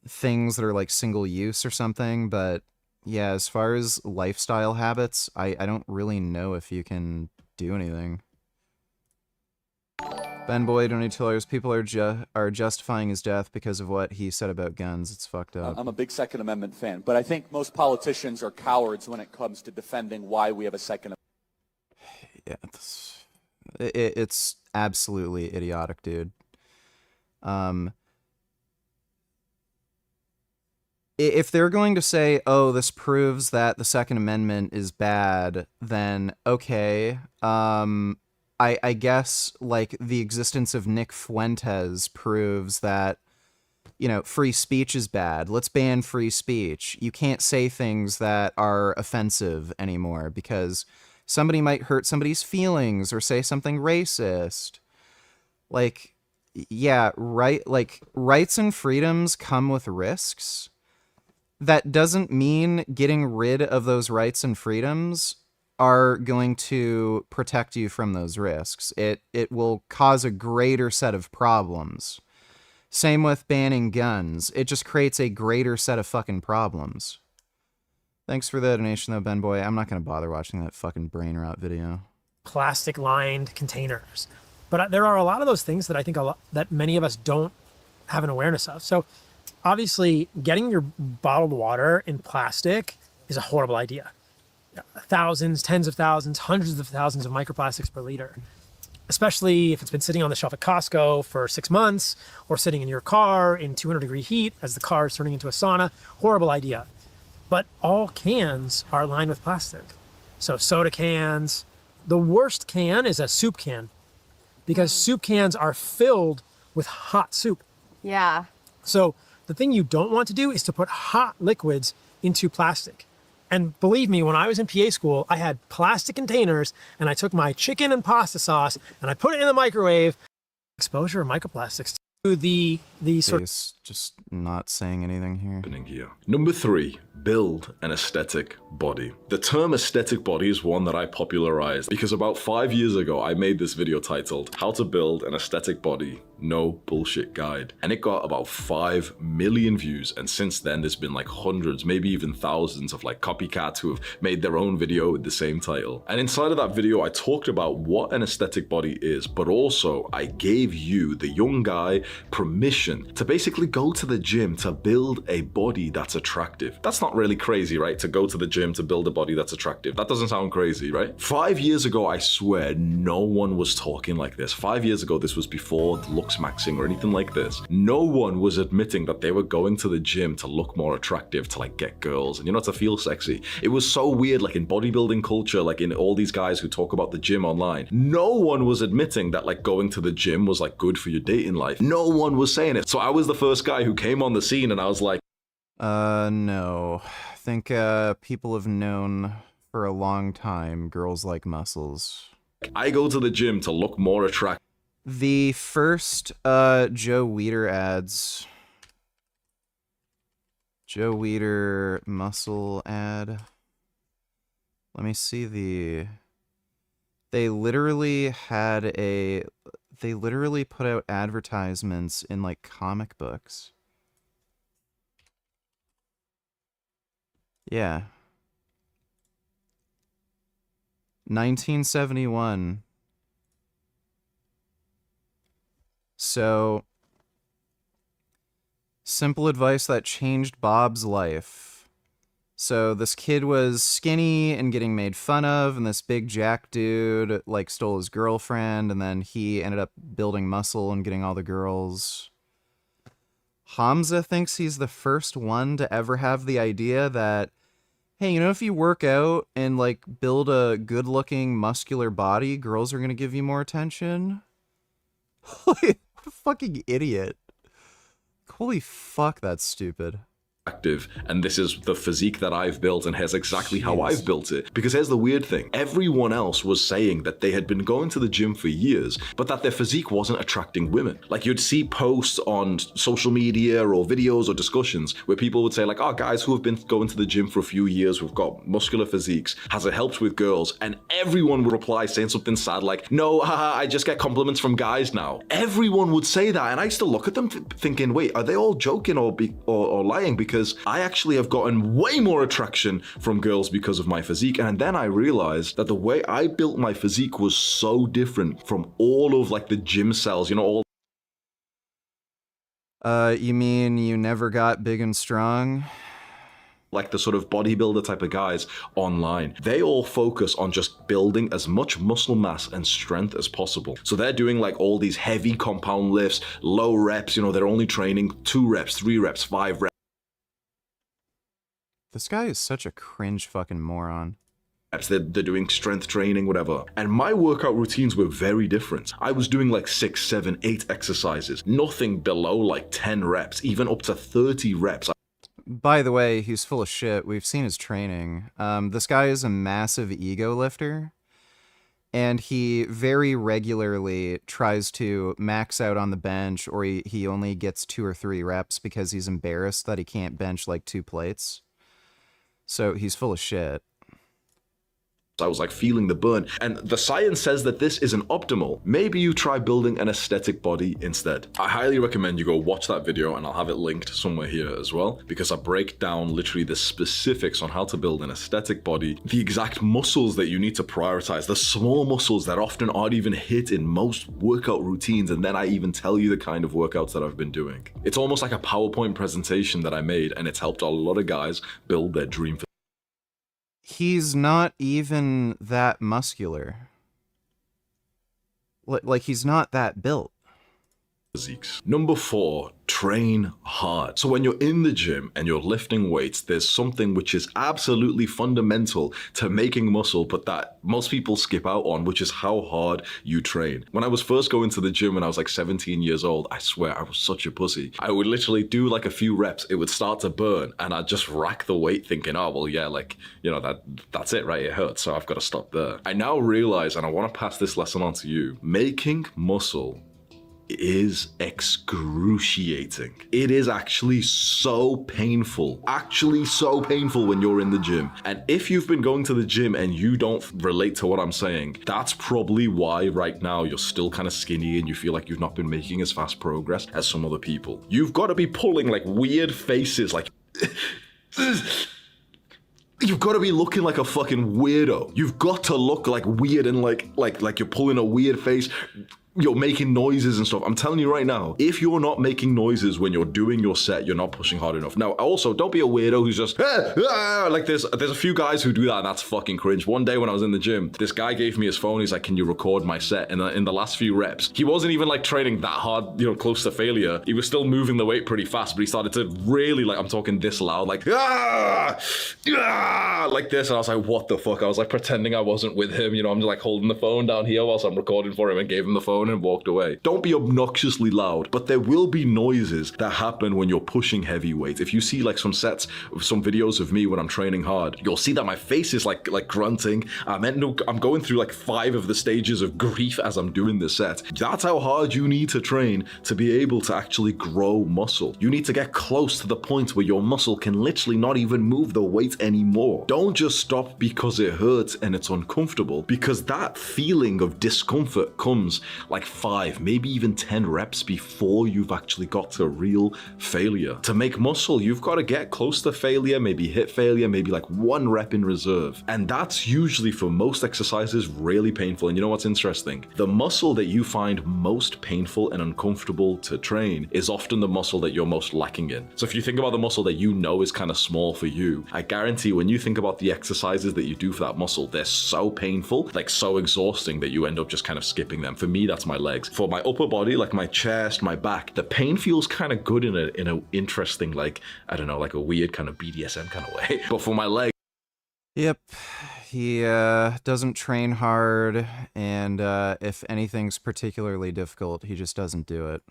things that are like single use or something. But yeah, as far as lifestyle habits, I don't really know if you can do anything. Ben Boy, $22. People are justifying his death because of what he said about guns. It's fucked up. I'm a big Second Amendment fan, but I think most politicians are cowards when it comes to defending why we have a Second Amendment. Yeah, it's absolutely idiotic, dude. If they're going to say, oh, this proves that the Second Amendment is bad, then okay. I guess, like, the existence of Nick Fuentes proves that, you know, free speech is bad. Let's ban free speech. You can't say things that are offensive anymore because somebody might hurt somebody's feelings or say something racist. Like, yeah, right. Like, rights and freedoms come with risks. That doesn't mean getting rid of those rights and freedoms are going to protect you from those risks. It will cause a greater set of problems. Same with banning guns. It just creates a greater set of fucking problems. Thanks for the donation, though, Ben Boy. I'm not going to bother watching that fucking brain rot video. Plastic-lined containers. But there are a lot of those things that I think that many of us don't have an awareness of. So obviously, getting your bottled water in plastic is a horrible idea. Thousands, tens of thousands, hundreds of thousands of microplastics per liter. Especially if it's been sitting on the shelf at Costco for 6 months or sitting in your car in 200-degree heat as the car is turning into a sauna. Horrible idea. But all cans are lined with plastic. So soda cans. The worst can is a soup can because soup cans are filled with hot soup. Yeah. So the thing you don't want to do is to put hot liquids into plastic. And believe me, when I was in PA school, I had plastic containers and I took my chicken and pasta sauce and I put it in the microwave. Exposure of microplastics to the sort of... Just not saying anything here. Number 3, build an aesthetic body. The term aesthetic body is one that I popularized because about 5 years ago, I made this video titled How to Build an Aesthetic Body, No Bullshit Guide. And it got about 5 million views. And since then, there's been like hundreds, maybe even thousands of like copycats who have made their own video with the same title. And inside of that video, I talked about what an aesthetic body is, but also I gave you, the young guy, permission to basically go to the gym to build a body that's attractive. That's not really crazy, right? To go to the gym to build a body that's attractive. That doesn't sound crazy, right? 5 years ago, I swear, no one was talking like this. 5 years ago, this was before the looks maxing or anything like this. No one was admitting that they were going to the gym to look more attractive, to like get girls and, you know, to feel sexy. It was so weird, like in bodybuilding culture, like in all these guys who talk about the gym online. No one was admitting that like going to the gym was like good for your dating life. No one was saying it. So I was the first guy who came on the scene and I was like, no. I think people have known for a long time girls like muscles. I go to the gym to look more attractive. The first Joe Weider ads. Joe Weider muscle ad. Let me see the... They literally put out advertisements in like comic books. Yeah. 1971. So, simple advice that changed Bob's life. So this kid was skinny and getting made fun of, and this big jack dude like stole his girlfriend, and then he ended up building muscle and getting all the girls. Hamza thinks he's the first one to ever have the idea that, hey, you know, if you work out and like build a good-looking muscular body, girls are gonna give you more attention. What a fucking idiot. Holy fuck, that's stupid. And this is the physique that I've built, and here's exactly how I've built it. Because here's the weird thing. Everyone else was saying that they had been going to the gym for years, but that their physique wasn't attracting women. Like you'd see posts on social media or videos or discussions where people would say like, oh, guys who have been going to the gym for a few years, we've got muscular physiques, has it helped with girls? And everyone would reply saying something sad like, no, haha, I just get compliments from guys now. Everyone would say that, and I used to look at them thinking, wait, are they all joking or lying? Because because I actually have gotten way more attraction from girls because of my physique. And then I realized that the way I built my physique was so different from all of like the gym cells, you know, all. You mean you never got big and strong? Like the sort of bodybuilder type of guys online, they all focus on just building as much muscle mass and strength as possible. So they're doing like all these heavy compound lifts, low reps, you know, they're only training 2 reps, 3 reps, 5 reps. This guy is such a cringe fucking moron. They're doing strength training, whatever. And my workout routines were very different. I was doing like 6, 7, 8 exercises, nothing below like 10 reps, even up to 30 reps. By the way, he's full of shit. We've seen his training. This guy is a massive ego lifter, and he very regularly tries to max out on the bench, or he only gets 2 or 3 reps because he's embarrassed that he can't bench like 2 plates. So he's full of shit. I was like feeling the burn, and the science says that this isn't optimal. Maybe you try building an aesthetic body instead. I highly recommend you go watch that video, and I'll have it linked somewhere here as well, because I break down literally the specifics on how to build an aesthetic body, the exact muscles that you need to prioritize, the small muscles that often aren't even hit in most workout routines, and then I even tell you the kind of workouts that I've been doing. It's almost like a PowerPoint presentation that I made, and it's helped a lot of guys build their dream. He's not even that muscular. Like he's not that built. Physiques. Number 4, train hard. So when you're in the gym and you're lifting weights, there's something which is absolutely fundamental to making muscle, but that most people skip out on, which is how hard you train. When I was first going to the gym when I was like 17 years old, I swear I was such a pussy. I would literally do like a few reps, it would start to burn, and I'd just rack the weight thinking, oh, well, yeah, like, you know, that's it, right? It hurts, so I've got to stop there. I now realize, and I want to pass this lesson on to you, making muscle is excruciating. It is actually so painful. When you're in the gym. And if you've been going to the gym and you don't relate to what I'm saying, that's probably why right now you're still kind of skinny and you feel like you've not been making as fast progress as some other people. You've got to be pulling like weird faces, like you've got to be looking like a fucking weirdo. You've got to look like weird and like you're pulling a weird face. You're making noises and stuff. I'm telling you right now, if you're not making noises when you're doing your set, you're not pushing hard enough. Now, also, don't be a weirdo who's just, like there's a few guys who do that, and that's fucking cringe. One day when I was in the gym, this guy gave me his phone. He's like, can you record my set? And in the last few reps, he wasn't even like training that hard, you know, close to failure. He was still moving the weight pretty fast, but he started to really, like, I'm talking this loud, like, like this. And I was like, what the fuck? I was like pretending I wasn't with him. You know, I'm just like holding the phone down here whilst I'm recording for him, and gave him the phone and walked away. Don't be obnoxiously loud, but there will be noises that happen when you're pushing heavy weights. If you see like some videos of me when I'm training hard, you'll see that my face is like grunting. I'm going through like 5 of the stages of grief as I'm doing the set. That's how hard you need to train to be able to actually grow muscle. You need to get close to the point where your muscle can literally not even move the weight anymore. Don't just stop because it hurts and it's uncomfortable, because that feeling of discomfort comes like 5, maybe even 10 reps before you've actually got to real failure. To make muscle, you've got to get close to failure, maybe hit failure, maybe like 1 rep in reserve. And that's usually for most exercises really painful. And you know what's interesting? The muscle that you find most painful and uncomfortable to train is often the muscle that you're most lacking in. So if you think about the muscle that you know is kind of small for you, I guarantee when you think about the exercises that you do for that muscle, they're so painful, like so exhausting, that you end up just kind of skipping them. For me, that's my legs. For my upper body, like my chest, my back, the pain feels kind of good in a interesting, like, I don't know, like a weird kind of BDSM kind of way. But for my legs, yep, he doesn't train hard, and if anything's particularly difficult, he just doesn't do it.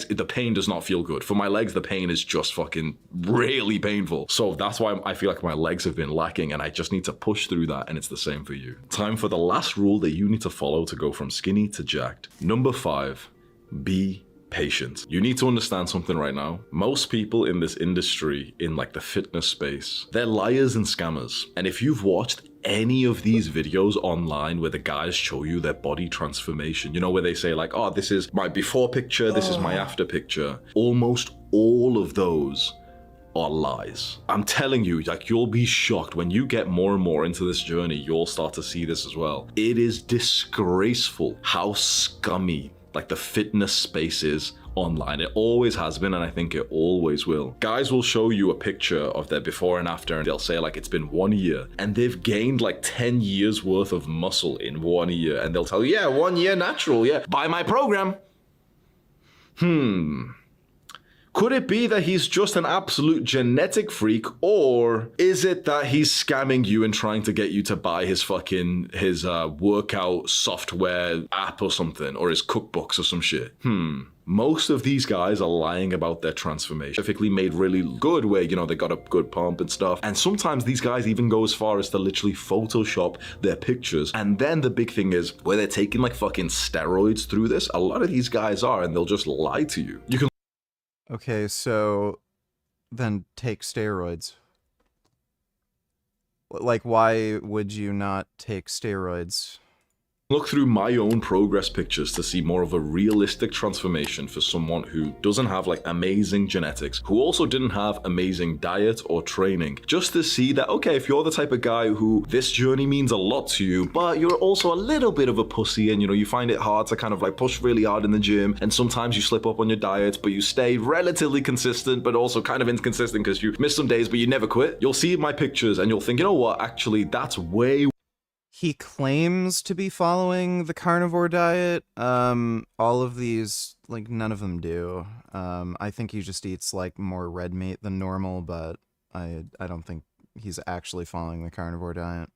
the pain does not feel good. For my legs, the pain is just fucking really painful. So that's why I feel like my legs have been lacking, and I just need to push through that, and it's the same for you. Time for the last rule that you need to follow to go from skinny to jacked. Number 5, be patient. You need to understand something right now. Most people in this industry, in like the fitness space, they're liars and scammers. And if you've watched any of these videos online where the guys show you their body transformation, you know, where they say like, oh, this is my before picture, this is my after picture, almost all of those are lies. I'm telling you, like, you'll be shocked when you get more and more into this journey. You'll start to see this as well. It is disgraceful how scummy like the fitness space is online. It always has been, and I think it always will. Guys will show you a picture of their before and after, and they'll say like it's been 1 year, and they've gained like 10 years worth of muscle in 1 year, and they'll tell you, yeah, 1 year natural, yeah, buy my program. Could it be that he's just an absolute genetic freak, or is it that he's scamming you and trying to get you to buy his workout software app or something, or his cookbooks or some shit? Most of these guys are lying about their transformation. Specifically made really good where, you know, they got a good pump and stuff. And sometimes these guys even go as far as to literally Photoshop their pictures. And then the big thing is where they're taking like fucking steroids through this. A lot of these guys are, and they'll just lie to you. You can Okay, so then take steroids. Like, why would you not take steroids? look through my own progress pictures to see more of a realistic transformation for someone who doesn't have like amazing genetics, who also didn't have amazing diet or training, just to see that, okay, if you're the type of guy who this journey means a lot to you, but you're also a little bit of a pussy and, you know, you find it hard to kind of like push really hard in the gym, and sometimes you slip up on your diet, but you stay relatively consistent, but also kind of inconsistent because you miss some days, but you never quit. You'll see my pictures and you'll think, you know what, actually, that's way. He claims to be following the carnivore diet. All of these, like, none of them do. I think he just eats, like, more red meat than normal, but I don't think he's actually following the carnivore diet.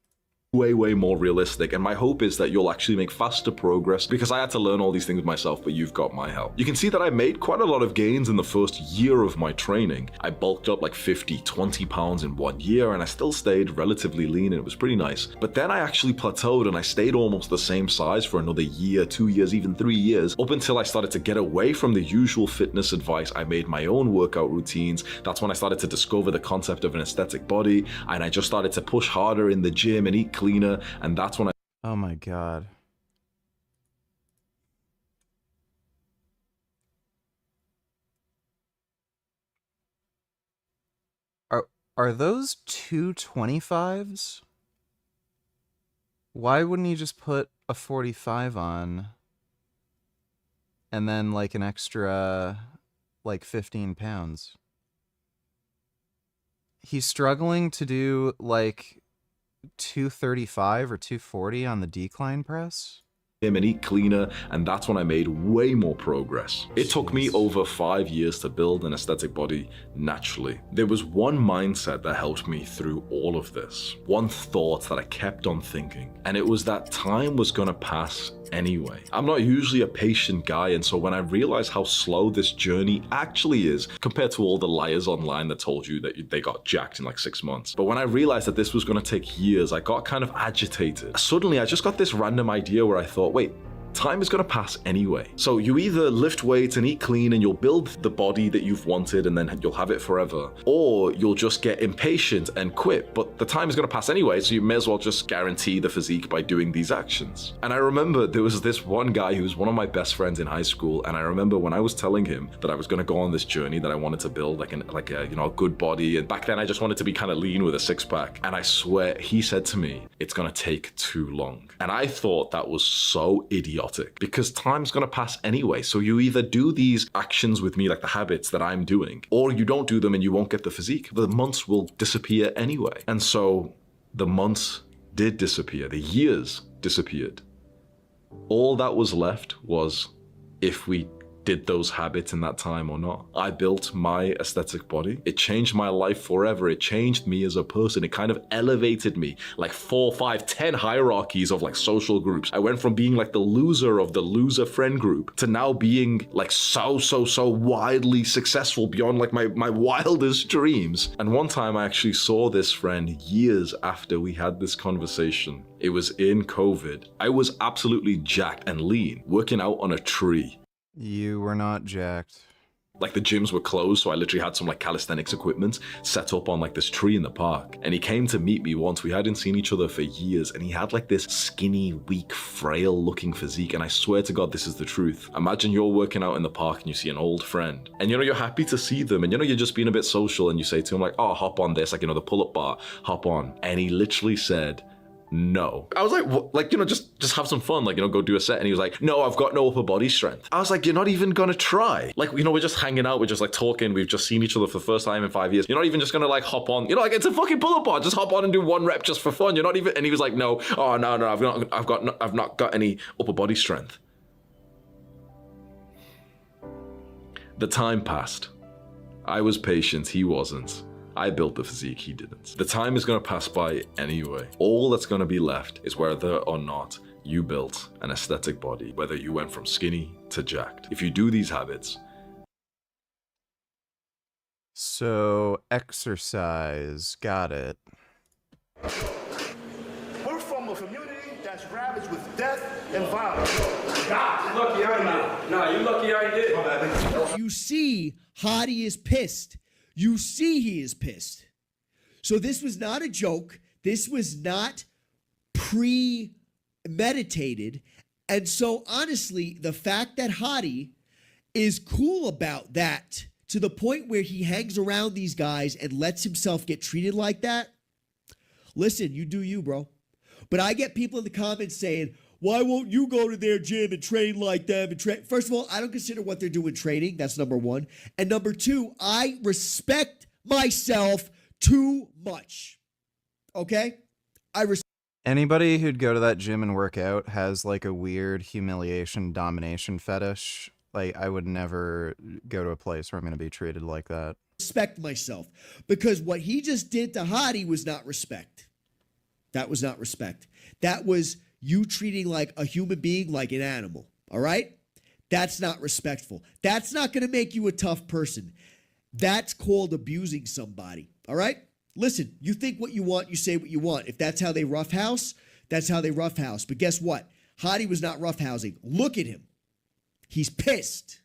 Way more realistic, and my hope is that you'll actually make faster progress, because I had to learn all these things myself, but you've got my help. You can see that I made quite a lot of gains in the first year of my training. I bulked up like 20 pounds in 1 year, and I still stayed relatively lean, and it was pretty nice. But then I actually plateaued, and I stayed almost the same size for another year, 2 years, even 3 years, up until I started to get away from the usual fitness advice. I made my own workout routines. That's when I started to discover the concept of an aesthetic body, and I just started to push harder in the gym and eat cleaner, and that's when I... Oh my god. Are those 225s? Why wouldn't he just put a 45 on and then like an extra like 15 pounds? He's struggling to do like 235 or 240 on the decline press. And eat cleaner, and that's when I made way more progress. It took me over 5 years to build an aesthetic body naturally. There was one mindset that helped me through all of this, one thought that I kept on thinking, and it was that time was gonna pass anyway. I'm not usually a patient guy, and so when I realized how slow this journey actually is compared to all the liars online that told you that they got jacked in like 6 months, but when I realized that this was gonna take years, I got kind of agitated. Suddenly I just got this random idea where I thought, wait, time is going to pass anyway. So you either lift weights and eat clean and you'll build the body that you've wanted and then you'll have it forever, or you'll just get impatient and quit, but the time is going to pass anyway, so you may as well just guarantee the physique by doing these actions. And I remember there was this one guy who was one of my best friends in high school, and I remember when I was telling him that I was going to go on this journey, that I wanted to build like a you know, a good body, and back then I just wanted to be kind of lean with a six-pack, and I swear he said to me, it's going to take too long. And I thought that was so idiotic, because time's gonna pass anyway. So you either do these actions with me, like the habits that I'm doing, or you don't do them and you won't get the physique. The months will disappear anyway. And so the months did disappear. The years disappeared. All that was left was if we did those habits in that time or not. I built my aesthetic body. It changed my life forever. It changed me as a person. It kind of elevated me like 4, 5, 10 hierarchies of like social groups. I went from being like the loser of the loser friend group to now being like so wildly successful beyond like my wildest dreams. And one time I actually saw this friend years after we had this conversation. It was in COVID. I was absolutely jacked and lean, working out on a tree. You were not jacked. Like the gyms were closed, so I literally had some like calisthenics equipment set up on like this tree in the park. And he came to meet me once. We hadn't seen each other for years, and he had like this skinny, weak, frail looking physique. And I swear to God, this is the truth. Imagine you're working out in the park and you see an old friend, and you're happy to see them, and you're just being a bit social, and you say to him like, oh, hop on this, like, the pull-up bar, hop on. And he literally said, no. I was like, what? Like, just have some fun, like, go do a set. And he was like, no, I've got no upper body strength. I was like, you're not even gonna try. Like, we're just hanging out, we're just like talking, we've just seen each other for the first time in 5 years. You're not even just gonna like hop on, like, it's a fucking pull-up bar, just hop on and do one rep just for fun. You're not even, and he was like, no, oh, no, I've not got any upper body strength. The time passed. I was patient, he wasn't. I built the physique, he didn't. The time is going to pass by anyway. All that's going to be left is whether or not you built an aesthetic body, whether you went from skinny to jacked. If you do these habits. So, exercise. Got it. We're from a community that's ravaged with death and violence. God, you lucky I ain't did. Nah, you lucky I ain't did. You see, Hottie is pissed. You see he is pissed. So this was not a joke. This was not premeditated. And so honestly, the fact that Hottie is cool about that to the point where he hangs around these guys and lets himself get treated like that, listen, you do you, bro. But I get people in the comments saying, why won't you go to their gym and train like them? First of all, I don't consider what they're doing training. That's number one. And number two, I respect myself too much. Okay? Anybody who'd go to that gym and work out has like a weird humiliation domination fetish. Like, I would never go to a place where I'm going to be treated like that. Respect myself, because what he just did to Hottie was not respect. That was not respect. That was you treating like a human being like an animal, all right? That's not respectful. That's not going to make you a tough person. That's called abusing somebody, all right? Listen, you think what you want, you say what you want. If that's how they roughhouse, that's how they roughhouse. But guess what? Hottie was not roughhousing. Look at him. He's pissed.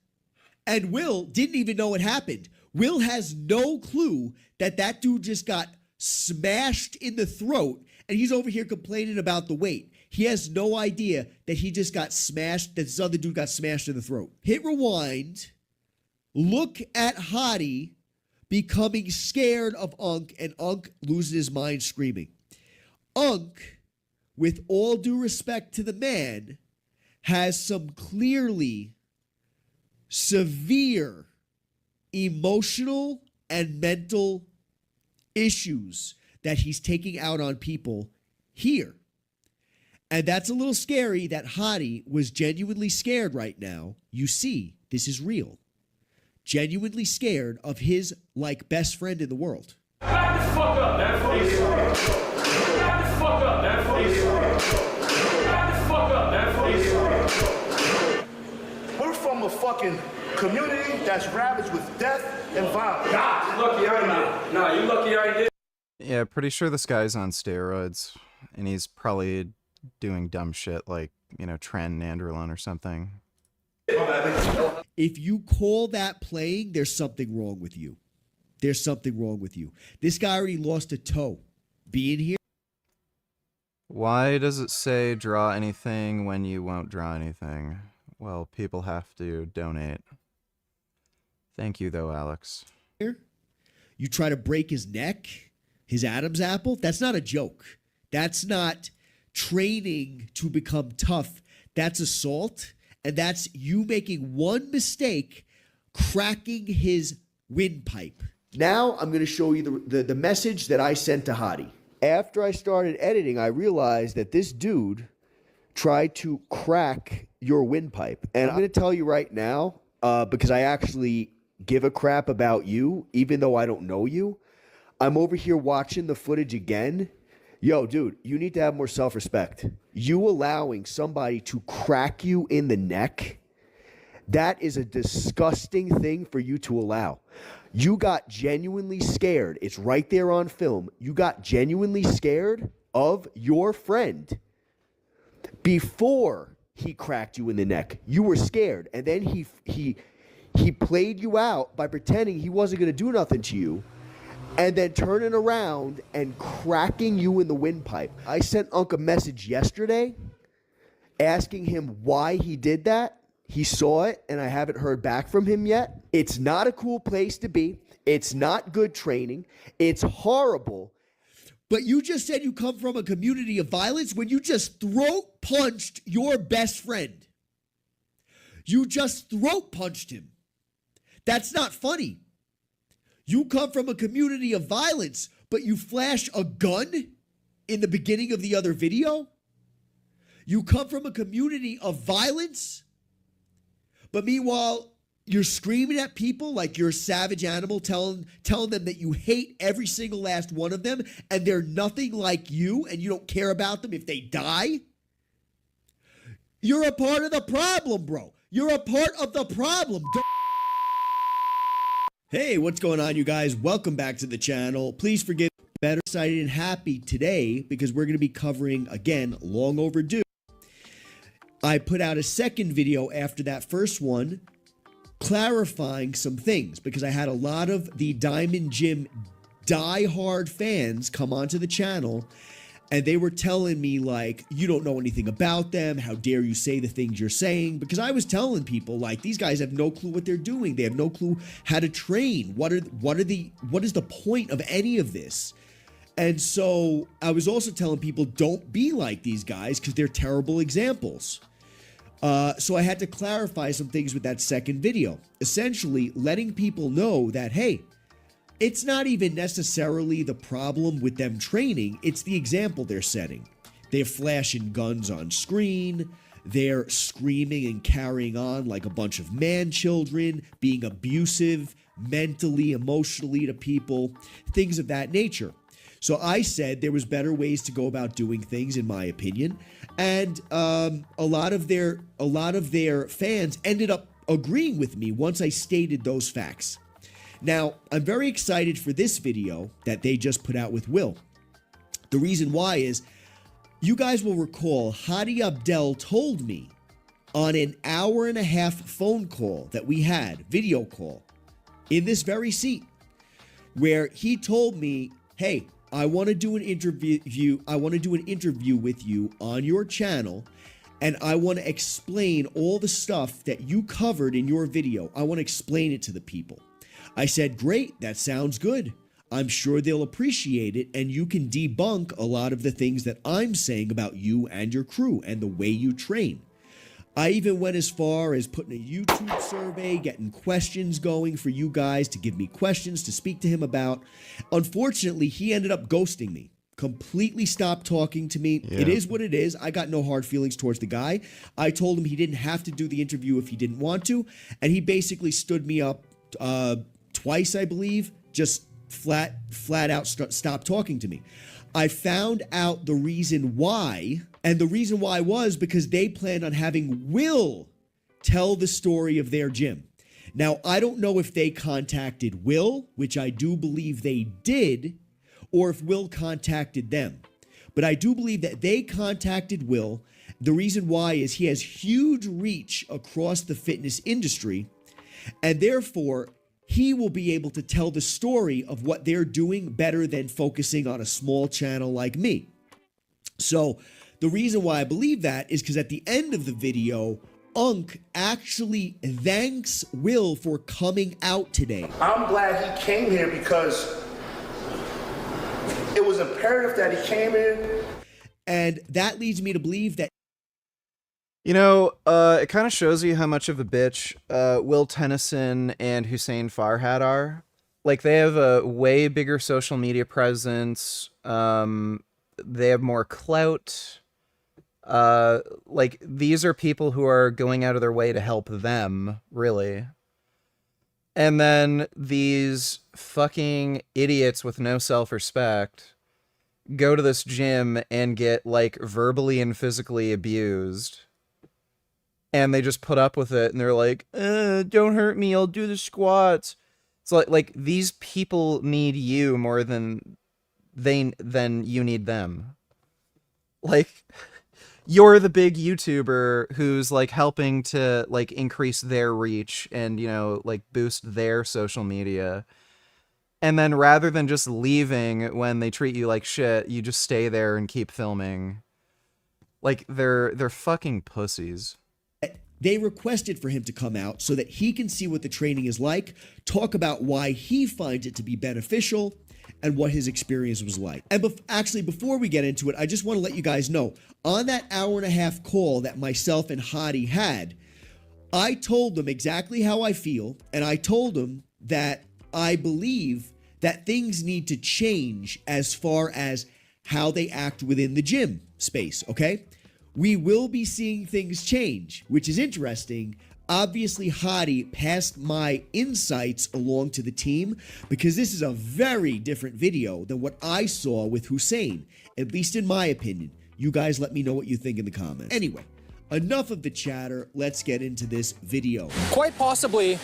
And Will didn't even know what happened. Will has no clue that that dude just got smashed in the throat, and he's over here complaining about the weight. He has no idea that he just got smashed, that this other dude got smashed in the throat. Hit rewind. Look at Hottie becoming scared of Unk, and Unk losing his mind screaming. Unk, with all due respect to the man, has some clearly severe emotional and mental issues that he's taking out on people here. And that's a little scary that Hottie was genuinely scared right now. You see, this is real. Genuinely scared of his, like, best friend in the world. Back the fuck up, man, please. Back the fuck up, man, please. Back the fuck up, man, please. We're from a fucking community that's ravaged with death and violence. God, you lucky I ain't did. Nah, you lucky I ain't did. Yeah, pretty sure this guy's on steroids, and he's probably doing dumb shit like, Tran-Nandrolone or something. If you call that playing, there's something wrong with you. There's something wrong with you. This guy already lost a toe. Being here. Why does it say draw anything when you won't draw anything? Well, people have to donate. Thank you, though, Alex. You try to break his neck, his Adam's apple. That's not a joke. That's not training to become tough. That's assault. And that's you making one mistake, cracking his windpipe. Now I'm going to show you the message that I sent to Hottie. After I started editing, I realized that this dude tried to crack your windpipe. And I'm going to tell you right now, because I actually give a crap about you, even though I don't know you. I'm over here watching the footage again. Yo, dude, you need to have more self-respect. You allowing somebody to crack you in the neck, that is a disgusting thing for you to allow. You got genuinely scared. It's right there on film. You got genuinely scared of your friend before he cracked you in the neck. You were scared, and then he He played you out by pretending he wasn't going to do nothing to you, and then turning around and cracking you in the windpipe. I sent Unc a message yesterday asking him why he did that. He saw it, and I haven't heard back from him yet. It's not a cool place to be. It's not good training. It's horrible. But you just said you come from a community of violence when you just throat punched your best friend. You just throat punched him. That's not funny. You come from a community of violence, but you flash a gun in the beginning of the other video? You come from a community of violence, but meanwhile, you're screaming at people like you're a savage animal, telling them that you hate every single last one of them, and they're nothing like you, and you don't care about them if they die? You're a part of the problem, bro. You're a part of the problem. Hey, what's going on, you guys? Welcome back to the channel. Please forgive me. Better excited and happy today because we're going to be covering, again, long overdue. I put out a second video after that first one clarifying some things because I had a lot of the Diamond Gym diehard fans come onto the channel and they were telling me like, you don't know anything about them. How dare you say the things you're saying? Because I was telling people like, these guys have no clue what they're doing. They have no clue how to train. What is the point of any of this? And so I was also telling people, don't be like these guys because they're terrible examples. So I had to clarify some things with that second video, essentially letting people know that, hey, it's not even necessarily the problem with them training. It's the example they're setting. They're flashing guns on screen. They're screaming and carrying on like a bunch of man children, being abusive mentally, emotionally to people, things of that nature. So I said there was better ways to go about doing things, in my opinion, and a lot of their fans ended up agreeing with me once I stated those facts. Now, I'm very excited for this video that they just put out with Will. The reason why is, you guys will recall Hadi Abdel told me on an hour-and-a-half phone call that we had, video call, in this very seat, where he told me, hey, I want to do an interview. I want to do an interview with you on your channel, and I want to explain all the stuff that you covered in your video. I want to explain it to the people. I said, great, that sounds good. I'm sure they'll appreciate it, and you can debunk a lot of the things that I'm saying about you and your crew and the way you train. I even went as far as putting a YouTube survey, getting questions going for you guys to give me questions to speak to him about. Unfortunately, he ended up ghosting me, completely stopped talking to me. Yeah. It is what it is. I got no hard feelings towards the guy. I told him he didn't have to do the interview if he didn't want to, and he basically stood me up twice, I believe, just flat out stopped talking to me. I found out the reason why, and the reason why was because they planned on having Will tell the story of their gym. Now, I don't know if they contacted Will, which I do believe they did, or if Will contacted them. But I do believe that they contacted Will. The reason why is he has huge reach across the fitness industry, and therefore he will be able to tell the story of what they're doing better than focusing on a small channel like me. So the reason why I believe that is because at the end of the video, Unc actually thanks Will for coming out today. I'm glad he came here because it was imperative that he came here. And that leads me to believe that, you know, it kind of shows you how much of a bitch Will Tennyson and Hussein Farhad are. Like, they have a way bigger social media presence. They have more clout. Like, these are people who are going out of their way to help them, really. And then these fucking idiots with no self-respect go to this gym and get, like, verbally and physically abused. And they just put up with it, and they're like, don't hurt me, I'll do the squats. So, like these people need you more than you need them. Like, you're the big YouTuber who's like helping to like increase their reach and, you know, like boost their social media. And then rather than just leaving when they treat you like shit, you just stay there and keep filming. Like they're fucking pussies. They requested for him to come out so that he can see what the training is like, talk about why he finds it to be beneficial, and what his experience was like. And actually, before we get into it, I just want to let you guys know, on that hour and a half call that myself and Hadi had, I told them exactly how I feel, and I told them that I believe that things need to change as far as how they act within the gym space, okay? We will be seeing things change, which is interesting. Obviously, Hadi passed my insights along to the team because this is a very different video than what I saw with Hussein, at least in my opinion. You guys let me know what you think in the comments. Anyway, enough of the chatter. Let's get into this video. Quite possibly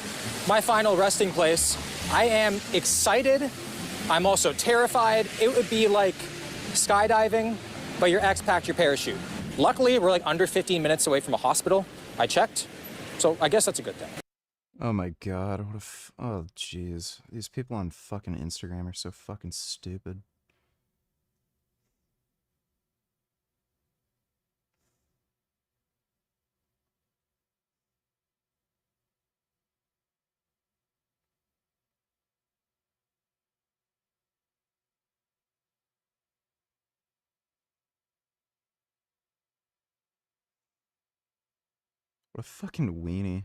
my final resting place. I am excited. I'm also terrified. It would be like skydiving, but your ex packed your parachute. Luckily, we're like under 15 minutes away from a hospital. I checked, so I guess that's a good thing. Oh my god, oh jeez. These people on fucking Instagram are so fucking stupid. What a fucking weenie.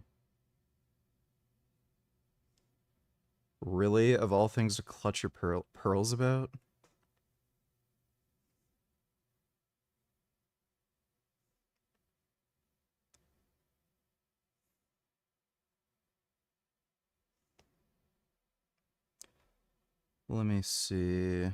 Really? Of all things to clutch your pearls about? Let me see.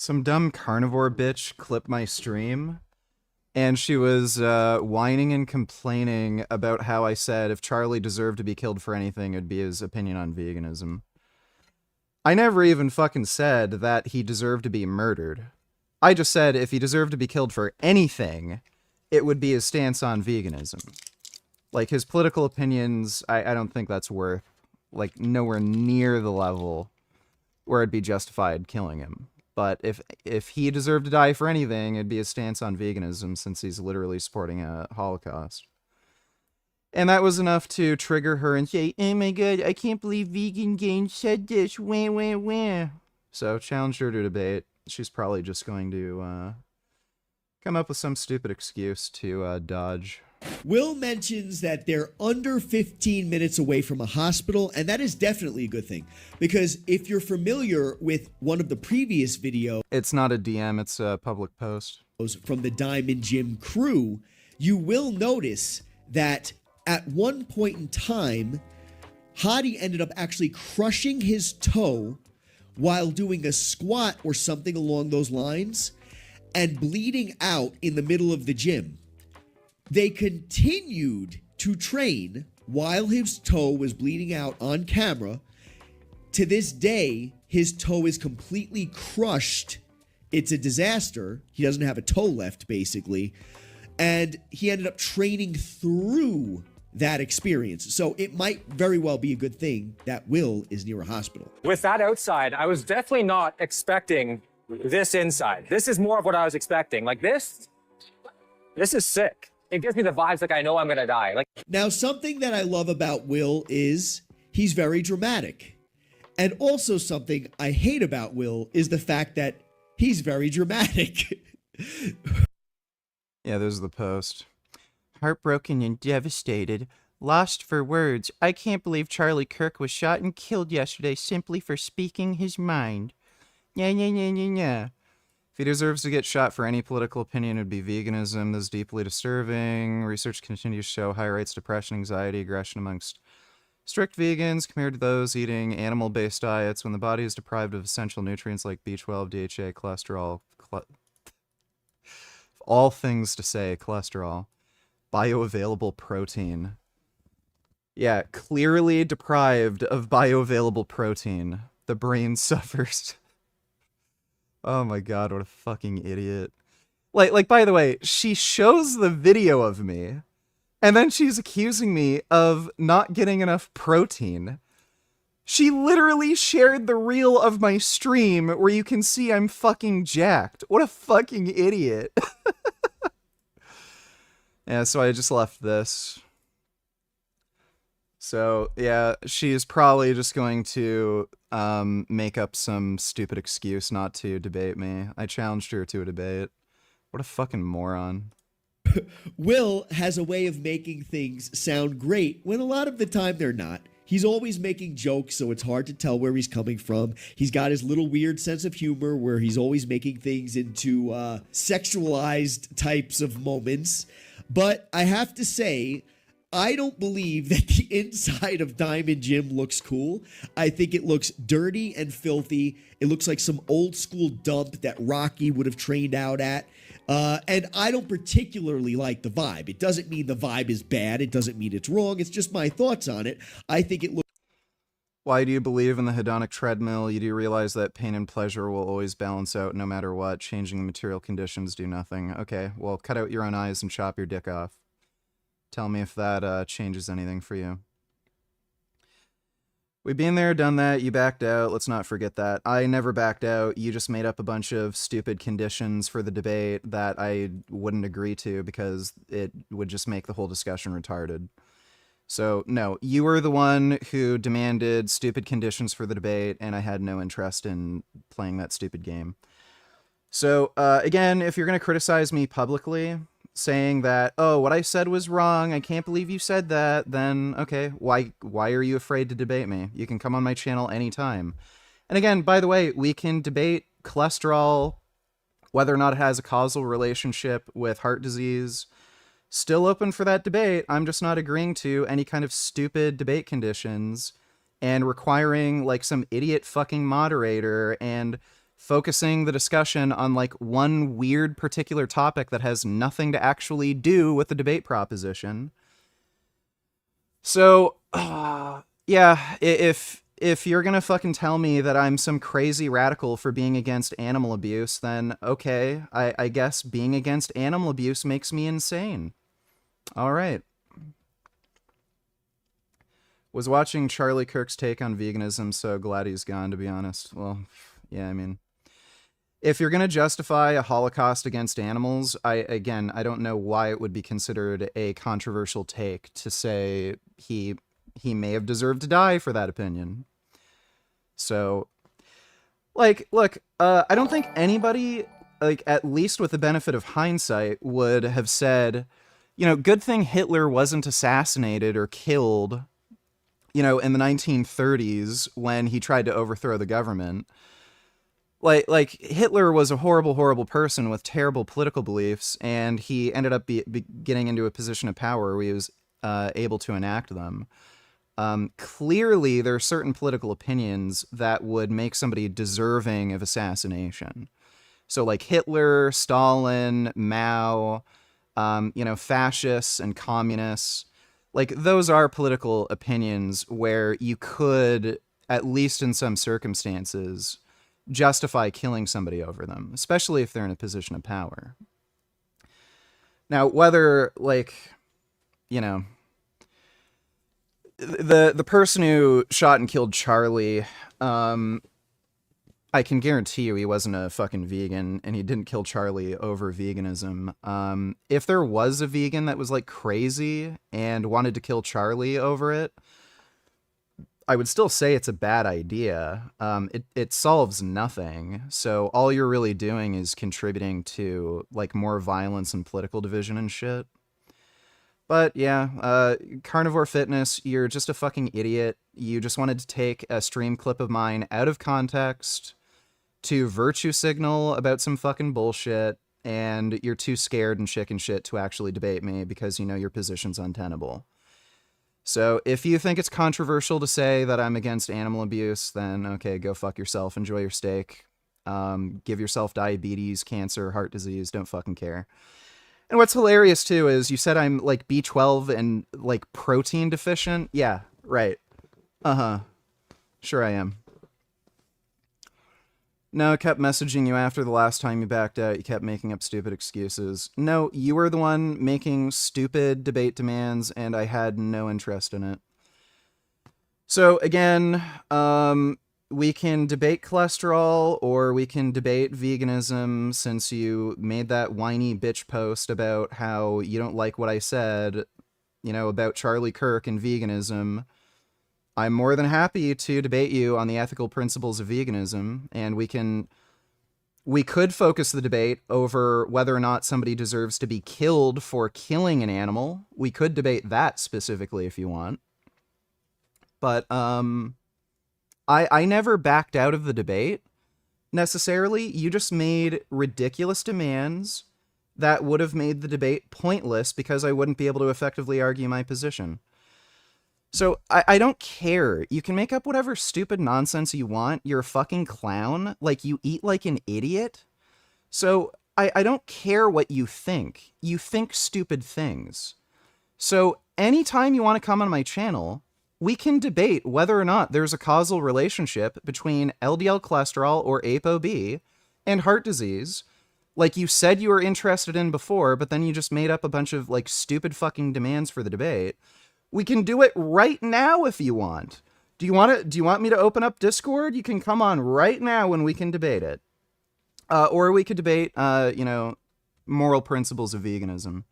Some dumb carnivore bitch clipped my stream, and she was whining and complaining about how I said if Charlie deserved to be killed for anything, it'd be his opinion on veganism. I never even fucking said that he deserved to be murdered. I just said if he deserved to be killed for anything, it would be his stance on veganism. Like, his political opinions, I don't think that's worth, like, nowhere near the level where it'd be justified killing him. But if he deserved to die for anything, it'd be his stance on veganism, since he's literally supporting a Holocaust. And that was enough to trigger her and say, oh my god, I can't believe Vegan Game said this, wah, wah, wah. So, challenged her to debate. She's probably just going to come up with some stupid excuse to dodge. Will mentions that they're under 15 minutes away from a hospital, and that is definitely a good thing. Because if you're familiar with one of the previous videos... It's not a DM, it's a public post. ...from the Diamond Gym crew, you will notice that at one point in time, Hadi ended up actually crushing his toe while doing a squat or something along those lines and bleeding out in the middle of the gym. They continued to train while his toe was bleeding out on camera. To this day, his toe is completely crushed. It's a disaster. He doesn't have a toe left, basically. And he ended up training through that experience. So it might very well be a good thing that Will is near a hospital. With that outside, I was definitely not expecting this inside. This is more of what I was expecting. Like this is sick. It gives me the vibes like I know I'm gonna die. Like now, something that I love about Will is he's very dramatic. And also something I hate about Will is the fact that he's very dramatic. Yeah, there's the post. Heartbroken and devastated. Lost for words. I can't believe Charlie Kirk was shot and killed yesterday simply for speaking his mind. Yeah. If he deserves to get shot for any political opinion, it would be veganism. This is deeply disturbing. Research continues to show high rates of depression, anxiety, aggression amongst strict vegans compared to those eating animal-based diets when the body is deprived of essential nutrients like B12, DHA, cholesterol, all things to say, cholesterol, bioavailable protein. Yeah, clearly deprived of bioavailable protein. The brain suffers. Oh my god, what a fucking idiot. Like, by the way, she shows the video of me, and then she's accusing me of not getting enough protein. She literally shared the reel of my stream where you can see I'm fucking jacked. What a fucking idiot. Yeah, so I just left this. So, yeah, she is probably just going to make up some stupid excuse not to debate me. I challenged her to a debate. What a fucking moron. Will has a way of making things sound great when a lot of the time they're not. He's always making jokes, so it's hard to tell where he's coming from. He's got his little weird sense of humor where he's always making things into sexualized types of moments. But I have to say, I don't believe that the inside of Diamond Gym looks cool. I think it looks dirty and filthy. It looks like some old school dump that Rocky would have trained out at. And I don't particularly like the vibe. It doesn't mean the vibe is bad. It doesn't mean it's wrong. It's just my thoughts on it. I think it looks... Why do you believe in the hedonic treadmill? You do realize that pain and pleasure will always balance out no matter what. Changing the material conditions do nothing. Okay, well, cut out your own eyes and chop your dick off. Tell me if that changes anything for you. We've been there, done that, you backed out, let's not forget that. I never backed out, you just made up a bunch of stupid conditions for the debate that I wouldn't agree to because it would just make the whole discussion retarded. So, no, you were the one who demanded stupid conditions for the debate, and I had no interest in playing that stupid game. So, again, if you're going to criticize me publicly, saying that, oh, what I said was wrong, I can't believe you said that, then, okay, why are you afraid to debate me? You can come on my channel anytime. And again, by the way, we can debate cholesterol, whether or not it has a causal relationship with heart disease. Still open for that debate. I'm just not agreeing to any kind of stupid debate conditions and requiring, like, some idiot fucking moderator and focusing the discussion on like one weird particular topic that has nothing to actually do with the debate proposition. So, yeah, if you're gonna fucking tell me that I'm some crazy radical for being against animal abuse, then okay, I guess being against animal abuse makes me insane. All right. Was watching Charlie Kirk's take on veganism, so glad he's gone, to be honest. Well, yeah, I mean, if you're gonna justify a Holocaust against animals, I don't know why it would be considered a controversial take to say he may have deserved to die for that opinion. So, like, look, I don't think anybody, like, at least with the benefit of hindsight, would have said, you know, good thing Hitler wasn't assassinated or killed, you know, in the 1930s when he tried to overthrow the government. Like Hitler was a horrible, horrible person with terrible political beliefs, and he ended up getting into a position of power where he was able to enact them. Clearly, there are certain political opinions that would make somebody deserving of assassination. So, like Hitler, Stalin, Mao, you know, fascists and communists. Like, those are political opinions where you could, at least in some circumstances, justify killing somebody over them, especially if they're in a position of power. Now, whether, like, you know, the person who shot and killed Charlie, I can guarantee you he wasn't a fucking vegan, and he didn't kill Charlie over veganism. If there was a vegan that was, like, crazy and wanted to kill Charlie over it, I would still say it's a bad idea. It solves nothing. So all you're really doing is contributing to, like, more violence and political division and shit. But yeah, Carnivore Fitness, you're just a fucking idiot. You just wanted to take a stream clip of mine out of context to virtue signal about some fucking bullshit, and you're too scared and chicken shit to actually debate me because you know your position's untenable. So if you think it's controversial to say that I'm against animal abuse, then okay, go fuck yourself. Enjoy your steak. Give yourself diabetes, cancer, heart disease. Don't fucking care. And what's hilarious too is you said I'm like B12 and like protein deficient. Yeah, right. Sure I am. No, I kept messaging you after the last time you backed out. You kept making up stupid excuses. No, you were the one making stupid debate demands, and I had no interest in it. So again, we can debate cholesterol, or we can debate veganism, since you made that whiny bitch post about how you don't like what I said, you know, about Charlie Kirk and veganism. I'm more than happy to debate you on the ethical principles of veganism, and we could focus the debate over whether or not somebody deserves to be killed for killing an animal. We could debate that specifically if you want. But I never backed out of the debate, necessarily. You just made ridiculous demands that would have made the debate pointless because I wouldn't be able to effectively argue my position. So, I don't care. You can make up whatever stupid nonsense you want. You're a fucking clown. Like, you eat like an idiot. So, I don't care what you think. You think stupid things. So, anytime you want to come on my channel, we can debate whether or not there's a causal relationship between LDL cholesterol, or ApoB, and heart disease, like you said you were interested in before, but then you just made up a bunch of, like, stupid fucking demands for the debate. We can do it right now if you want. Do you want me to open up Discord? You can come on right now and we can debate it. Or we could debate, you know, moral principles of veganism.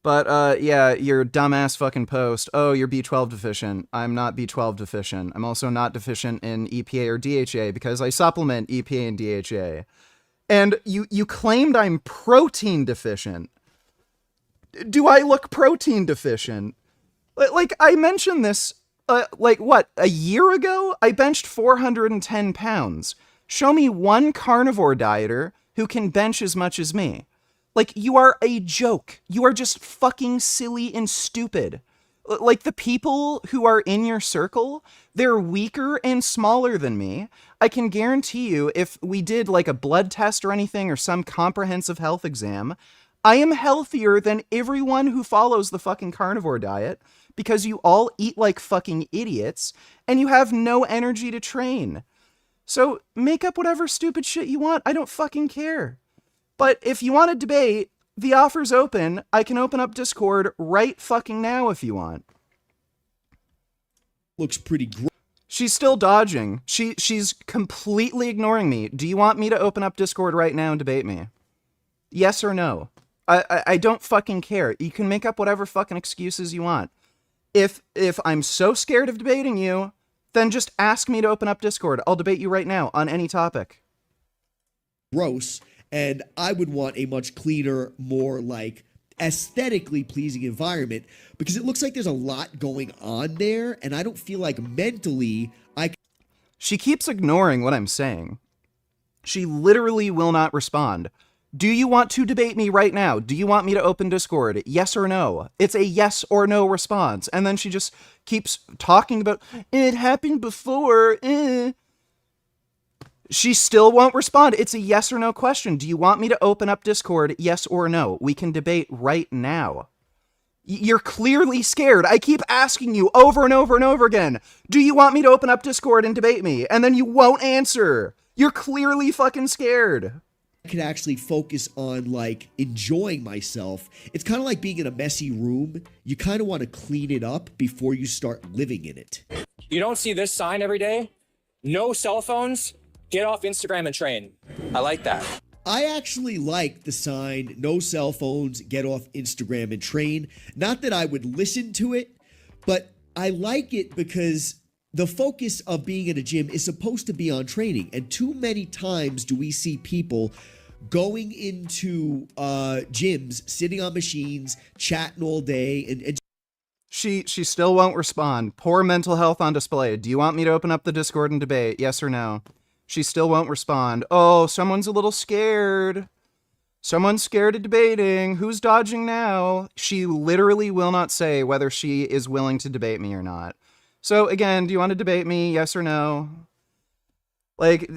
But, yeah, your dumbass fucking post. Oh, you're B12 deficient. I'm not B12 deficient. I'm also not deficient in EPA or DHA because I supplement EPA and DHA. And you claimed I'm protein deficient. Do I look protein deficient? Like, I mentioned this, like, what, a year ago? I benched 410 pounds. Show me one carnivore dieter who can bench as much as me. Like, you are a joke. You are just fucking silly and stupid. Like, the people who are in your circle, they're weaker and smaller than me. I can guarantee you, if we did like a blood test or anything or some comprehensive health exam, I am healthier than everyone who follows the fucking carnivore diet because you all eat like fucking idiots and you have no energy to train. So make up whatever stupid shit you want. I don't fucking care. But if you want to debate, the offer's open. I can open up Discord right fucking now if you want. Looks pretty gross. She's still dodging. She's completely ignoring me. Do you want me to open up Discord right now and debate me? Yes or no? I don't fucking care. You can make up whatever fucking excuses you want. If I'm so scared of debating you, then just ask me to open up Discord. I'll debate you right now on any topic. Gross. And I would want a much cleaner, more like aesthetically pleasing environment because it looks like there's a lot going on there. And I don't feel like mentally She keeps ignoring what I'm saying. She literally will not respond. Do you want to debate me right now? Do you want me to open Discord? Yes or no? It's a yes or no response. And then she just keeps talking about, it happened before. She still won't respond. It's a yes or no question. Do you want me to open up Discord? Yes or no? We can debate right now. You're clearly scared. I keep asking you over and over and over again. Do you want me to open up Discord and debate me? And then you won't answer. You're clearly fucking scared. could actually focus on like enjoying myself. It's kind of like being in a messy room. You kind of want to clean it up before you start living in it. You don't see this sign every day? No cell phones, get off Instagram and train. I like that. I actually like the sign, no cell phones, get off Instagram and train. Not that I would listen to it, but I like it because the focus of being in a gym is supposed to be on training. And too many times do we see people going into gyms, sitting on machines, chatting all day. And She still won't respond. Poor mental health on display. Do you want me to open up the Discord and debate? Yes or no? She still won't respond. Oh, someone's a little scared. Someone's scared of debating. Who's dodging now? She literally will not say whether she is willing to debate me or not. So again, do you want to debate me? Yes or no? Like,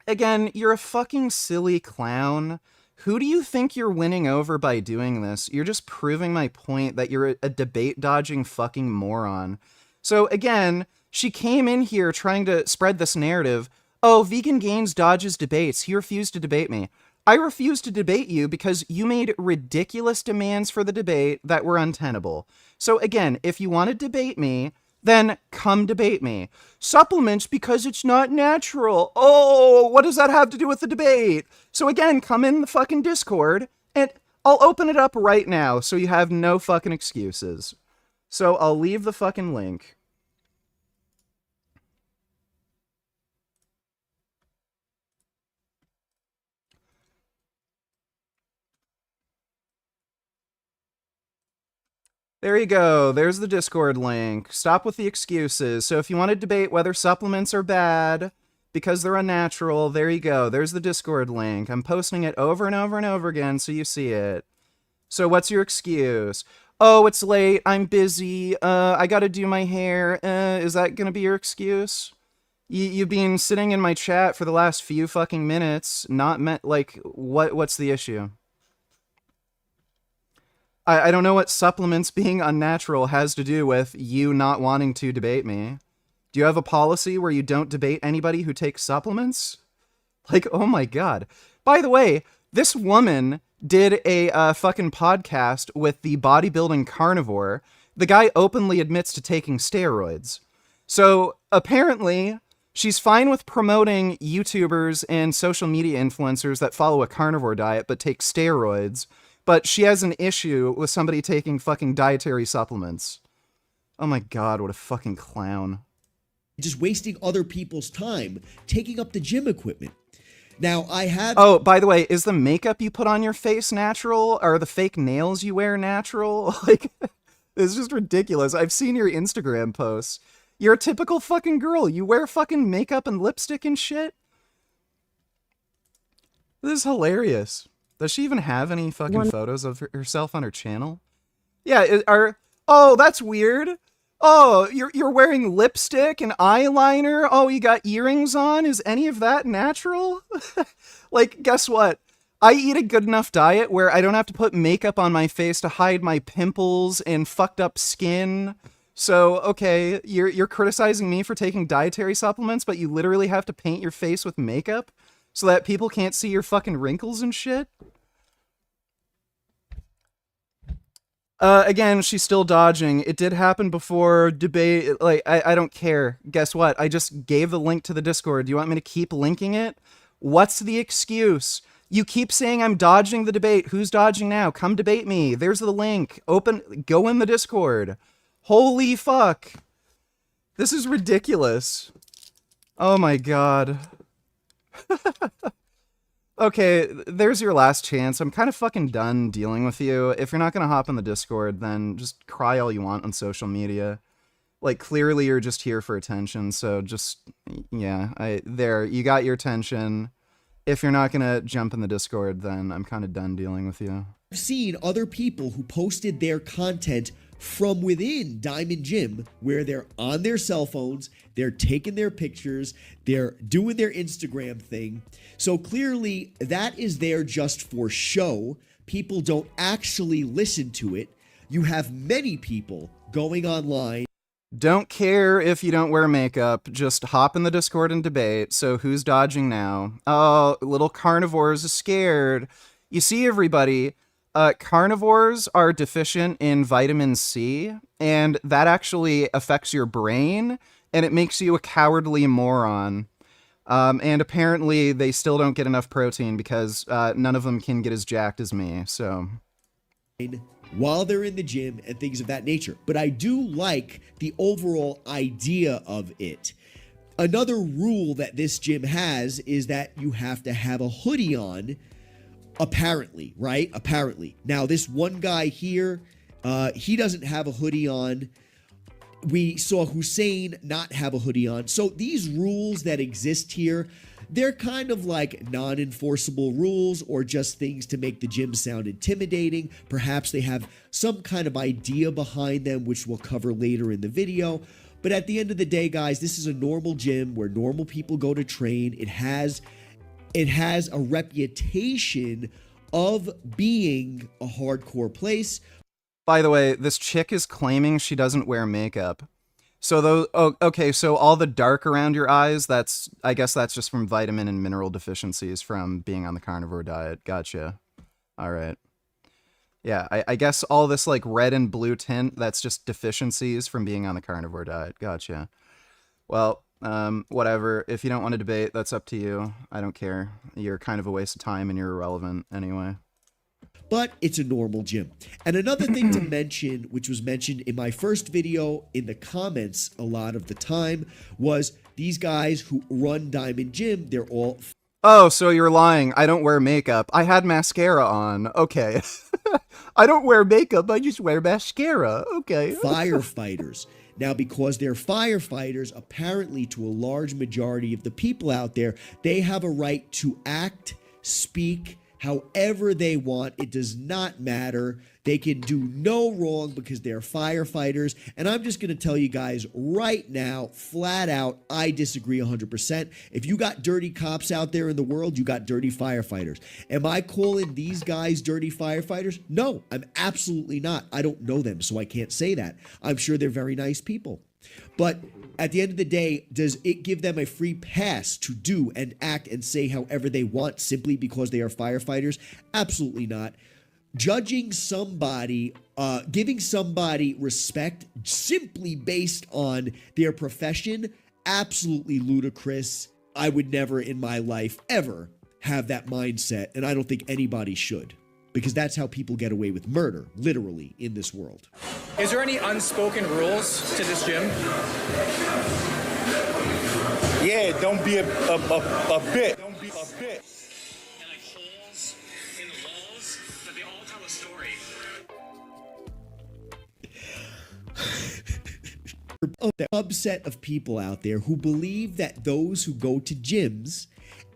again, you're a fucking silly clown. Who do you think you're winning over by doing this? You're just proving my point that you're a debate dodging fucking moron. So again, she came in here trying to spread this narrative. Oh, Vegan Gains dodges debates. He refused to debate me. I refused to debate you because you made ridiculous demands for the debate that were untenable. So again, if you want to debate me, then come debate me. Supplements because it's not natural. Oh, what does that have to do with the debate? So again, come in the fucking Discord and I'll open it up right now so you have no fucking excuses. So I'll leave the fucking link. There you go. There's the Discord link. Stop with the excuses. So if you want to debate whether supplements are bad because they're unnatural, there you go. There's the Discord link. I'm posting it over and over and over again so you see it. So what's your excuse? Oh, it's late. I'm busy. I gotta do my hair. Is that gonna be your excuse? You've been sitting in my chat for the last few fucking minutes. Not meant like what's the issue? I don't know what supplements being unnatural has to do with you not wanting to debate me. Do you have a policy where you don't debate anybody who takes supplements? Like, oh my god. By the way, this woman did a fucking podcast with the bodybuilding carnivore. The guy openly admits to taking steroids. So apparently, she's fine with promoting YouTubers and social media influencers that follow a carnivore diet but take steroids. But she has an issue with somebody taking fucking dietary supplements. Oh my god, what a fucking clown. just wasting other people's time, taking up the gym equipment. Now, I have... Oh, by the way, is the makeup you put on your face natural? Are the fake nails you wear natural? Like, it's just ridiculous. I've seen your Instagram posts. You're a typical fucking girl. You wear fucking makeup and lipstick and shit. This is hilarious. Does she even have any fucking photos of herself on her channel? Yeah, Oh, that's weird. Oh, you're wearing lipstick and eyeliner. Oh, you got earrings on. Is any of that natural? Like, guess what? I eat a good enough diet where I don't have to put makeup on my face to hide my pimples and fucked up skin. So, okay, you're criticizing me for taking dietary supplements, but you literally have to paint your face with makeup so that people can't see your fucking wrinkles and shit? Again, she's still dodging. It did happen before debate. Like, I don't care. Guess what? I just gave the link to the Discord. Do you want me to keep linking it? What's the excuse? You keep saying I'm dodging the debate. Who's dodging now? Come debate me. There's the link. Go in the Discord. Holy fuck. This is ridiculous. Oh my god. Okay, there's your last chance. I'm kind of fucking done dealing with you. If you're not gonna hop in the Discord, then just cry all you want on social media. Like, clearly you're just here for attention, so just, yeah, there, you got your attention. If you're not gonna jump in the Discord, then I'm kind of done dealing with you. I've seen other people who posted their content from within Diamond Gym where they're on their cell phones, they're taking their pictures, they're doing their Instagram thing. So clearly that is there just for show. People don't actually listen to it. You have many people going online. Don't care if you don't wear makeup, just hop in the Discord and debate. So who's dodging now? Oh, little carnivores is scared. You see, everybody, carnivores are deficient in vitamin C, and that actually affects your brain, and it makes you a cowardly moron. And apparently they still don't get enough protein because none of them can get as jacked as me, so... while they're in the gym and things of that nature. But I do like the overall idea of it. Another rule that this gym has is that you have to have a hoodie on, apparently, right? Apparently. Now, this one guy here, he doesn't have a hoodie on. We saw Hussein not have a hoodie on. So these rules that exist here, they're kind of like non-enforceable rules or just things to make the gym sound intimidating. Perhaps they have some kind of idea behind them, which we'll cover later in the video. But at the end of the day, guys, this is a normal gym where normal people go to train. It has a reputation of being a hardcore place. By the way, this chick is claiming she doesn't wear makeup. So those, oh, okay, so all the dark around your eyes, I guess that's just from vitamin and mineral deficiencies from being on the carnivore diet. Gotcha. All right. Yeah, I guess all this like red and blue tint, that's just deficiencies from being on the carnivore diet. Gotcha. Well, whatever. If you don't want to debate, that's up to you. I don't care. You're kind of a waste of time and you're irrelevant anyway. But it's a normal gym. And another thing to mention, which was mentioned in my first video in the comments a lot of the time, was these guys who run Diamond Gym, they're all... Oh, so you're lying. I don't wear makeup. I had mascara on. Okay. I don't wear makeup. I just wear mascara. Okay. Firefighters. Now, because they're firefighters, apparently to a large majority of the people out there, they have a right to act, speak, however they want. It does not matter. They can do no wrong because they're firefighters. And I'm just going to tell you guys right now, flat out, I disagree 100%. If you got dirty cops out there in the world, you got dirty firefighters. Am I calling these guys dirty firefighters? No, I'm absolutely not. I don't know them, so I can't say that. I'm sure they're very nice people. But at the end of the day, does it give them a free pass to do and act and say however they want simply because they are firefighters? Absolutely not. Judging somebody, giving somebody respect simply based on their profession, absolutely ludicrous. I would never in my life ever have that mindset, and I don't think anybody should. Because that's how people get away with murder, literally, in this world. Is there any unspoken rules to this gym? Yeah, don't be a bit. Don't be a bit. And like holes in the walls, but they all tell a story. A subset of people out there who believe that those who go to gyms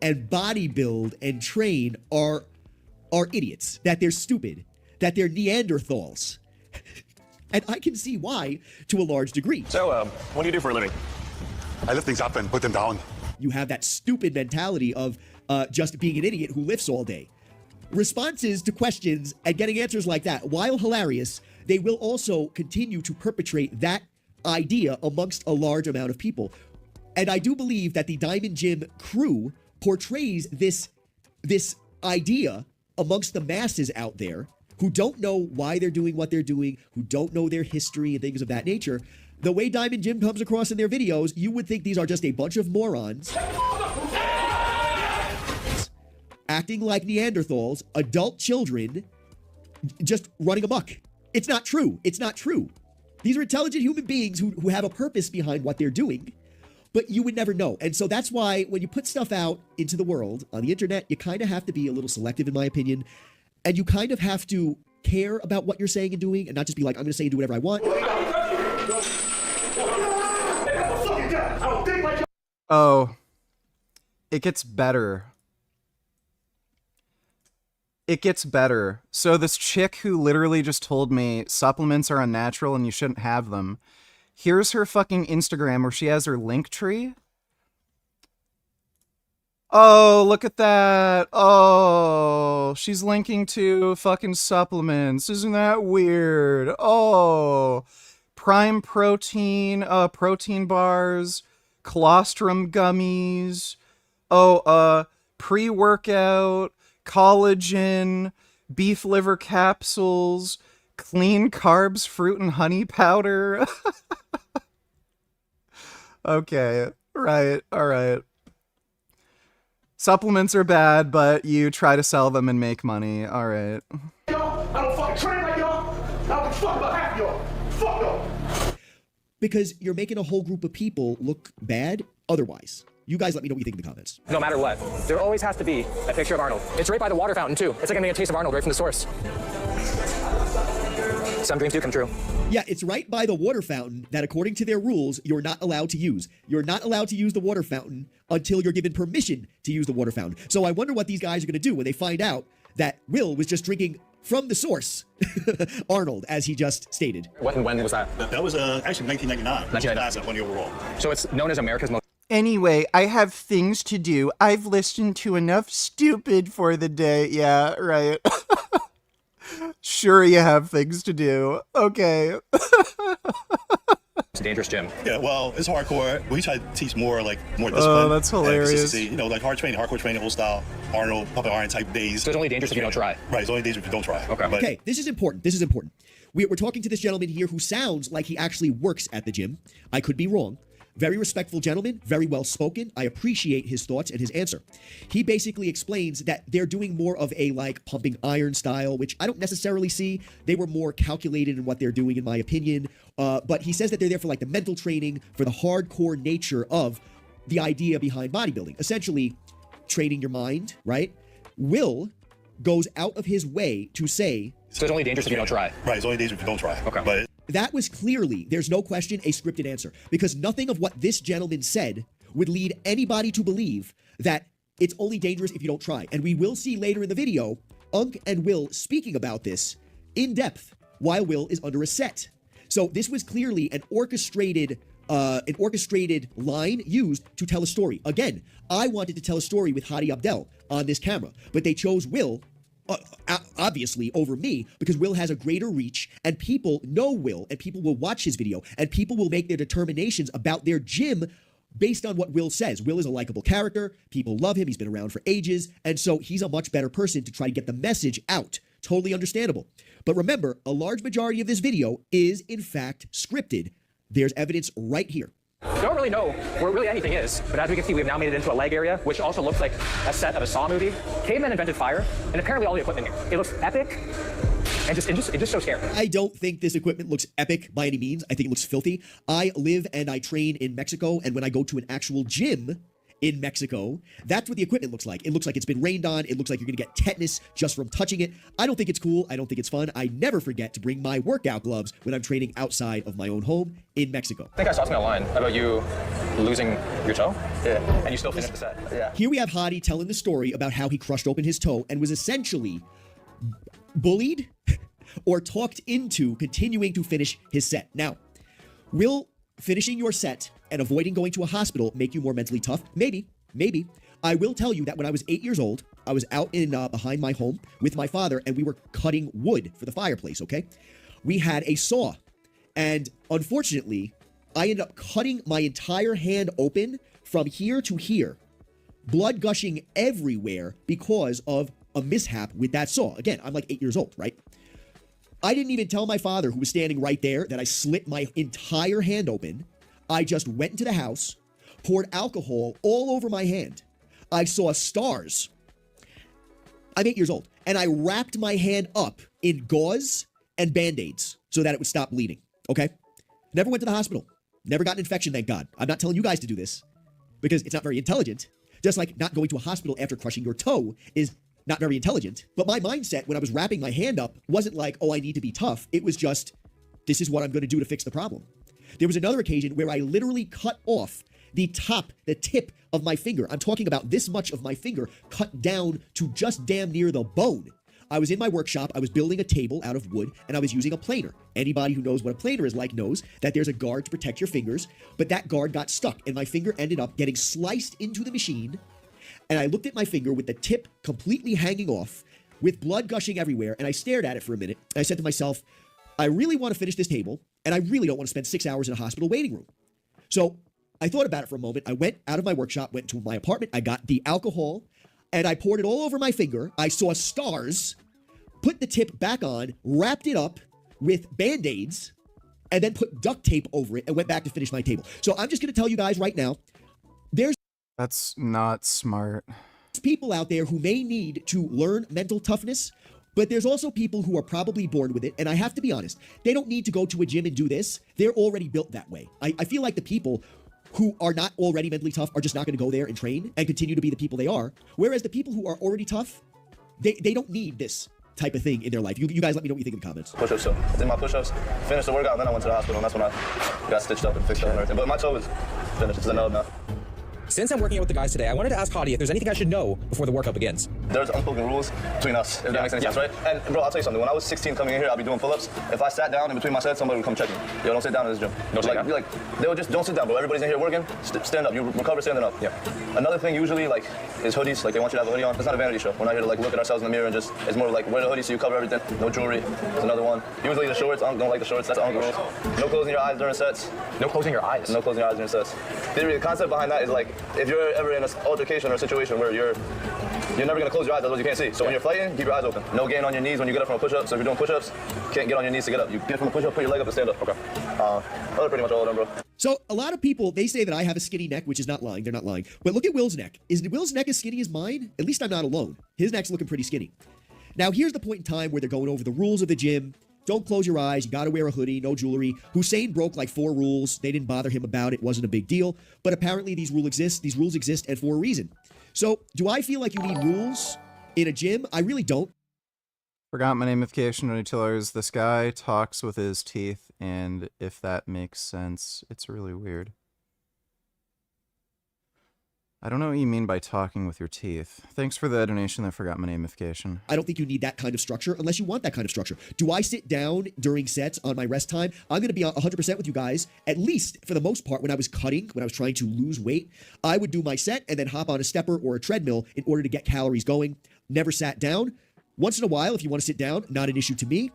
and bodybuild and train are idiots, that they're stupid, that they're Neanderthals. And I can see why to a large degree. So, what do you do for a living? I lift things up and put them down. You have that stupid mentality of just being an idiot who lifts all day. Responses to questions and getting answers like that, while hilarious, they will also continue to perpetrate that idea amongst a large amount of people. And I do believe that the Diamond Gym crew portrays this idea amongst the masses out there who don't know why they're doing what they're doing, who don't know their history and things of that nature. The way Diamond Gym comes across in their videos, you would think these are just a bunch of morons acting like Neanderthals, adult children, just running amok. It's not true. It's not true. These are intelligent human beings who have a purpose behind what they're doing, but you would never know. And so that's why when you put stuff out into the world on the internet, you kind of have to be a little selective, in my opinion, and you kind of have to care about what you're saying and doing and not just be like, I'm going to say and do whatever I want. Oh, it gets better. It gets better. So this chick who literally just told me supplements are unnatural and you shouldn't have them. Here's her fucking Instagram where she has her link tree. Oh, look at that. Oh, she's linking to fucking supplements. Isn't that weird? Oh, Prime Protein, protein bars, colostrum gummies. Oh, pre-workout, collagen, beef liver capsules, clean carbs, fruit and honey powder. Okay, right, all right. Supplements are bad, but you try to sell them and make money. All right. I don't fucking train like y'all. I don't fuck about half y'all. Fuck y'all. Because you're making a whole group of people look bad otherwise. You guys let me know what you think in the comments. No matter what, there always has to be a picture of Arnold. It's right by the water fountain, too. It's like getting a taste of Arnold right from the source. Some dreams do come true. Yeah, it's right by the water fountain that, according to their rules, you're not allowed to use. You're not allowed to use the water fountain until you're given permission to use the water fountain. So I wonder what these guys are going to do when they find out that Will was just drinking from the source, Arnold, as he just stated. When was that? That was actually 1999. 1999. 20 overall. So it's known as America's most... Anyway, I have things to do. I've listened to enough stupid for the day. Yeah, right. Sure, you have things to do. Okay. It's a dangerous gym. Yeah, well, it's hardcore. We try to teach more discipline. Oh, that's hilarious. Consistency. You know, like hardcore training, old style, Arnold, pumping iron type days. So it's only dangerous if you don't try. Right, it's only dangerous if you don't try. Okay. Okay, this is important. This is important. We're talking to this gentleman here who sounds like he actually works at the gym. I could be wrong. Very respectful gentleman, very well spoken. I appreciate his thoughts and his answer. He basically explains that they're doing more of a pumping iron style, which I don't necessarily see. They were more calculated in what they're doing, in my opinion. But he says that they're there for the mental training, for the hardcore nature of the idea behind bodybuilding. Essentially, training your mind, right? Will goes out of his way to say... So it's only dangerous if you don't try. Right, it's only dangerous if you don't try. Okay. But that was clearly, there's no question, a scripted answer. Because nothing of what this gentleman said would lead anybody to believe that it's only dangerous if you don't try. And we will see later in the video, Unk and Will speaking about this in depth while Will is under a set. So this was clearly an orchestrated line used to tell a story. Again, I wanted to tell a story with Hadi Abdel on this camera, but they chose Will obviously over me because Will has a greater reach and people know Will and people will watch his video and people will make their determinations about their gym based on what Will says. Will is a likable character. People love him. He's been around for ages. And so he's a much better person to try to get the message out. Totally understandable. But remember, a large majority of this video is in fact scripted. There's evidence right here. Don't really know where really anything is, but as we can see, we've now made it into a leg area, which also looks like a set of a Saw movie. Cavemen invented fire, and apparently all the equipment here. It looks epic, and just so scary. I don't think this equipment looks epic by any means. I think it looks filthy. I live and I train in Mexico, and when I go to an actual gym in Mexico, that's what the equipment looks like. It looks like it's been rained on. It looks like you're gonna get tetanus just from touching it. I don't think it's cool. I don't think it's fun. I never forget to bring my workout gloves when I'm training outside of my own home in Mexico. I think I saw something online about you losing your toe. Yeah. And you still finished the set. Yeah. Here we have Hadi telling the story about how he crushed open his toe and was essentially bullied or talked into continuing to finish his set. Now, will finishing your set and avoiding going to a hospital make you more mentally tough? Maybe. I will tell you that when I was 8 years old, I was out in behind my home with my father, and we were cutting wood for the fireplace, okay? We had a saw, and unfortunately, I ended up cutting my entire hand open from here to here, blood gushing everywhere because of a mishap with that saw. Again, I'm like 8 years old, right? I didn't even tell my father, who was standing right there, that I slit my entire hand open. I just went into the house, poured alcohol all over my hand. I saw stars. I'm 8 years old, and I wrapped my hand up in gauze and Band-Aids so that it would stop bleeding, okay? Never went to the hospital. Never got an infection, thank God. I'm not telling you guys to do this because it's not very intelligent. Just like not going to a hospital after crushing your toe is not very intelligent. But my mindset when I was wrapping my hand up wasn't like, oh, I need to be tough. It was just, this is what I'm going to do to fix the problem. There was another occasion where I literally cut off the tip of my finger. I'm talking about this much of my finger cut down to just damn near the bone. I was in my workshop, I was building a table out of wood, and I was using a planer. Anybody who knows what a planer is like knows that there's a guard to protect your fingers, but that guard got stuck, and my finger ended up getting sliced into the machine, and I looked at my finger with the tip completely hanging off, with blood gushing everywhere, and I stared at it for a minute, and I said to myself, I really want to finish this table, and I really don't want to spend 6 hours in a hospital waiting room. So I thought about it for a moment. I went out of my workshop, went to my apartment, I got the alcohol, and I poured it all over my finger. I saw stars, put the tip back on, wrapped it up with Band-Aids, and then put duct tape over it and went back to finish my table. So I'm just going to tell you guys right now, that's not smart. People out there who may need to learn mental toughness, but there's also people who are probably born with it. And I have to be honest, they don't need to go to a gym and do this. They're already built that way. I feel like the people who are not already mentally tough are just not going to go there and train and continue to be the people they are. Whereas the people who are already tough, they don't need this type of thing in their life. You guys let me know what you think in the comments. Push-ups, so I did my push-ups, finished the workout, and then I went to the hospital, and that's when I got stitched up and fixed up and everything. But my toe is finished. It's another now. Since I'm working out with the guys today, I wanted to ask Hadi if there's anything I should know before the workout begins. There's unspoken rules between us, if that makes any sense, right? And bro, I'll tell you something. When I was 16 coming in here, I'll be doing pull-ups. If I sat down in between my sets, somebody would come check me. Yo, don't sit down in this gym. Don't sit down? They would just, don't sit down, bro. Everybody's in here working. Stand up. You recover standing up. Yeah. Another thing usually, like, is hoodies. Like, they want you to have a hoodie on. It's not a vanity show. We're not here to, like, look at ourselves in the mirror and just, it's more like, wear the hoodie so you cover everything. No jewelry. That's another one. Usually the shorts, don't like the shorts. That's uncle rules. No closing your eyes during sets. No closing your eyes? No closing your eyes during sets. The concept behind that is, like, if you're ever in an altercation or a situation where you're never going to close your eyes, otherwise you can't see. So when you're fighting, keep your eyes open. No getting on your knees when you get up from a push-up. So if you're doing push-ups, you can't get on your knees to get up. You get from a push-up, put your leg up and stand up. Okay. Those are pretty much all of them, bro. So a lot of people, they say that I have a skinny neck, which is not lying. They're not lying. But look at Will's neck. Is Will's neck as skinny as mine? At least I'm not alone. His neck's looking pretty skinny. Now, here's the point in time where they're going over the rules of the gym. Don't close your eyes. You got to wear a hoodie. No jewelry. Hussein broke like 4 rules. They didn't bother him about it. It wasn't a big deal. But apparently these rules exist. These rules exist and for a reason. So do I feel like you need rules in a gym? I really don't. Forgot my namification retailers. This guy talks with his teeth, and if that makes sense, it's really weird. I don't know what you mean by talking with your teeth. Thanks for the donation that forgot my namification. I don't think you need that kind of structure unless you want that kind of structure. Do I sit down during sets on my rest time? I'm going to be 100% with you guys. At least for the most part, when I was cutting, when I was trying to lose weight, I would do my set and then hop on a stepper or a treadmill in order to get calories going. Never sat down. Once in a while, if you want to sit down, not an issue to me.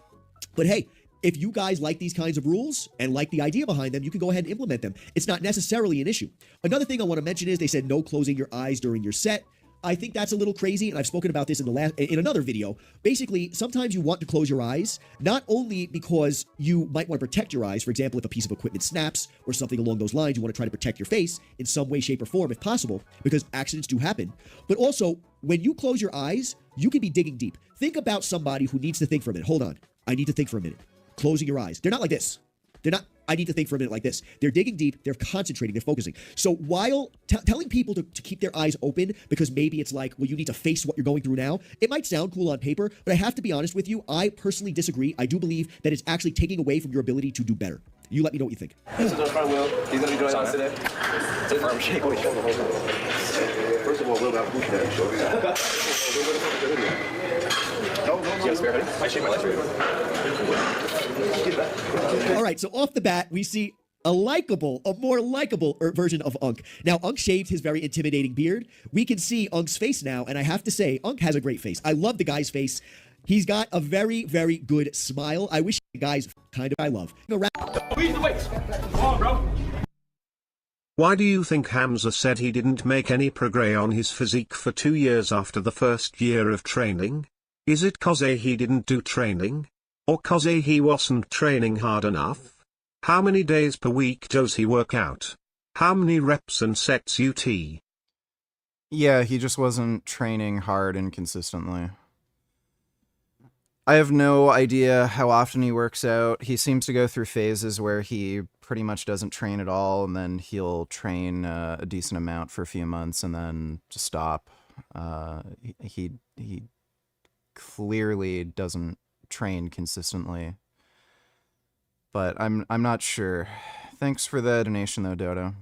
But hey, if you guys like these kinds of rules and like the idea behind them, you can go ahead and implement them. It's not necessarily an issue. Another thing I want to mention is they said no closing your eyes during your set. I think that's a little crazy, and I've spoken about this in another video. Basically, sometimes you want to close your eyes, not only because you might want to protect your eyes. For example, if a piece of equipment snaps or something along those lines, you want to try to protect your face in some way, shape, or form if possible, because accidents do happen. But also, when you close your eyes, you can be digging deep. Think about somebody who needs to think for a minute. Hold on. I need to think for a minute. Closing your eyes. They're not like this. They're not, I need to think for a minute like this. They're digging deep. They're concentrating. They're focusing. So while telling people to keep their eyes open because maybe it's like, well, you need to face what you're going through now, it might sound cool on paper, but I have to be honest with you. I personally disagree. I do believe that it's actually taking away from your ability to do better. You let me know what you think. This is our friend Will. He's going to be joining us today. It's a firm shake. First of all, Will got push that. No. You got a spare hoodie? I shake my legs for you. All right, so off the bat, we see a more likable version of Unk. Now, Unk shaved his very intimidating beard. We can see Unk's face now, and I have to say, Unk has a great face. I love the guy's face. He's got a very, very good smile. I wish the guy's kind of I love. Squeeze the weights. Come on, bro. Why do you think Hamza said he didn't make any progress on his physique for 2 years after the first year of training? Is it cause he didn't do training? Or cause he wasn't training hard enough? How many days per week does he work out? How many reps and sets UT? Yeah, he just wasn't training hard and consistently. I have no idea how often he works out. He seems to go through phases where he pretty much doesn't train at all, and then he'll train a decent amount for a few months and then just stop. He clearly doesn't train consistently, but I'm not sure. Thanks for the donation though, Dodo.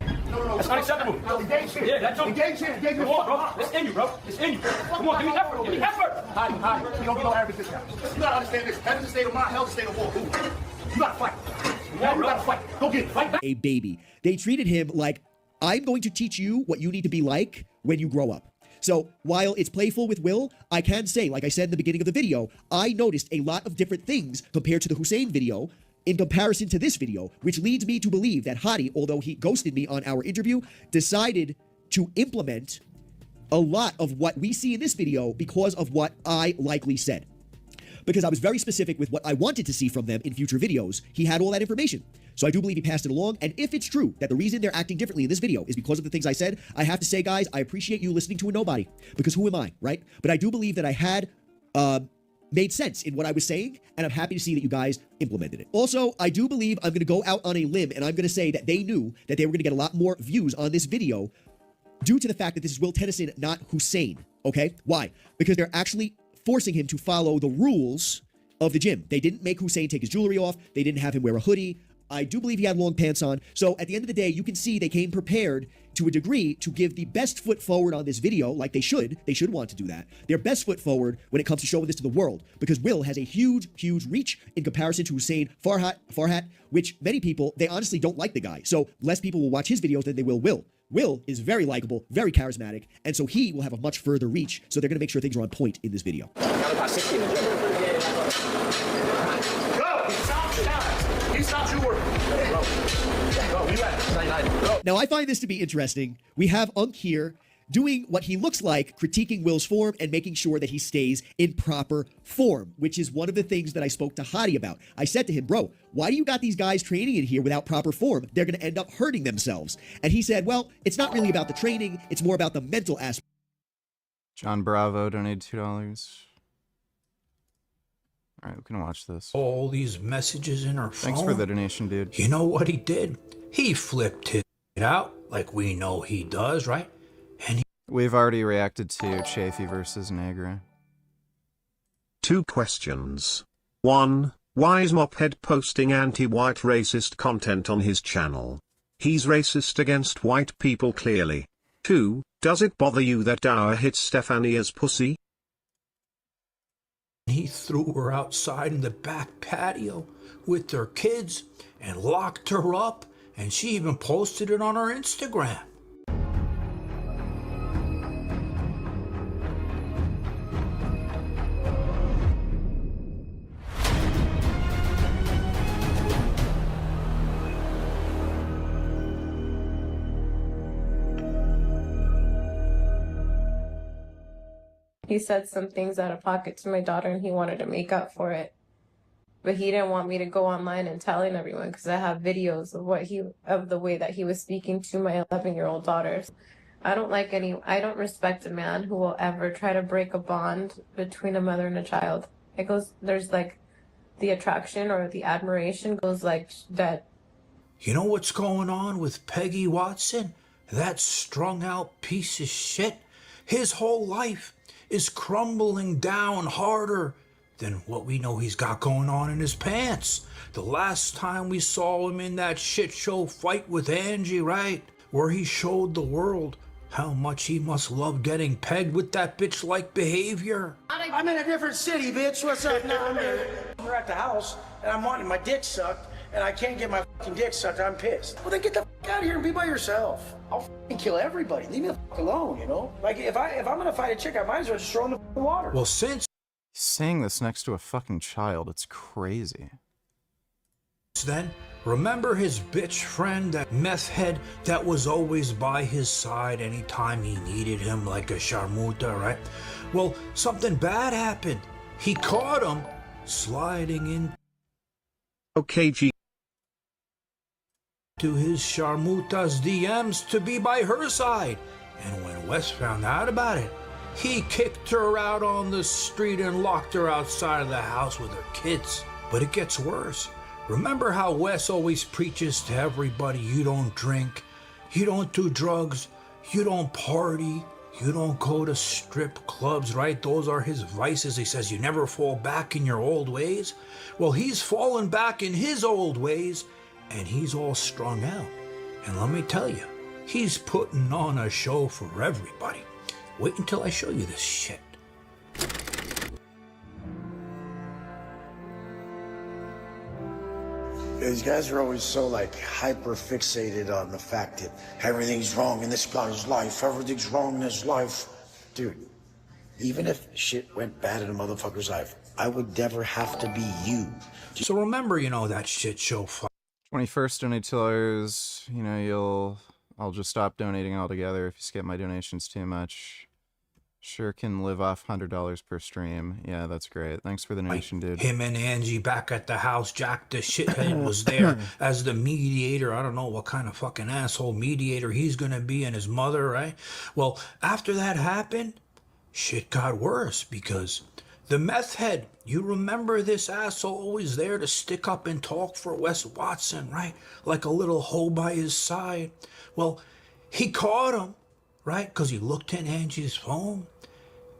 That's not acceptable. Yeah, that's okay. Engage here. Come on, bro. It's in you, bro. It's in you. Come on, give me effort. Give me effort. Hi. You don't get no average discount. You gotta understand this. Health is the state of mind. Health is the state of war. You gotta fight. You gotta fight. Go get it. Fight back. A baby. They treated him like, I'm going to teach you what you need to be like when you grow up. So while it's playful with Will, I can say, like I said in the beginning of the video, I noticed a lot of different things compared to the Hussein video in comparison to this video, which leads me to believe that Hadi, although he ghosted me on our interview, decided to implement a lot of what we see in this video because of what I likely said. Because I was very specific with what I wanted to see from them in future videos. He had all that information. So I do believe he passed it along. And if it's true that the reason they're acting differently in this video is because of the things I said, I have to say, guys, I appreciate you listening to a nobody. Because who am I, right? But I do believe that I had made sense in what I was saying, and I'm happy to see that you guys implemented it. Also, I do believe I'm going to go out on a limb, and I'm going to say that they knew that they were going to get a lot more views on this video due to the fact that this is Will Tennyson, not Hussein, okay? Why? Because they're actually forcing him to follow the rules of the gym. They didn't make Hussein take his jewelry off. They didn't have him wear a hoodie. I do believe he had long pants on. So at the end of the day, you can see they came prepared to a degree to give the best foot forward on this video, like they should. They should want to do that. Their best foot forward when it comes to showing this to the world, because Will has a huge, huge reach in comparison to Hussein Farhat, which many people, they honestly don't like the guy. So less people will watch his videos than they will Will. Will is very likable, very charismatic, and so he will have a much further reach. So they're going to make sure things are on point in this video. Now, I find this to be interesting. We have Unk here doing what he looks like, critiquing Will's form and making sure that he stays in proper form, which is one of the things that I spoke to Hadi about. I said to him, bro, why do you got these guys training in here without proper form? They're going to end up hurting themselves. And he said, well, it's not really about the training. It's more about the mental aspect. John Bravo donated $2. All right, we can watch this. All these messages in her phone. Thanks for the donation, dude. You know what he did? He flipped it out like we know he does, right? And we've already reacted to Chafee versus Negra. 2 questions. 1. Why is Mophead posting anti-white racist content on his channel? He's racist against white people clearly. 2. Does it bother you that Dower hit Stefania's pussy? he threw her outside in the back patio with their kids and locked her up, and she even posted it on her Instagram. He said some things out of pocket to my daughter and he wanted to make up for it. But he didn't want me to go online and telling everyone because I have videos of the way that he was speaking to my 11-year-old daughters. I don't respect a man who will ever try to break a bond between a mother and a child. There's like the attraction or the admiration goes like that. You know what's going on with Peggy Watson? That strung out piece of shit. His whole life is crumbling down harder than what we know he's got going on in his pants. The last time we saw him in that shit show fight with Angie, right? Where he showed the world how much he must love getting pegged with that bitch-like behavior. I'm in a different city, bitch. What's up now? We're at the house, and I'm wanting my dick sucked, and I can't get my fucking dick sucked. I'm pissed. Well, then get the fuck out of here and be by yourself. I'll fucking kill everybody. Leave me the fuck alone, you know? Like, if I'm gonna fight a chick, I might as well just throw her in the fucking water. Well, since He's saying this next to a fucking child. It's crazy. then, remember his bitch friend, that meth head that was always by his side anytime he needed him like a sharmuta, right? Well, something bad happened. He caught him sliding in Okay, G. to his sharmuta's DMs to be by her side. And when Wes found out about it, he kicked her out on the street and locked her outside of the house with her kids. But it gets worse. Remember how Wes always preaches to everybody, you don't drink, you don't do drugs, you don't party, you don't go to strip clubs, right? Those are his vices. He says you never fall back in your old ways. Well, he's fallen back in his old ways, and he's all strung out. And let me tell you, he's putting on a show for everybody. Wait until I show you this shit. These guys are always so, like, hyper fixated on the fact that everything's wrong in this guy's life, everything's wrong in his life. Dude, even if shit went bad in a motherfucker's life, I would never have to be you. So remember, that shit show. 21st, donate $2. I'll just stop donating altogether if you skip my donations too much. Sure can live off $100 per stream. Yeah, that's great. Thanks for the donation, dude. Him and Angie back at the house. Jack the shithead was there as the mediator. I don't know what kind of fucking asshole mediator he's gonna be, and his mother, right? Well, after that happened, shit got worse because the meth head, you remember this asshole always there to stick up and talk for Wes Watson, right? Like a little hoe by his side. Well, he caught him, right? Because he looked in Angie's phone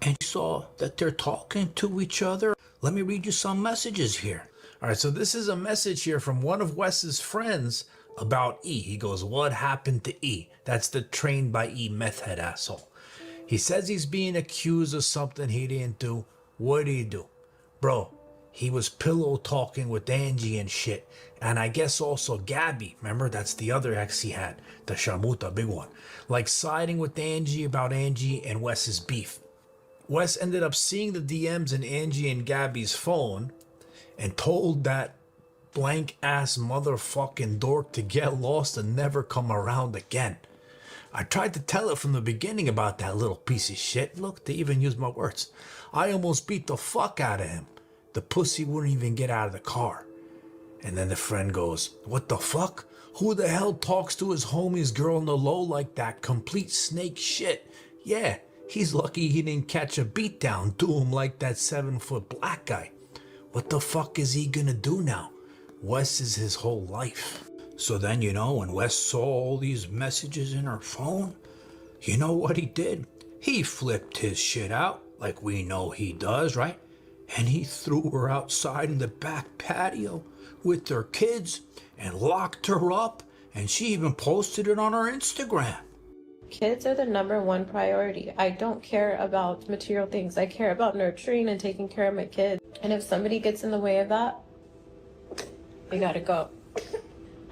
and he saw that they're talking to each other. Let me read you some messages here. All right, so this is a message here from one of Wes's friends about E. He goes, what happened to E? That's the trained by E meth head asshole. He says he's being accused of something he didn't do. What did he do? Bro, he was pillow talking with Angie and shit. And I guess also Gabby. Remember, that's the other ex he had. The Sharmuta, big one. Like siding with Angie about Angie and Wes's beef. Wes ended up seeing the DMs in Angie and Gabby's phone and told that blank ass motherfucking dork to get lost and never come around again. I tried to tell it from the beginning about that little piece of shit. Look, they even used my words. I almost beat the fuck out of him. The pussy wouldn't even get out of the car. And then the friend goes, what the fuck? Who the hell talks to his homie's girl on the low like that? Complete snake shit. Yeah, he's lucky he didn't catch a beatdown to him like that 7-foot black guy. What the fuck is he gonna do now? Wes is his whole life. So then, when Wes saw all these messages in her phone, you know what he did? He flipped his shit out, like we know he does, right? And he threw her outside in the back patio with her kids and locked her up, and she even posted it on her Instagram. Kids are the #1 priority. I don't care about material things. I care about nurturing and taking care of my kids. And if somebody gets in the way of that, they gotta go.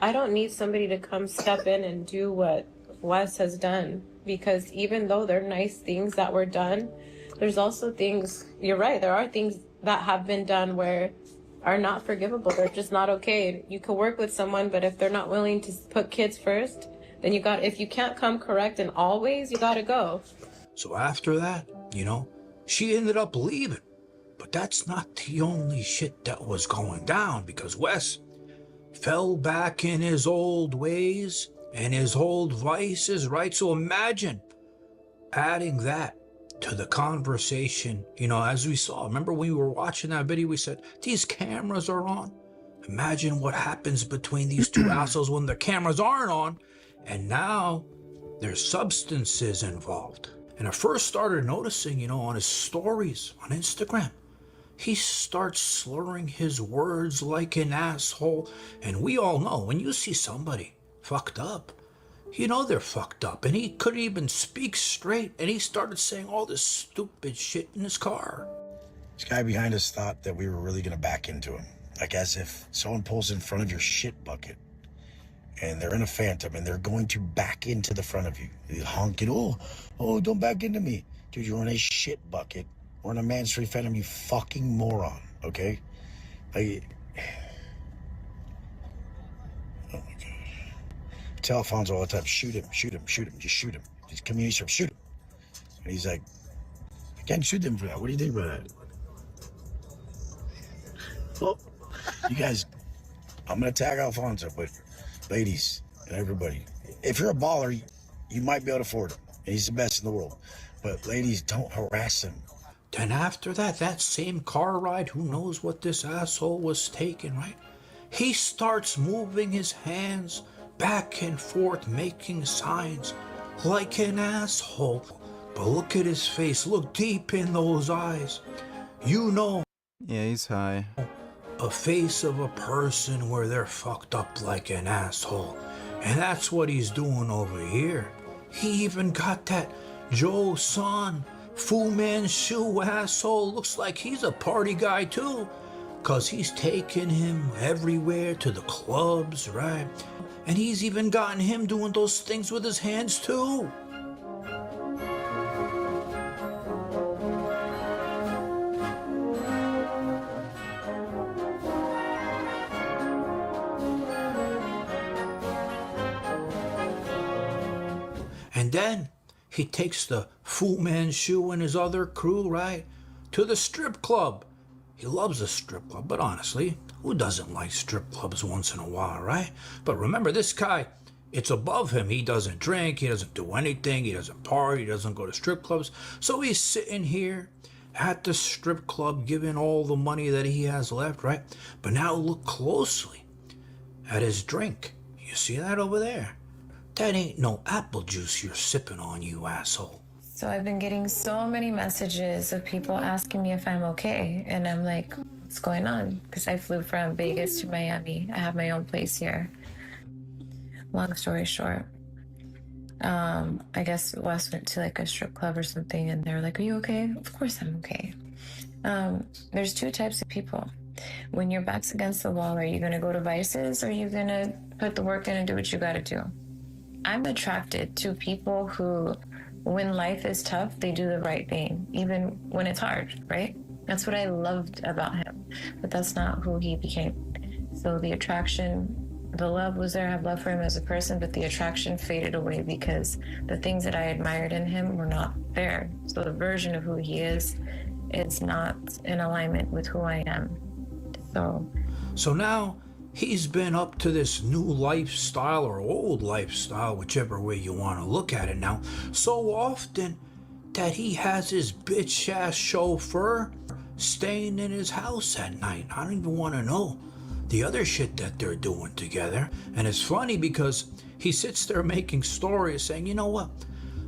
I don't need somebody to come step in and do what Wes has done, because even though they're nice things that were done, there's also things, you're right, there are things that have been done where are not forgivable. They're just not okay. You can work with someone, but if they're not willing to put kids first, then if you can't come correct in all ways, you gotta go. So after that, she ended up leaving. But that's not the only shit that was going down, because Wes fell back in his old ways and his old vices, right? So imagine adding that to the conversation, as we saw. Remember when we were watching that video, we said, these cameras are on. Imagine what happens between these two assholes when the cameras aren't on, and now there's substances involved. And I first started noticing, on his stories on Instagram, he starts slurring his words like an asshole. And we all know when you see somebody fucked up, You know they're fucked up, and he couldn't even speak straight, and he started saying all this stupid shit in his car. This guy behind us thought that we were really gonna back into him. Like as if someone pulls in front of your shit bucket, and they're in a Phantom, and they're going to back into the front of you. You honk it, oh, don't back into me. Dude, you're in a shit bucket. We're in a Man Street Phantom, you fucking moron, okay? Like, oh my God. I tell Alfonso all the time, shoot him, just shoot him. Just come here, shoot him. And he's like, I can't shoot them for that. What do you think about that? Well, you guys, I'm gonna tag Alfonso, but ladies and everybody, if you're a baller, you might be able to afford him. He's the best in the world. But ladies, don't harass him. Then after that same car ride, who knows what this asshole was taking, right? He starts moving his hands back and forth, making signs like an asshole. But look at his face, look deep in those eyes. You know. Yeah, he's high. A face of a person where they're fucked up like an asshole. And that's what he's doing over here. He even got that Joe Son, Fu Manchu asshole. Looks like he's a party guy too. Cause he's taking him everywhere to the clubs, right? And he's even gotten him doing those things with his hands too. And then he takes the Fu Manchu and his other crew, right, to the strip club. He loves a strip club, but honestly, who doesn't like strip clubs once in a while, right? But remember, this guy, it's above him. He doesn't drink, he doesn't do anything, he doesn't party, he doesn't go to strip clubs. So he's sitting here at the strip club giving all the money that he has left, right? But now look closely at his drink. You see that over there? That ain't no apple juice you're sipping on, you asshole. So I've been getting so many messages of people asking me if I'm okay. And I'm like, what's going on? Because I flew from Vegas to Miami. I have my own place here. Long story short, I guess Wes went to like a strip club or something and they're like, are you okay? Of course I'm okay. There's two types of people. When your back's against the wall, are you gonna go to Vices or are you gonna put the work in and do what you gotta do? I'm attracted to people who, when life is tough, they do the right thing, even when it's hard, right? That's what I loved about him, but that's not who he became. So the attraction, the love was there. I have love for him as a person, but the attraction faded away because the things that I admired in him were not there. So the version of who he is not in alignment with who I am. So now he's been up to this new lifestyle or old lifestyle, whichever way you want to look at it now, so often that he has his bitch-ass chauffeur staying in his house at night. I don't even want to know the other shit that they're doing together. And it's funny because he sits there making stories saying, you know what?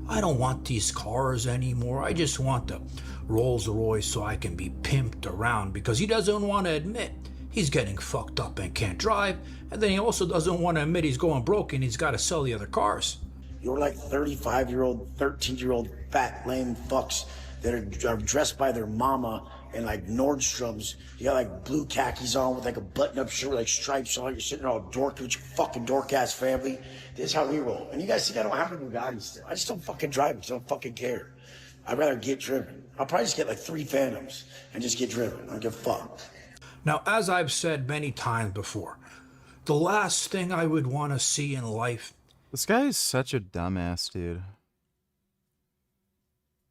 I don't want these cars anymore. I just want the Rolls Royce so I can be pimped around, because he doesn't want to admit he's getting fucked up and can't drive. And then he also doesn't want to admit he's going broke and he's got to sell the other cars. You're like 35-year-old, 13-year-old fat, lame fucks that are dressed by their mama in like Nordstrom's. You got like blue khakis on with like a button-up shirt with like stripes on. You're sitting there all dorky with your fucking dork-ass family. This is how we roll. And you guys think I don't have a Bugatti still. I just don't fucking drive. I just don't fucking care. I'd rather get driven. I'll probably just get like 3 Phantoms and just get driven. I don't give a fuck. Now, as I've said many times before, the last thing I would want to see in life. This guy is such a dumbass, dude.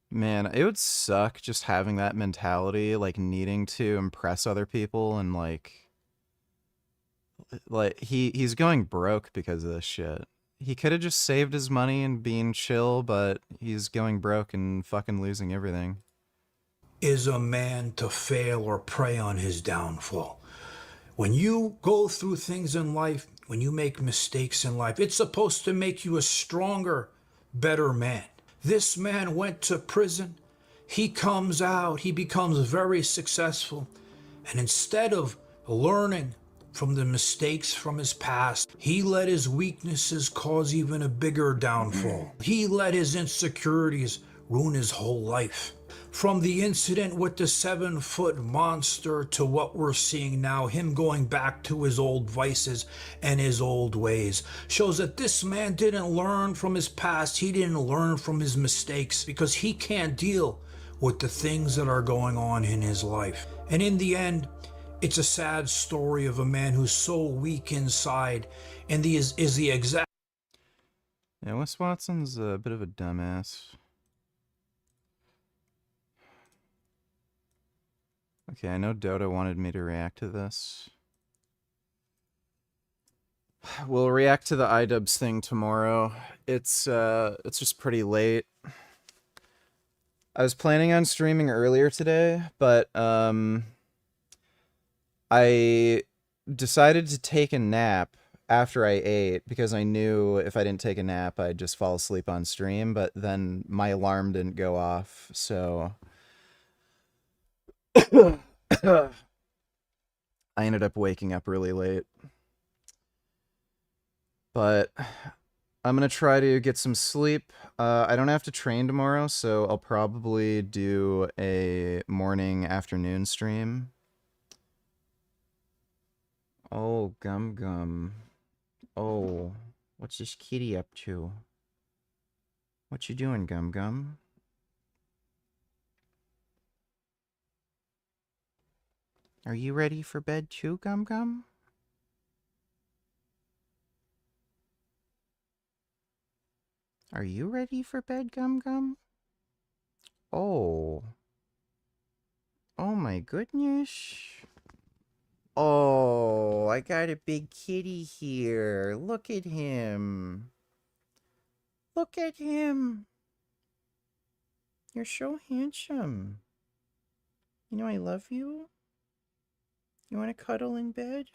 Man, it would suck just having that mentality, like needing to impress other people, and like he's going broke because of this shit. He could have just saved his money and been chill, but he's going broke and fucking losing everything. Is a man to fail or prey on his downfall. When you go through things in life, when you make mistakes in life, it's supposed to make you a stronger, better man. This man went to prison. He comes out, he becomes very successful. And instead of learning from the mistakes from his past. He let his weaknesses cause even a bigger downfall. He let his insecurities ruin his whole life. From the incident with the 7-foot monster to what we're seeing now, him going back to his old vices and his old ways, shows that this man didn't learn from his past. He didn't learn from his mistakes because he can't deal with the things that are going on in his life. And in the end, it's a sad story of a man who's so weak inside and is the exact... Yeah, Wes Watson's a bit of a dumbass. Okay, I know Dota wanted me to react to this. We'll react to the iDubbbz thing tomorrow. It's just pretty late. I was planning on streaming earlier today, but I decided to take a nap after I ate because I knew if I didn't take a nap, I'd just fall asleep on stream, but then my alarm didn't go off, so I ended up waking up really late. But I'm going to try to get some sleep. I don't have to train tomorrow, so I'll probably do a morning-afternoon stream. Oh, Gum Gum. Oh, what's this kitty up to? What you doing, Gum Gum? Are you ready for bed too, Gum Gum? Are you ready for bed, Gum Gum? Oh. Oh my goodness. Oh, I got a big kitty here. Look at him. Look at him. You're so handsome. You know I love you. You want to cuddle in bed?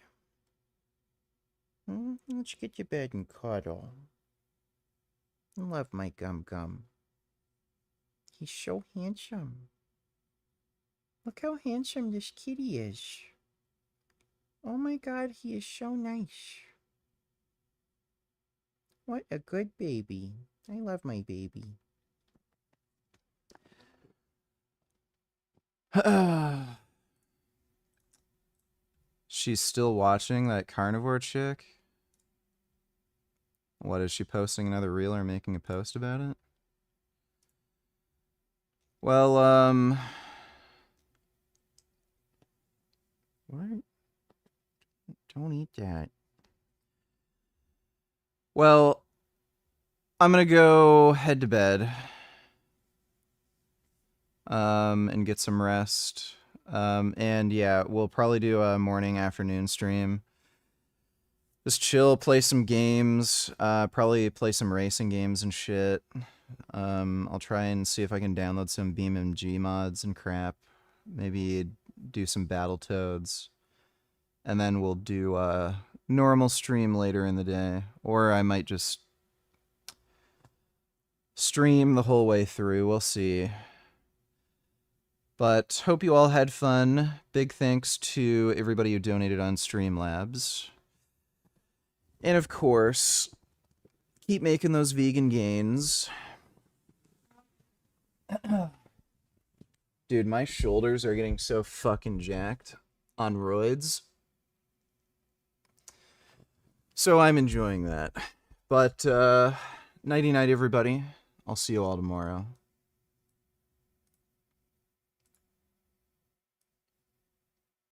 Let's get to bed and cuddle. I love my Gum Gum. He's so handsome. Look how handsome this kitty is. Oh my god, he is so nice. What a good baby. I love my baby. She's still watching that carnivore chick? What, is she posting another reel or making a post about it? Well, what? Don't eat that. Well, I'm gonna go head to bed. And get some rest. And yeah, we'll probably do a morning-afternoon stream. Just chill, play some games, probably play some racing games and shit. I'll try and see if I can download some BeamNG mods and crap. Maybe do some Battletoads. And then we'll do a normal stream later in the day. Or I might just stream the whole way through, we'll see. But hope you all had fun. Big thanks to everybody who donated on Streamlabs. And of course, keep making those vegan gains. Dude, my shoulders are getting so fucking jacked on roids. So I'm enjoying that. But, nighty-night, everybody. I'll see you all tomorrow.